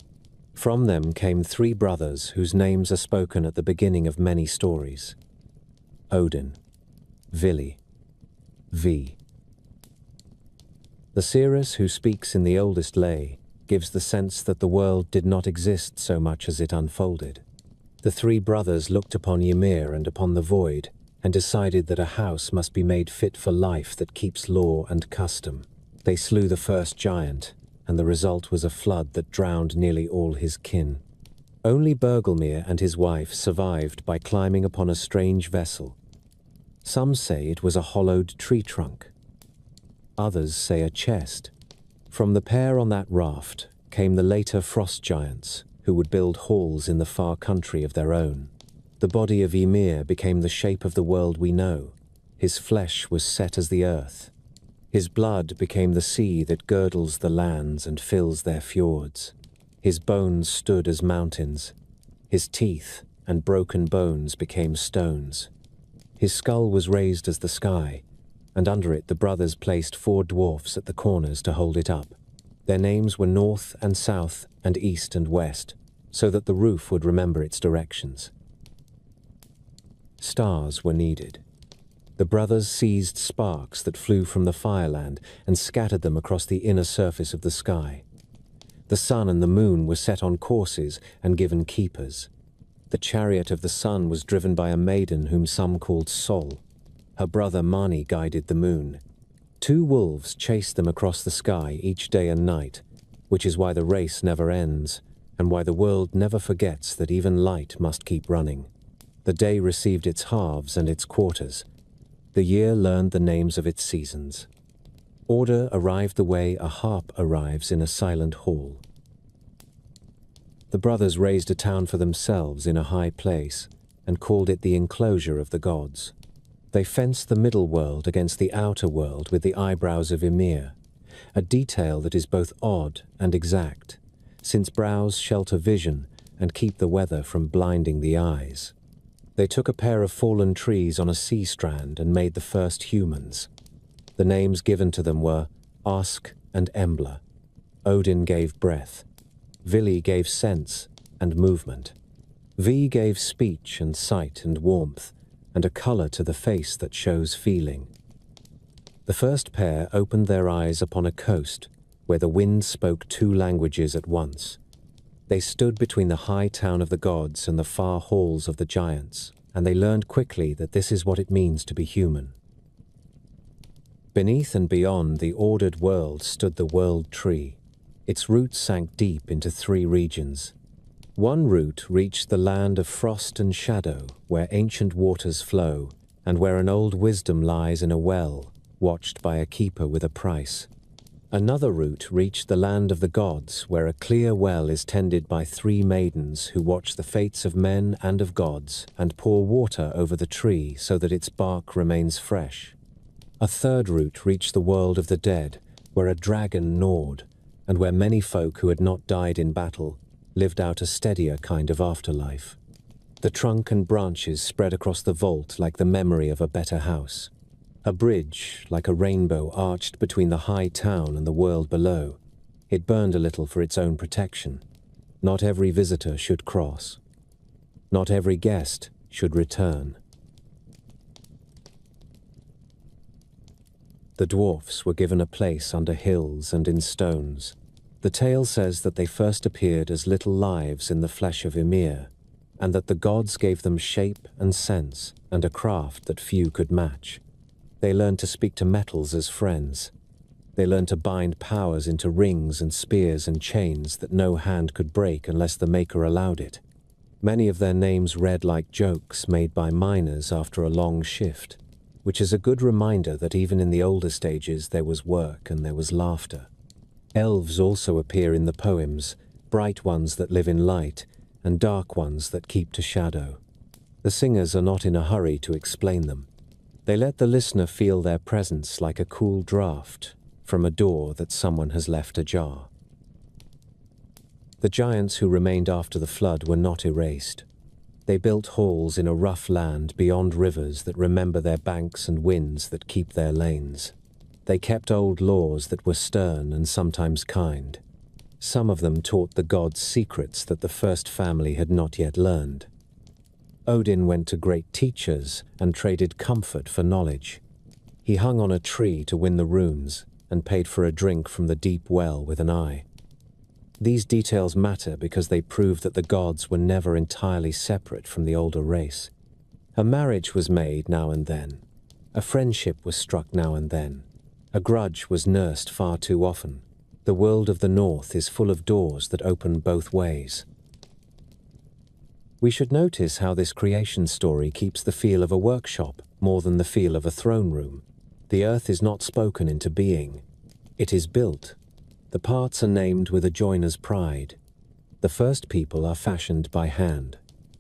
Speaker 1: From them came 3 brothers whose names are spoken at the beginning of many stories: Odin, Vili, V. The seeress who speaks in the oldest lay gives the sense that the world did not exist so much as it unfolded. The three brothers looked upon Ymir and upon the void, and decided that a house must be made fit for life that keeps law and custom. They slew the first giant, and the result was a flood that drowned nearly all his kin. Only Bergelmir and his wife survived by climbing upon a strange vessel. Some say it was a hollowed tree trunk. Others say a chest. From the pair on that raft came the later frost giants, who would build halls in the far country of their own. The body of Ymir became the shape of the world we know. His flesh was set as the earth. His blood became the sea that girdles the lands and fills their fjords. His bones stood as mountains. His teeth and broken bones became stones. His skull was raised as the sky, and under it the brothers placed 4 dwarfs at the corners to hold it up. Their names were North and South and East and West, so that the roof would remember its directions. Stars were needed. The brothers seized sparks that flew from the fireland and scattered them across the inner surface of the sky. The sun and the moon were set on courses and given keepers. The chariot of the sun was driven by a maiden whom some called Sol. Her brother Mani guided the moon. 2 wolves chased them across the sky each day and night, which is why the race never ends, and why the world never forgets that even light must keep running. The day received its halves and its quarters. The year learned the names of its seasons. Order arrived the way a harp arrives in a silent hall. The brothers raised a town for themselves in a high place and called it the enclosure of the gods. They fenced the middle world against the outer world with the eyebrows of Ymir, a detail that is both odd and exact, since brows shelter vision and keep the weather from blinding the eyes. They took a pair of fallen trees on a sea strand and made the first humans. The names given to them were Ask and Embla. Odin gave breath. Vili gave sense and movement. V gave speech and sight and warmth, and a color to the face that shows feeling. The first pair opened their eyes upon a coast where the wind spoke 2 languages at once. They stood between the high town of the gods and the far halls of the giants, and they learned quickly that this is what it means to be human. Beneath and beyond the ordered world stood the world tree. Its roots sank deep into 3 regions. One root reached the land of frost and shadow, where ancient waters flow, and where an old wisdom lies in a well, watched by a keeper with a price. Another route reached the land of the gods, where a clear well is tended by 3 maidens who watch the fates of men and of gods, and pour water over the tree so that its bark remains fresh. A third route reached the world of the dead, where a dragon gnawed, and where many folk who had not died in battle lived out a steadier kind of afterlife. The trunk and branches spread across the vault like the memory of a better house. A bridge, like a rainbow, arched between the high town and the world below. It burned a little for its own protection. Not every visitor should cross. Not every guest should return. The dwarfs were given a place under hills and in stones. The tale says that they first appeared as little lives in the flesh of Ymir, and that the gods gave them shape and sense and a craft that few could match. They learned to speak to metals as friends. They learned to bind powers into rings and spears and chains that no hand could break unless the maker allowed it. Many of their names read like jokes made by miners after a long shift, which is a good reminder that even in the older stages there was work and there was laughter. Elves also appear in the poems, bright ones that live in light, and dark ones that keep to shadow. The singers are not in a hurry to explain them. They let the listener feel their presence like a cool draft from a door that someone has left ajar. The giants who remained after the flood were not erased. They built halls in a rough land beyond rivers that remember their banks and winds that keep their lanes. They kept old laws that were stern and sometimes kind. Some of them taught the gods secrets that the first family had not yet learned. Odin went to great teachers and traded comfort for knowledge. He hung on a tree to win the runes and paid for a drink from the deep well with an eye. These details matter because they prove that the gods were never entirely separate from the older race. A marriage was made now and then. A friendship was struck now and then. A grudge was nursed far too often. The world of the North is full of doors that open both ways. We should notice how this creation story keeps the feel of a workshop more than the feel of a throne room. The earth is not spoken into being. It is built. The parts are named with a joiner's pride. The first people are fashioned by hand.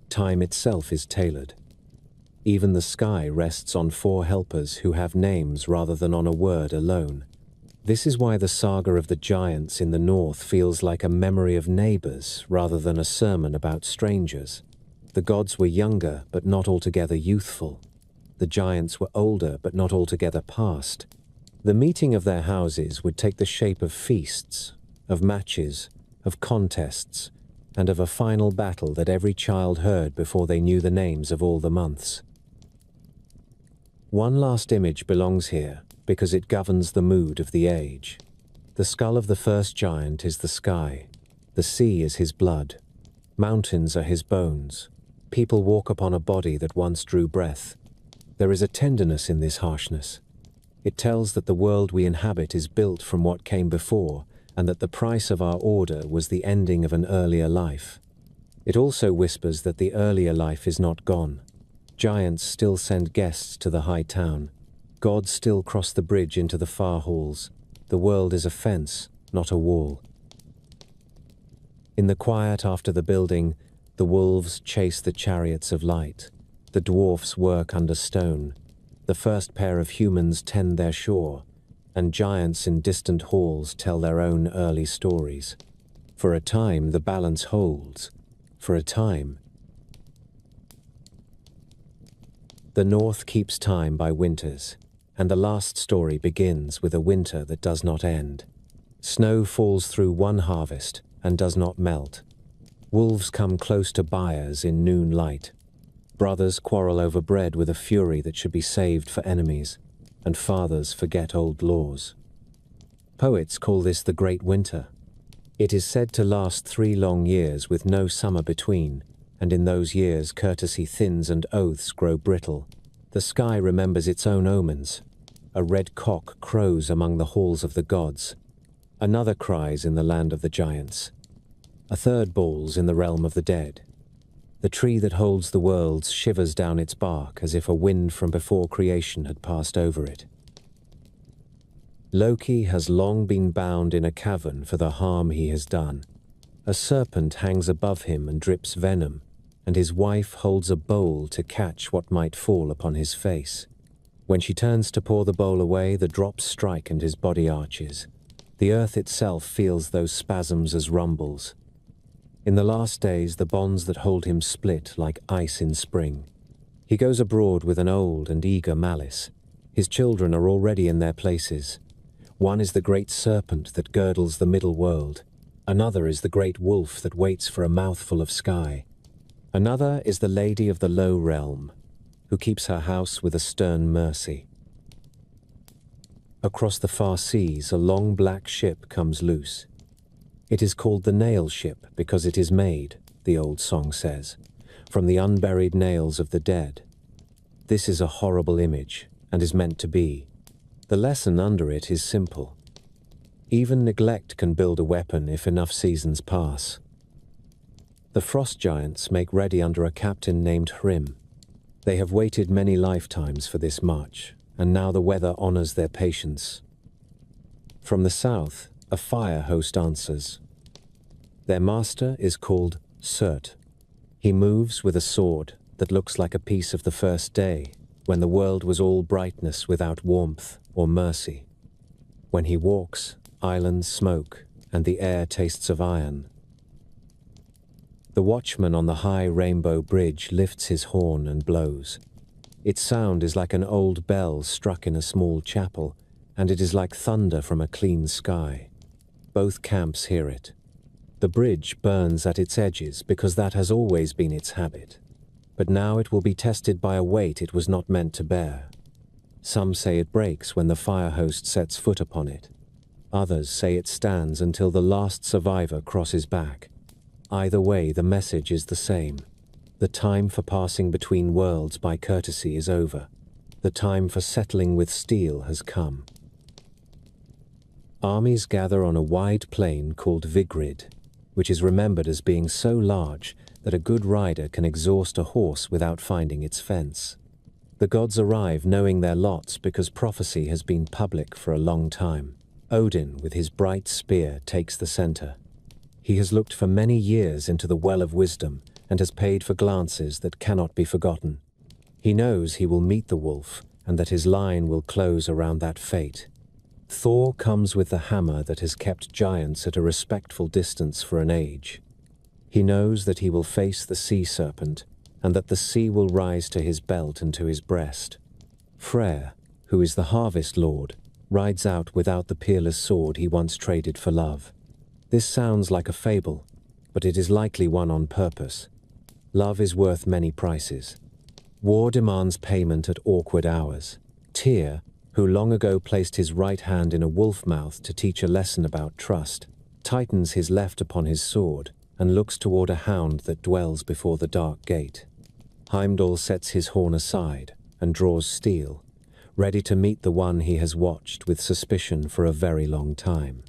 Speaker 1: Time itself is tailored. Even the sky rests on 4 helpers who have names rather than on a word alone. This is why the saga of the giants in the north feels like a memory of neighbors rather than a sermon about strangers. The gods were younger but not altogether youthful. The giants were older but not altogether past. The meeting of their houses would take the shape of feasts, of matches, of contests, and of a final battle that every child heard before they knew the names of all the months. One last image belongs here because it governs the mood of the age. The skull of the first giant is the sky. The sea is his blood. Mountains are his bones. People walk upon a body that once drew breath. There is a tenderness in this harshness. It tells that the world we inhabit is built from what came before, and that the price of our order was the ending of an earlier life. It also whispers that the earlier life is not gone. Giants still send guests to the high town. Gods still cross the bridge into the far halls. The world is a fence, not a wall. In the quiet after the building, the wolves chase the chariots of light. The dwarfs work under stone. The first pair of humans tend their shore, and giants in distant halls tell their own early stories. For a time, the balance holds. For a time, the north keeps time by winters, and the last story begins with a winter that does not end. Snow falls through one harvest and does not melt. Wolves come close to byres in noon light. Brothers quarrel over bread with a fury that should be saved for enemies, and fathers forget old laws. Poets call this the Great Winter. It is said to last 3 long years with no summer between, and in those years courtesy thins and oaths grow brittle. The sky remembers its own omens. A red cock crows among the halls of the gods. Another cries in the land of the giants. A third bawls in the realm of the dead. The tree that holds the worlds shivers down its bark as if a wind from before creation had passed over it. Loki has long been bound in a cavern for the harm he has done. A serpent hangs above him and drips venom, and his wife holds a bowl to catch what might fall upon his face. When she turns to pour the bowl away, the drops strike and his body arches. The earth itself feels those spasms as rumbles. In the last days, the bonds that hold him split like ice in spring. He goes abroad with an old and eager malice. His children are already in their places. One is the great serpent that girdles the middle world. Another is the great wolf that waits for a mouthful of sky. Another is the lady of the low realm, who keeps her house with a stern mercy. Across the far seas, a long black ship comes loose. It is called the nail ship because it is made, the old song says, from the unburied nails of the dead. This is a horrible image, and is meant to be. The lesson under it is simple. Even neglect can build a weapon if enough seasons pass. The frost giants make ready under a captain named Hrym. They have waited many lifetimes for this march, and now the weather honors their patience. From the south, a fire host answers. Their master is called Surt. He moves with a sword that looks like a piece of the first day, when the world was all brightness without warmth or mercy. When he walks, islands smoke, and the air tastes of iron. The watchman on the high rainbow bridge lifts his horn and blows. Its sound is like an old bell struck in a small chapel, and it is like thunder from a clean sky. Both camps hear it. The bridge burns at its edges because that has always been its habit. But now it will be tested by a weight it was not meant to bear. Some say it breaks when the fire host sets foot upon it. Others say it stands until the last survivor crosses back. Either way, the message is the same. The time for passing between worlds by courtesy is over. The time for settling with steel has come. Armies gather on a wide plain called Vigrid, which is remembered as being so large that a good rider can exhaust a horse without finding its fence. The gods arrive knowing their lots because prophecy has been public for a long time. Odin, with his bright spear, takes the center. He has looked for many years into the well of wisdom and has paid for glances that cannot be forgotten. He knows he will meet the wolf and that his line will close around that fate. Thor comes with the hammer that has kept giants at a respectful distance for an age. He knows that he will face the sea serpent and that the sea will rise to his belt and to his breast. Freyr, who is the harvest lord, rides out without the peerless sword he once traded for love. This sounds like a fable, but it is likely one on purpose. Love is worth many prices. War demands payment at awkward hours. Tyr, who long ago placed his right hand in a wolf mouth to teach a lesson about trust, tightens his left upon his sword and looks toward a hound that dwells before the dark gate. Heimdall sets his horn aside and draws steel, ready to meet the one he has watched with suspicion for a very long time.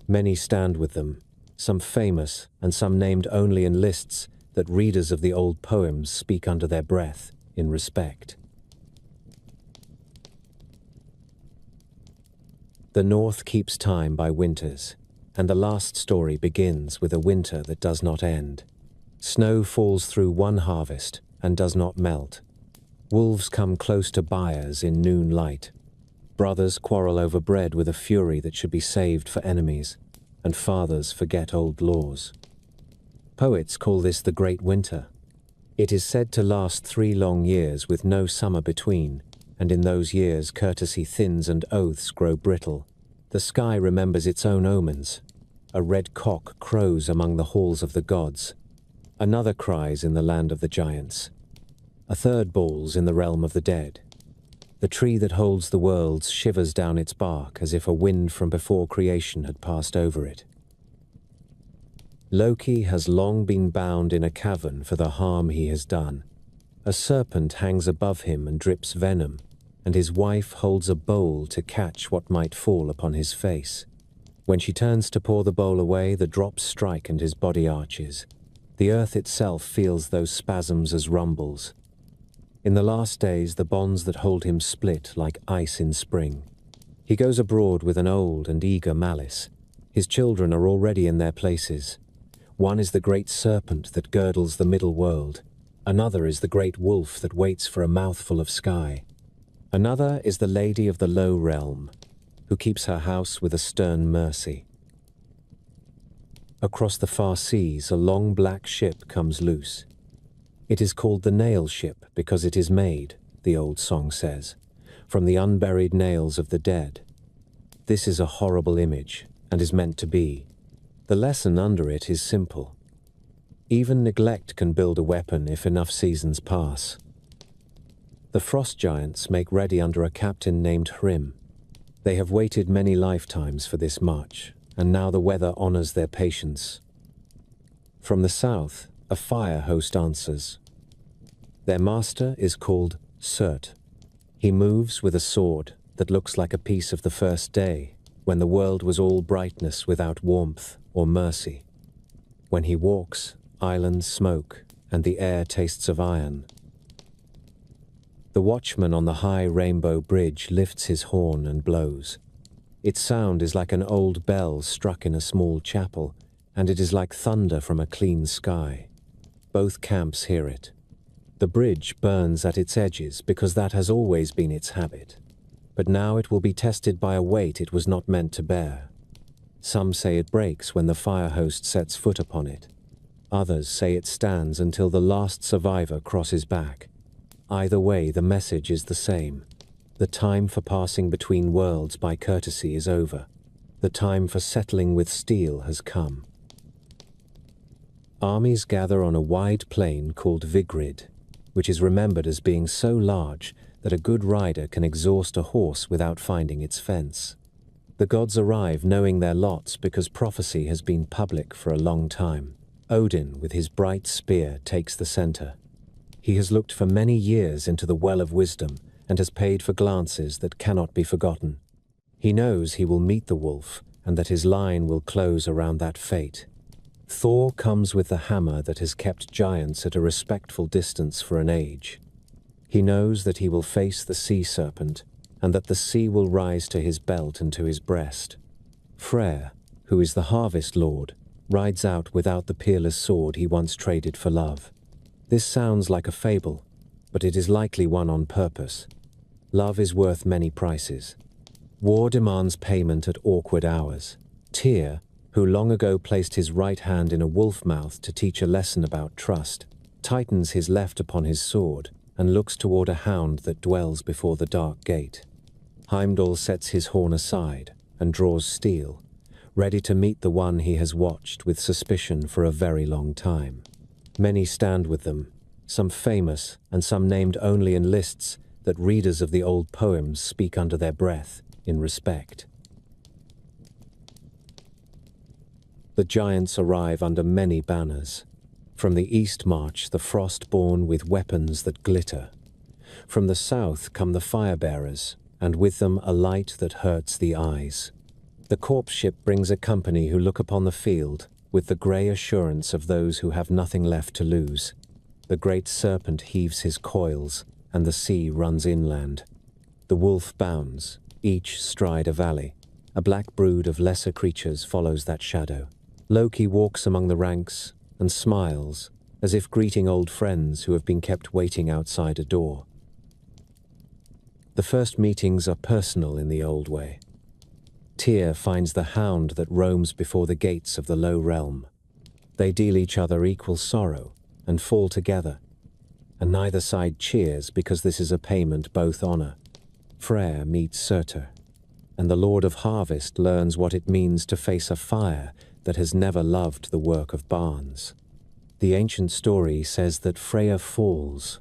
Speaker 1: Many stand with them, some famous and some named only in lists that readers of the old poems speak under their breath in respect. The North keeps time by winters, and the last story begins with a winter that does not end. Snow falls through one harvest and does not melt. Wolves come close to byres in noon light. Brothers quarrel over bread with a fury that should be saved for enemies, and fathers forget old laws. Poets call this the Great Winter. It is said to last 3 long years with no summer between, and in those years courtesy thins and oaths grow brittle. The sky remembers its own omens. A red cock crows among the halls of the gods. Another cries in the land of the giants. A third bawls in the realm of the dead. The tree that holds the worlds shivers down its bark as if a wind from before creation had passed over it. Loki has long been bound in a cavern for the harm he has done. A serpent hangs above him and drips venom, and his wife holds a bowl to catch what might fall upon his face. When she turns to pour the bowl away, the drops strike and his body arches. The earth itself feels those spasms as rumbles. In the last days, the bonds that hold him split like ice in spring. He goes abroad with an old and eager malice. His children are already in their places. One is the great serpent that girdles the middle world. Another is the great wolf that waits for a mouthful of sky. Another is the lady of the low realm, who keeps her house with a stern mercy. Across the far seas, a long black ship comes loose. It is called the nail ship because it is made, the old song says, from the unburied nails of the dead. This is a horrible image, and is meant to be. The lesson under it is simple. Even neglect can build a weapon if enough seasons pass. The frost giants make ready under a captain named Hrym. They have waited many lifetimes for this march, and now the weather honors their patience. From the south, a fire host answers. Their master is called Surt. He moves with a sword that looks like a piece of the first day, when the world was all brightness without warmth or mercy. When he walks, islands smoke, and the air tastes of iron. The watchman on the high rainbow bridge lifts his horn and blows. Its sound is like an old bell struck in a small chapel, and it is like thunder from a clean sky. Both camps hear it. The bridge burns at its edges because that has always been its habit. But now it will be tested by a weight it was not meant to bear. Some say it breaks when the fire host sets foot upon it. Others say it stands until the last survivor crosses back. Either way, the message is the same. The time for passing between worlds by courtesy is over. The time for settling with steel has come. Armies gather on a wide plain called Vigrid, which is remembered as being so large that a good rider can exhaust a horse without finding its fence. The gods arrive knowing their lots because prophecy has been public for a long time. Odin, with his bright spear, takes the center. He has looked for many years into the well of wisdom and has paid for glances that cannot be forgotten. He knows he will meet the wolf and that his line will close around that fate. Thor comes with the hammer that has kept giants at a respectful distance for an age. He knows that he will face the sea serpent and that the sea will rise to his belt and to his breast. Freyr, who is the harvest lord, rides out without the peerless sword he once traded for love. This sounds like a fable, but it is likely one on purpose. Love is worth many prices. War demands payment at awkward hours. Tyr, who long ago placed his right hand in a wolf mouth to teach a lesson about trust, tightens his left upon his sword and looks toward a hound that dwells before the dark gate. Heimdall sets his horn aside and draws steel, ready to meet the one he has watched with suspicion for a very long time. Many stand with them, some famous and some named only in lists that readers of the old poems speak under their breath in respect. The giants arrive under many banners. From the east march the Frostborn with weapons that glitter. From the south come the Firebearers, and with them a light that hurts the eyes. The corpse ship brings a company who look upon the field with the grey assurance of those who have nothing left to lose. The great serpent heaves his coils, and the sea runs inland. The wolf bounds, each stride a valley. A black brood of lesser creatures follows that shadow. Loki walks among the ranks and smiles, as if greeting old friends who have been kept waiting outside a door. The first meetings are personal in the old way. Tyr finds the hound that roams before the gates of the low realm. They deal each other equal sorrow and fall together, and neither side cheers because this is a payment both honor. Freyr meets Surtur, and the Lord of Harvest learns what it means to face a fire that has never loved the work of barns. The ancient story says that Freyr falls,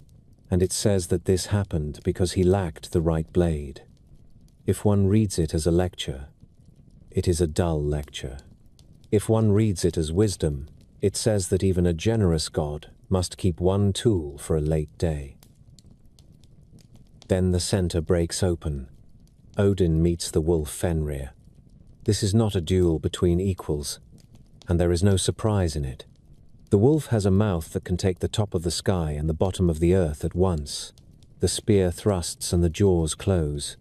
Speaker 1: and it says that this happened because he lacked the right blade. If one reads it as a lecture, it is a dull lecture. If one reads it as wisdom, it says that even a generous god must keep one tool for a late day. Then the center breaks open. Odin meets the wolf Fenrir. This is not a duel between equals, and there is no surprise in it. The wolf has a mouth that can take the top of the sky and the bottom of the earth at once. The spear thrusts and the jaws close.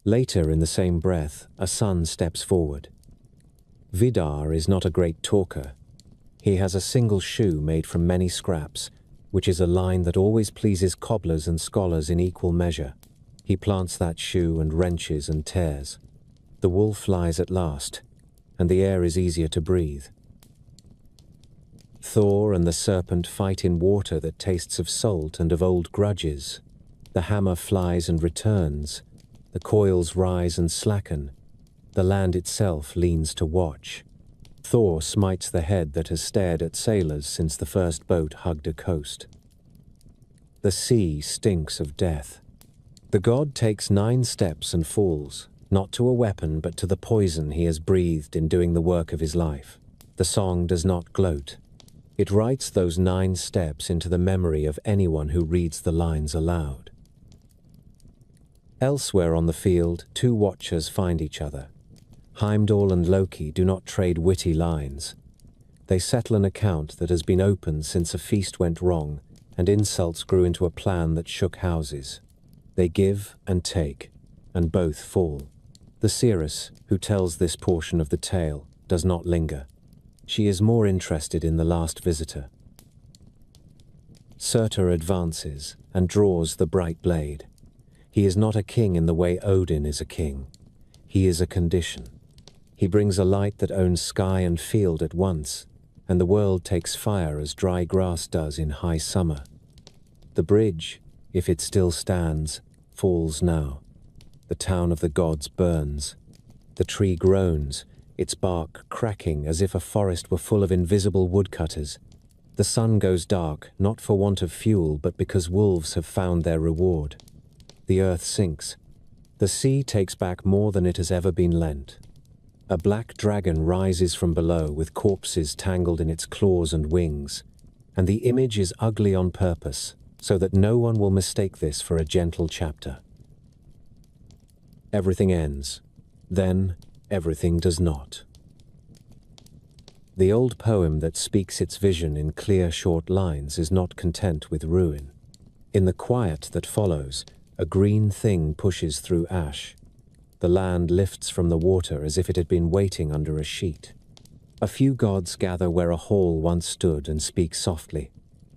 Speaker 1: Later in the same breath, a son steps forward. Vidar is not a great talker. He has a single shoe made from many scraps, which is a line that always pleases cobblers and scholars in equal measure. He plants that shoe and wrenches and tears. The wolf lies at last, and the air is easier to breathe. Thor and the serpent fight in water that tastes of salt and of old grudges. The hammer flies and returns. The coils rise and slacken. The land itself leans to watch. Thor smites the head that has stared at sailors since the first boat hugged a coast. The sea stinks of death. The god takes 9 steps and falls, not to a weapon but to the poison he has breathed in doing the work of his life. The song does not gloat. It writes those 9 steps into the memory of anyone who reads the lines aloud. Elsewhere on the field, 2 watchers find each other. Heimdall and Loki do not trade witty lines. They settle an account that has been open since a feast went wrong and insults grew into a plan that shook houses. They give and take, and both fall. The seeress, who tells this portion of the tale, does not linger. She is more interested in the last visitor. Surtur advances and draws the bright blade. He is not a king in the way Odin is a king. He is a condition. He brings a light that owns sky and field at once, and the world takes fire as dry grass does in high summer. The bridge, if it still stands, falls now. The town of the gods burns. The tree groans, its bark cracking as if a forest were full of invisible woodcutters. The sun goes dark, not for want of fuel, but because wolves have found their reward. The earth sinks. The sea takes back more than it has ever been lent. A black dragon rises from below with corpses tangled in its claws and wings, and the image is ugly on purpose, so that no one will mistake this for a gentle chapter. Everything ends. Then, everything does not. The old poem that speaks its vision in clear, short lines is not content with ruin. In the quiet that follows, a green thing pushes through ash. The land lifts from the water as if it had been waiting under a sheet. A few gods gather where a hall once stood and speak softly,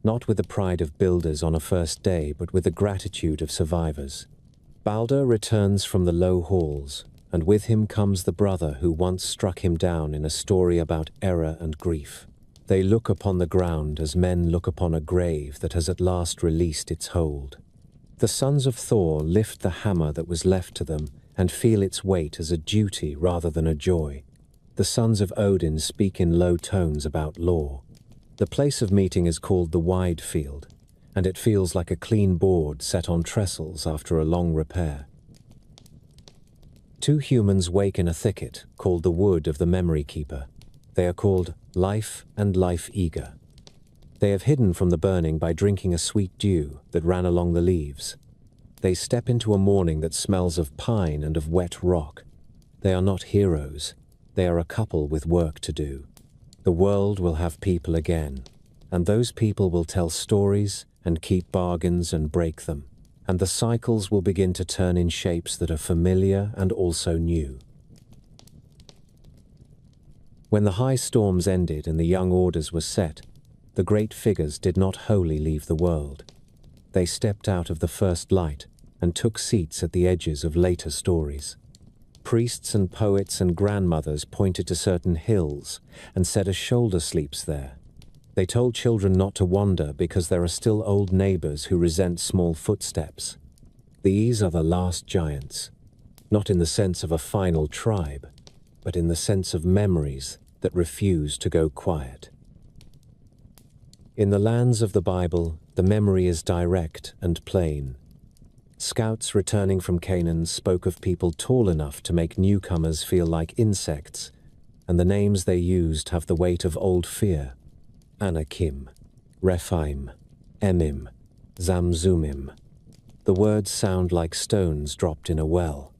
Speaker 1: not with the pride of builders on a first day, but with the gratitude of survivors. Balder returns from the low halls, and with him comes the brother who once struck him down in a story about error and grief. They look upon the ground as men look upon a grave that has at last released its hold. The sons of Thor lift the hammer that was left to them and feel its weight as a duty rather than a joy. The sons of Odin speak in low tones about law. The place of meeting is called the Wide Field, and it feels like a clean board set on trestles after a long repair. Two humans wake in a thicket called the Wood of the Memory Keeper. They are called Life and Life Eager. They have hidden from the burning by drinking a sweet dew that ran along the leaves. They step into a morning that smells of pine and of wet rock. They are not heroes. They are a couple with work to do. The world will have people again, and those people will tell stories and keep bargains and break them, and the cycles will begin to turn in shapes that are familiar and also new. When the high storms ended and the young orders were set, the great figures did not wholly leave the world. They stepped out of the first light and took seats at the edges of later stories. Priests and poets and grandmothers pointed to certain hills and said a shoulder sleeps there. They told children not to wander because there are still old neighbors who resent small footsteps. These are the last giants, not in the sense of a final tribe, but in the sense of memories that refuse to go quiet. In the lands of the Bible, the memory is direct and plain. Scouts returning from Canaan spoke of people tall enough to make newcomers feel like insects, and the names they used have the weight of old fear. Anakim, Rephaim, Emim, Zamzumim. The words sound like stones dropped in a well.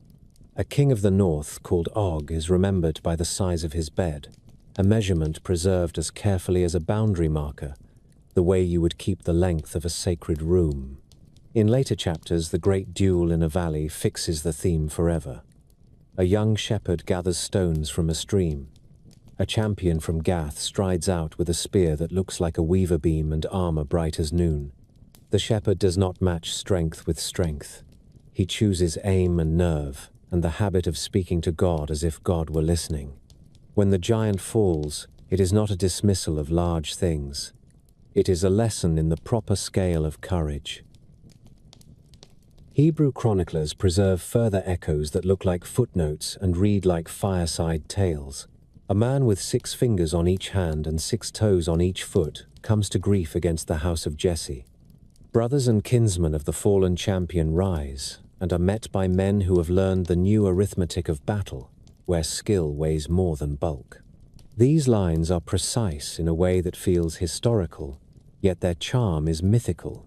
Speaker 1: A king of the north called Og is remembered by the size of his bed, a measurement preserved as carefully as a boundary marker, the way you would keep the length of a sacred room. In later chapters, the great duel in a valley fixes the theme forever. A young shepherd gathers stones from a stream. A champion from Gath strides out with a spear that looks like a weaver beam and armor bright as noon. The shepherd does not match strength with strength. He chooses aim and nerve, and the habit of speaking to God as if God were listening. When the giant falls, it is not a dismissal of large things. It is a lesson in the proper scale of courage. Hebrew chroniclers preserve further echoes that look like footnotes and read like fireside tales. A man with 6 fingers on each hand and 6 toes on each foot comes to grief against the house of Jesse. Brothers and kinsmen of the fallen champion rise and are met by men who have learned the new arithmetic of battle, where skill weighs more than bulk. These lines are precise in a way that feels historical, yet their charm is mythical.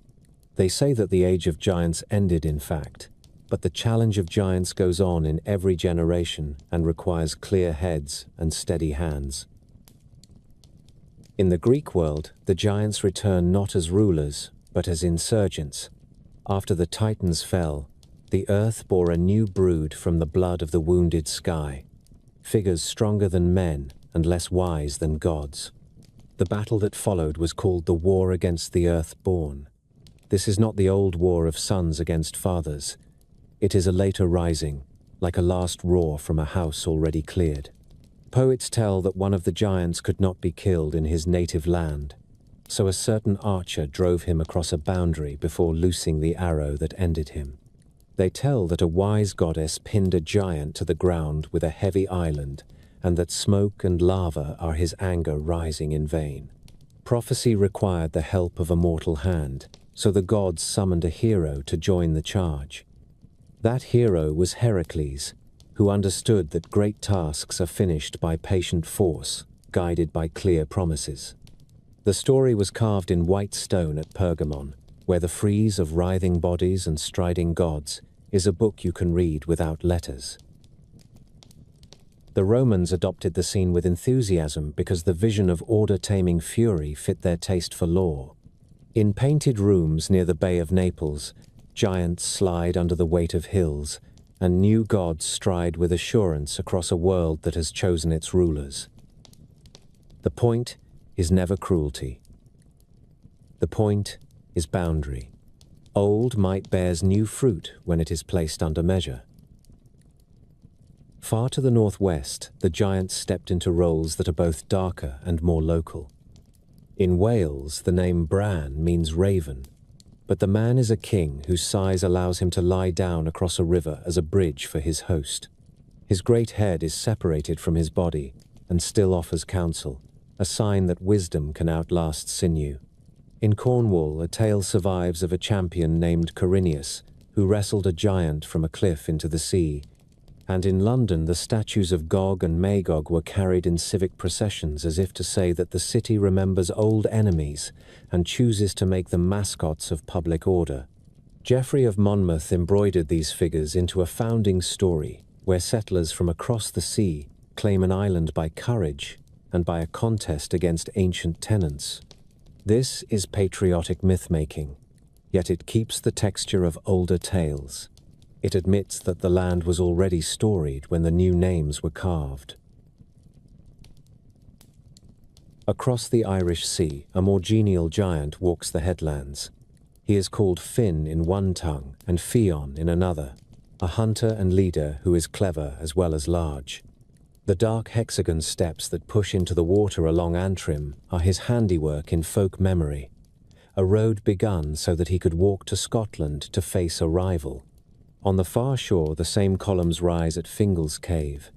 Speaker 1: They say that the age of giants ended, in fact, but the challenge of giants goes on in every generation and requires clear heads and steady hands. In the Greek world, the giants return not as rulers, but as insurgents. After the Titans fell, the earth bore a new brood from the blood of the wounded sky, figures stronger than men and less wise than gods. The battle that followed was called the War Against the Earthborn. This is not the old war of sons against fathers. It is a later rising, like a last roar from a house already cleared. Poets tell that one of the giants could not be killed in his native land, so a certain archer drove him across a boundary before loosing the arrow that ended him. They tell that a wise goddess pinned a giant to the ground with a heavy island, and that smoke and lava are his anger rising in vain. Prophecy required the help of a mortal hand, so the gods summoned a hero to join the charge. That hero was Heracles, who understood that great tasks are finished by patient force, guided by clear promises. The story was carved in white stone at Pergamon, where the frieze of writhing bodies and striding gods is a book you can read without letters. The Romans adopted the scene with enthusiasm because the vision of order-taming fury fit their taste for law. In painted rooms near the Bay of Naples, giants slide under the weight of hills, and new gods stride with assurance across a world that has chosen its rulers. The point is never cruelty. The point is boundary. Old might bears new fruit when it is placed under measure. Far to the northwest, the giants stepped into roles that are both darker and more local. In Wales, the name Bran means raven, but the man is a king whose size allows him to lie down across a river as a bridge for his host. His great head is separated from his body and still offers counsel, a sign that wisdom can outlast sinew. In Cornwall, a tale survives of a champion named Corineus, who wrestled a giant from a cliff into the sea. And in London, the statues of Gog and Magog were carried in civic processions as if to say that the city remembers old enemies and chooses to make them mascots of public order. Geoffrey of Monmouth embroidered these figures into a founding story where settlers from across the sea claim an island by courage and by a contest against ancient tenants. This is patriotic myth-making, yet it keeps the texture of older tales. It admits that the land was already storied when the new names were carved. Across the Irish Sea, a more genial giant walks the headlands. He is called Finn in one tongue and Fionn in another, a hunter and leader who is clever as well as large. The dark hexagon steps that push into the water along Antrim are his handiwork in folk memory, a road begun so that he could walk to Scotland to face a rival. On the far shore, the same columns rise at Fingal's Cave,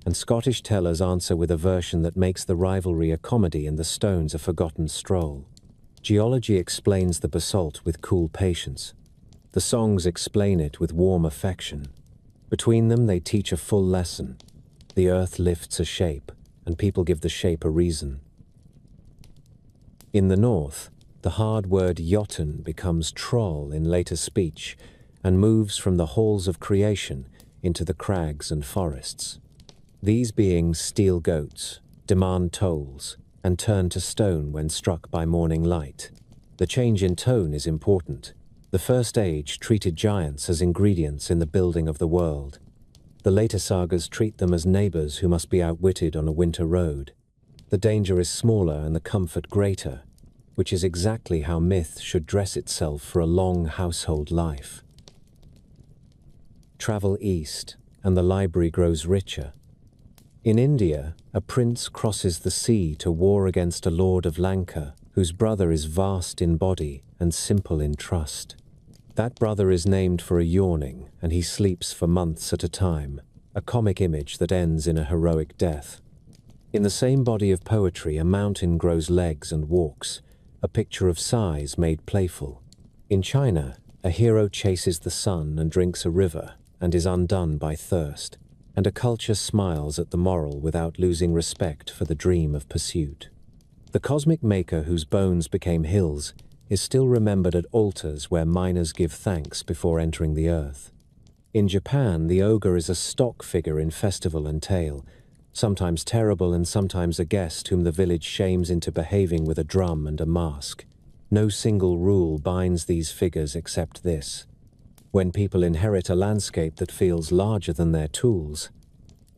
Speaker 1: and Scottish tellers answer with a version that makes the rivalry a comedy and the stones a forgotten stroll. Geology explains the basalt with cool patience. The songs explain it with warm affection. Between them, they teach a full lesson. The earth lifts a shape, and people give the shape a reason. In the north, the hard word Jotun becomes troll in later speech and moves from the halls of creation into the crags and forests. These beings steal goats, demand tolls, and turn to stone when struck by morning light. The change in tone is important. The First Age treated giants as ingredients in the building of the world. The later sagas treat them as neighbors who must be outwitted on a winter road. The danger is smaller and the comfort greater, which is exactly how myth should dress itself for a long household life. Travel east, and the library grows richer. In India, a prince crosses the sea to war against a lord of Lanka, whose brother is vast in body and simple in trust. That brother is named for a yawning, and he sleeps for months at a time, a comic image that ends in a heroic death. In the same body of poetry, a mountain grows legs and walks, a picture of size made playful. In China, a hero chases the sun and drinks a river, and is undone by thirst, and a culture smiles at the moral without losing respect for the dream of pursuit. The cosmic maker whose bones became hills is still remembered at altars where miners give thanks before entering the earth. In Japan, the ogre is a stock figure in festival and tale, sometimes terrible and sometimes a guest whom the village shames into behaving with a drum and a mask. No single rule binds these figures except this: when people inherit a landscape that feels larger than their tools,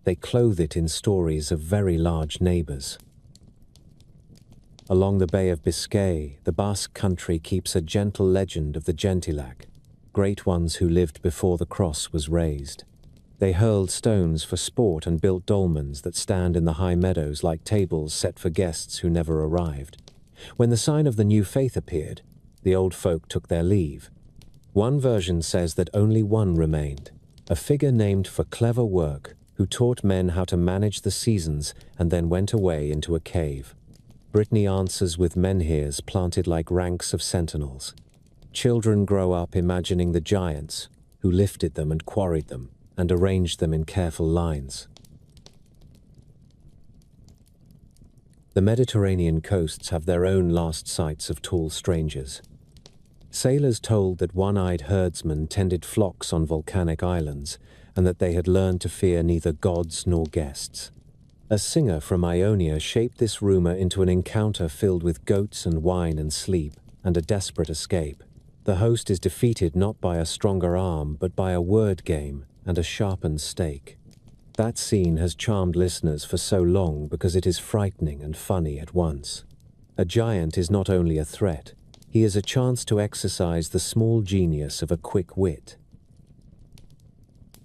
Speaker 1: they clothe it in stories of very large neighbors. Along the Bay of Biscay, the Basque country keeps a gentle legend of the Gentilac, great ones who lived before the cross was raised. They hurled stones for sport and built dolmens that stand in the high meadows like tables set for guests who never arrived. When the sign of the new faith appeared, the old folk took their leave. One version says that only one remained, a figure named for clever work who taught men how to manage the seasons and then went away into a cave. Brittany answers with menhirs planted like ranks of sentinels. Children grow up imagining the giants, who lifted them and quarried them, and arranged them in careful lines. The Mediterranean coasts have their own last sights of tall strangers. Sailors told that one-eyed herdsmen tended flocks on volcanic islands, and that they had learned to fear neither gods nor guests. A singer from Ionia shaped this rumor into an encounter filled with goats and wine and sleep, and a desperate escape. The host is defeated not by a stronger arm, but by a word game and a sharpened stake. That scene has charmed listeners for so long because it is frightening and funny at once. A giant is not only a threat, he is a chance to exercise the small genius of a quick wit.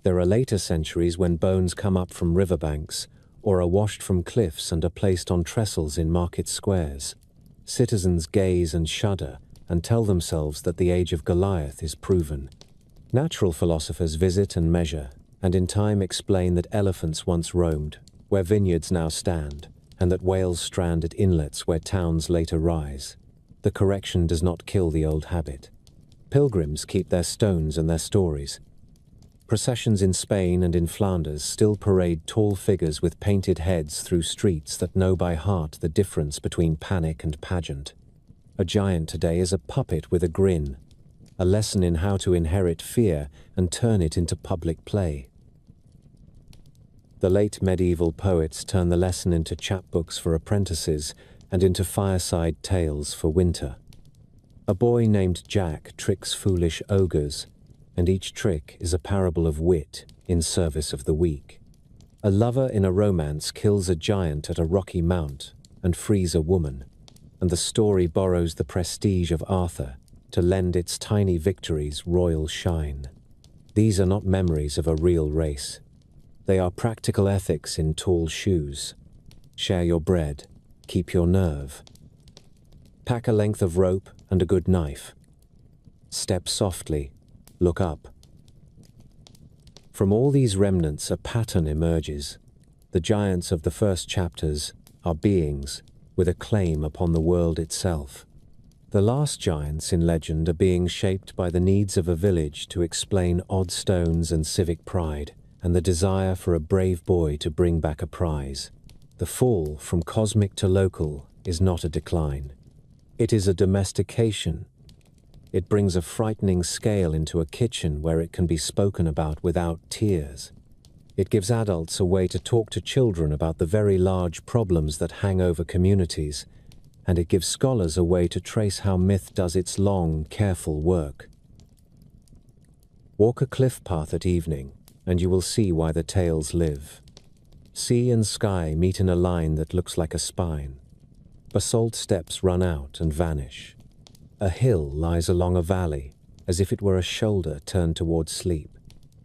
Speaker 1: There are later centuries when bones come up from riverbanks, or are washed from cliffs and are placed on trestles in market squares. Citizens gaze and shudder and tell themselves that the age of Goliath is proven. Natural philosophers visit and measure, and in time explain that elephants once roamed, where vineyards now stand, and that whales strand at inlets where towns later rise. The correction does not kill the old habit. Pilgrims keep their stones and their stories. Processions in Spain and in Flanders still parade tall figures with painted heads through streets that know by heart the difference between panic and pageant. A giant today is a puppet with a grin, a lesson in how to inherit fear and turn it into public play. The late medieval poets turn the lesson into chapbooks for apprentices and into fireside tales for winter. A boy named Jack tricks foolish ogres, and each trick is a parable of wit in service of the weak. A lover in a romance kills a giant at a rocky mount and frees a woman, and the story borrows the prestige of Arthur to lend its tiny victories royal shine. These are not memories of a real race. They are practical ethics in tall shoes. Share your bread, keep your nerve. Pack a length of rope and a good knife. Step softly, look up. From all these remnants a pattern emerges. The giants of the first chapters are beings with a claim upon the world itself. The last giants in legend are beings shaped by the needs of a village to explain odd stones and civic pride, and the desire for a brave boy to bring back a prize. The fall from cosmic to local is not a decline. It is a domestication. It brings a frightening scale into a kitchen where it can be spoken about without tears. It gives adults a way to talk to children about the very large problems that hang over communities, and it gives scholars a way to trace how myth does its long, careful work. Walk a cliff path at evening, and you will see why the tales live. Sea and sky meet in a line that looks like a spine. Basalt steps run out and vanish. A hill lies along a valley, as if it were a shoulder turned towards sleep.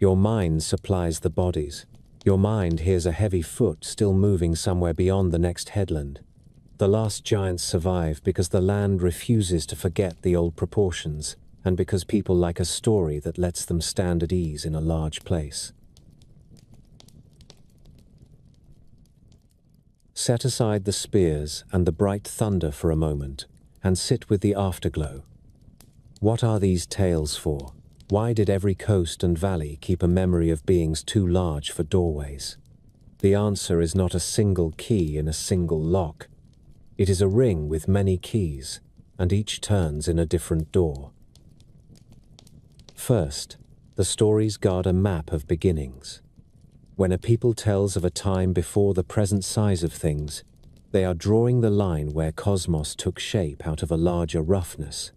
Speaker 1: Your mind supplies the bodies. Your mind hears a heavy foot still moving somewhere beyond the next headland. The last giants survive because the land refuses to forget the old proportions, and because people like a story that lets them stand at ease in a large place. Set aside the spears and the bright thunder for a moment, and sit with the afterglow. What are these tales for? Why did every coast and valley keep a memory of beings too large for doorways? The answer is not a single key in a single lock. It is a ring with many keys, and each turns in a different door. First, the stories guard a map of beginnings. When a people tells of a time before the present size of things, they are drawing the line where cosmos took shape out of a larger roughness.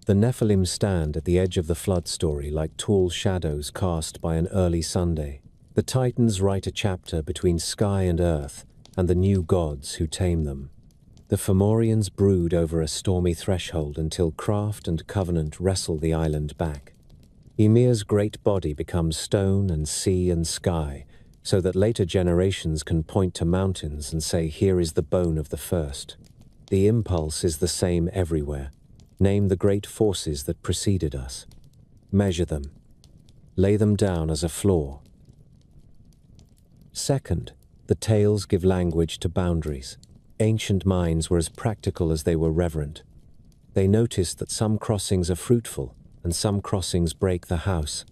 Speaker 1: The Nephilim stand at the edge of the flood story like tall shadows cast by an early Sunday. The Titans write a chapter between sky and earth and the new gods who tame them. The Fomorians brood over a stormy threshold until craft and covenant wrestle the island back. Ymir's great body becomes stone and sea and sky, so that later generations can point to mountains and say, here is the bone of the first. The impulse is the same everywhere. Name the great forces that preceded us. Measure them. Lay them down as a flaw. Second, the tales give language to boundaries. Ancient minds were as practical as they were reverent. They noticed that some crossings are fruitful and some crossings break the house.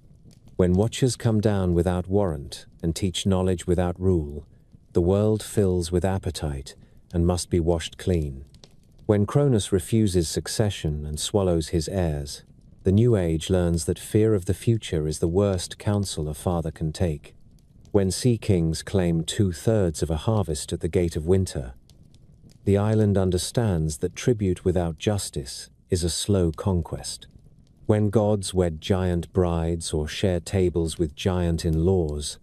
Speaker 1: When watchers come down without warrant and teach knowledge without rule, the world fills with appetite and must be washed clean. When Cronus refuses succession and swallows his heirs, the new age learns that fear of the future is the worst counsel a father can take. When sea kings claim 2/3 of a harvest at the gate of winter, the island understands that tribute without justice is a slow conquest. When gods wed giant brides or share tables with giant in-laws,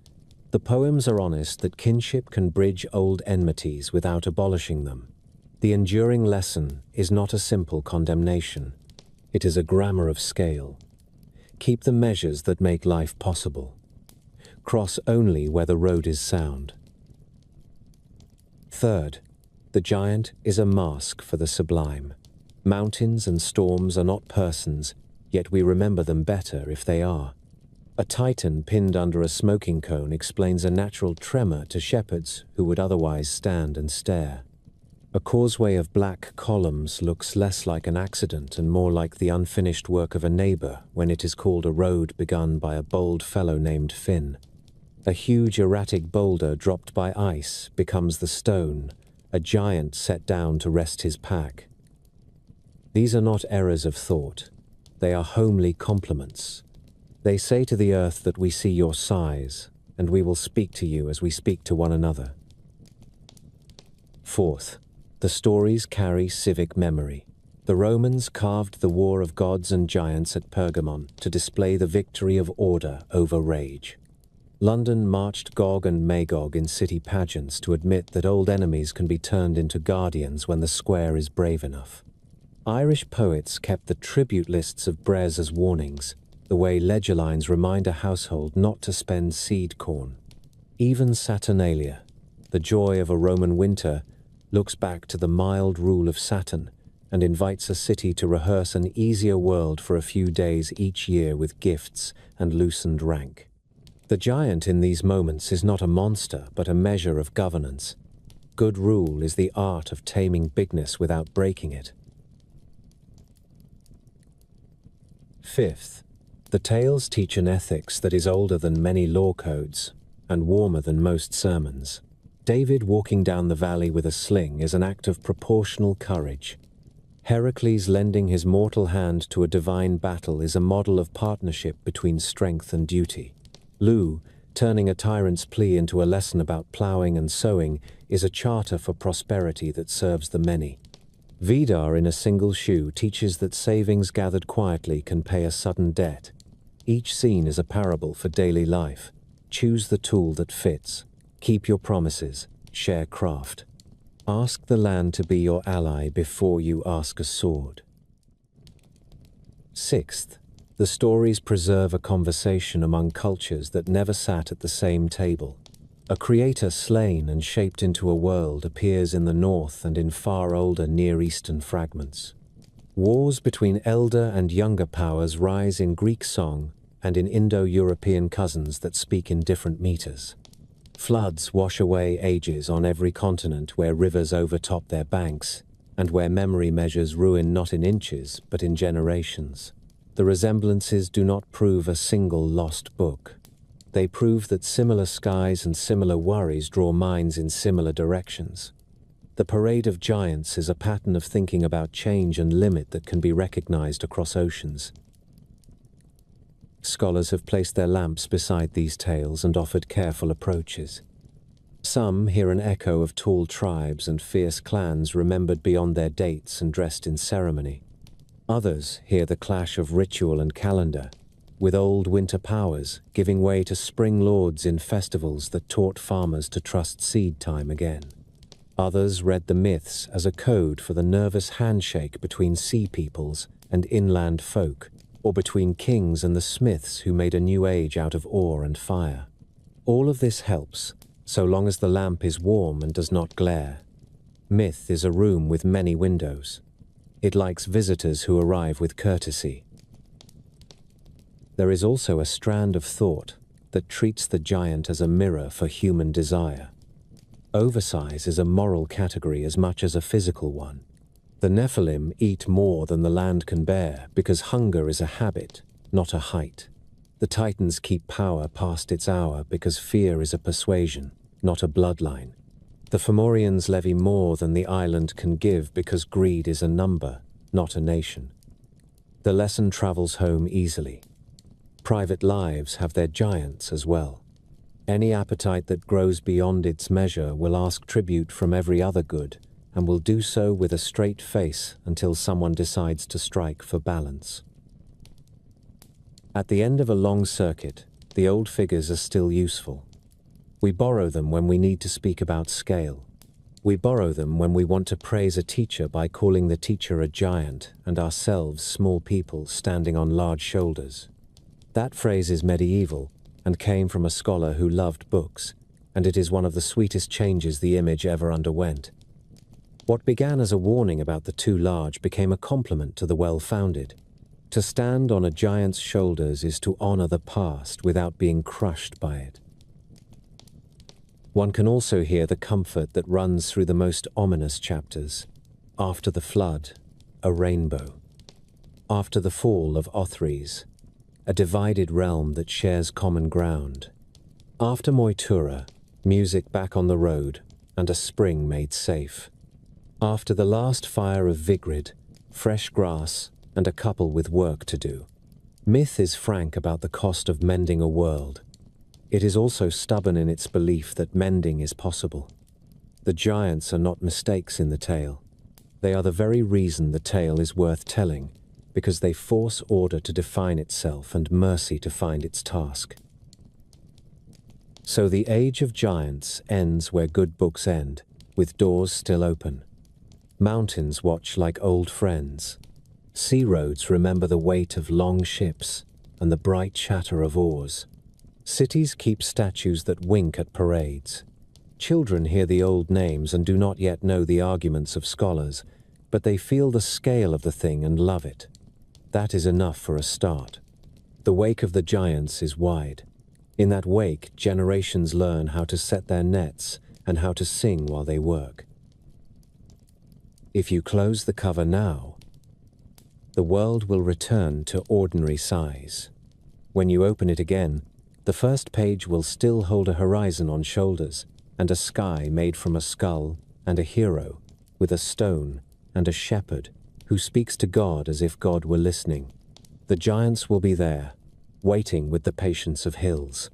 Speaker 1: the poems are honest that kinship can bridge old enmities without abolishing them. The enduring lesson is not a simple condemnation. It is a grammar of scale. Keep the measures that make life possible. Cross only where the road is sound. Third, the giant is a mask for the sublime. Mountains and storms are not persons, yet we remember them better if they are. A titan pinned under a smoking cone explains a natural tremor to shepherds who would otherwise stand and stare. A causeway of black columns looks less like an accident and more like the unfinished work of a neighbor when it is called a road begun by a bold fellow named Finn. A huge erratic boulder dropped by ice becomes the stone, a giant set down to rest his pack. These are not errors of thought. They are homely compliments. They say to the earth that we see your size, and we will speak to you as we speak to one another. Fourth, the stories carry civic memory. The Romans carved the war of gods and giants at Pergamon to display the victory of order over rage. London marched Gog and Magog in city pageants to admit that old enemies can be turned into guardians when the square is brave enough. Irish poets kept the tribute lists of Brez as warnings, the way ledger lines remind a household not to spend seed corn. Even Saturnalia, the joy of a Roman winter, looks back to the mild rule of Saturn and invites a city to rehearse an easier world for a few days each year with gifts and loosened rank. The giant in these moments is not a monster, but a measure of governance. Good rule is the art of taming bigness without breaking it. Fifth, the tales teach an ethics that is older than many law codes and warmer than most sermons. David walking down the valley with a sling is an act of proportional courage. Heracles lending his mortal hand to a divine battle is a model of partnership between strength and duty. Lu, turning a tyrant's plea into a lesson about plowing and sowing, is a charter for prosperity that serves the many. Vidar in a single shoe teaches that savings gathered quietly can pay a sudden debt. Each scene is a parable for daily life. Choose the tool that fits. Keep your promises. Share craft. Ask the land to be your ally before you ask a sword. Sixth, the stories preserve a conversation among cultures that never sat at the same table. A creator slain and shaped into a world appears in the north and in far older Near Eastern fragments. Wars between elder and younger powers rise in Greek song and in Indo-European cousins that speak in different meters. Floods wash away ages on every continent where rivers overtop their banks, and where memory measures ruin not in inches but in generations. The resemblances do not prove a single lost book. They prove that similar skies and similar worries draw minds in similar directions. The parade of giants is a pattern of thinking about change and limit that can be recognized across oceans. Scholars have placed their lamps beside these tales and offered careful approaches. Some hear an echo of tall tribes and fierce clans remembered beyond their dates and dressed in ceremony. Others hear the clash of ritual and calendar, with old winter powers giving way to spring lords in festivals that taught farmers to trust seed time again. Others read the myths as a code for the nervous handshake between sea peoples and inland folk, or between kings and the smiths who made a new age out of ore and fire. All of this helps, so long as the lamp is warm and does not glare. Myth is a room with many windows. It likes visitors who arrive with courtesy. There is also a strand of thought that treats the giant as a mirror for human desire. Oversize is a moral category as much as a physical one. The Nephilim eat more than the land can bear because hunger is a habit, not a height. The Titans keep power past its hour because fear is a persuasion, not a bloodline. The Fomorians levy more than the island can give because greed is a number, not a nation. The lesson travels home easily. Private lives have their giants as well. Any appetite that grows beyond its measure will ask tribute from every other good, and will do so with a straight face until someone decides to strike for balance. At the end of a long circuit, the old figures are still useful. We borrow them when we need to speak about scale. We borrow them when we want to praise a teacher by calling the teacher a giant and ourselves small people standing on large shoulders. That phrase is medieval and came from a scholar who loved books, and it is one of the sweetest changes the image ever underwent. What began as a warning about the too large became a compliment to the well-founded. To stand on a giant's shoulders is to honor the past without being crushed by it. One can also hear the comfort that runs through the most ominous chapters. After the flood, a rainbow. After the fall of Othries, a divided realm that shares common ground. After Moytura, music back on the road, and a spring made safe. After the last fire of Vigrid, fresh grass, and a couple with work to do. Myth is frank about the cost of mending a world. It is also stubborn in its belief that mending is possible. The giants are not mistakes in the tale. They are the very reason the tale is worth telling, because they force order to define itself and mercy to find its task. So the age of giants ends where good books end, with doors still open. Mountains watch like old friends. Sea roads remember the weight of long ships and the bright chatter of oars. Cities keep statues that wink at parades. Children hear the old names and do not yet know the arguments of scholars, but they feel the scale of the thing and love it. That is enough for a start. The wake of the giants is wide. In that wake, generations learn how to set their nets and how to sing while they work. If you close the cover now, the world will return to ordinary size. When you open it again, the first page will still hold a horizon on shoulders, and a sky made from a skull, and a hero, with a stone, and a shepherd, who speaks to God as if God were listening. The giants will be there, waiting with the patience of hills.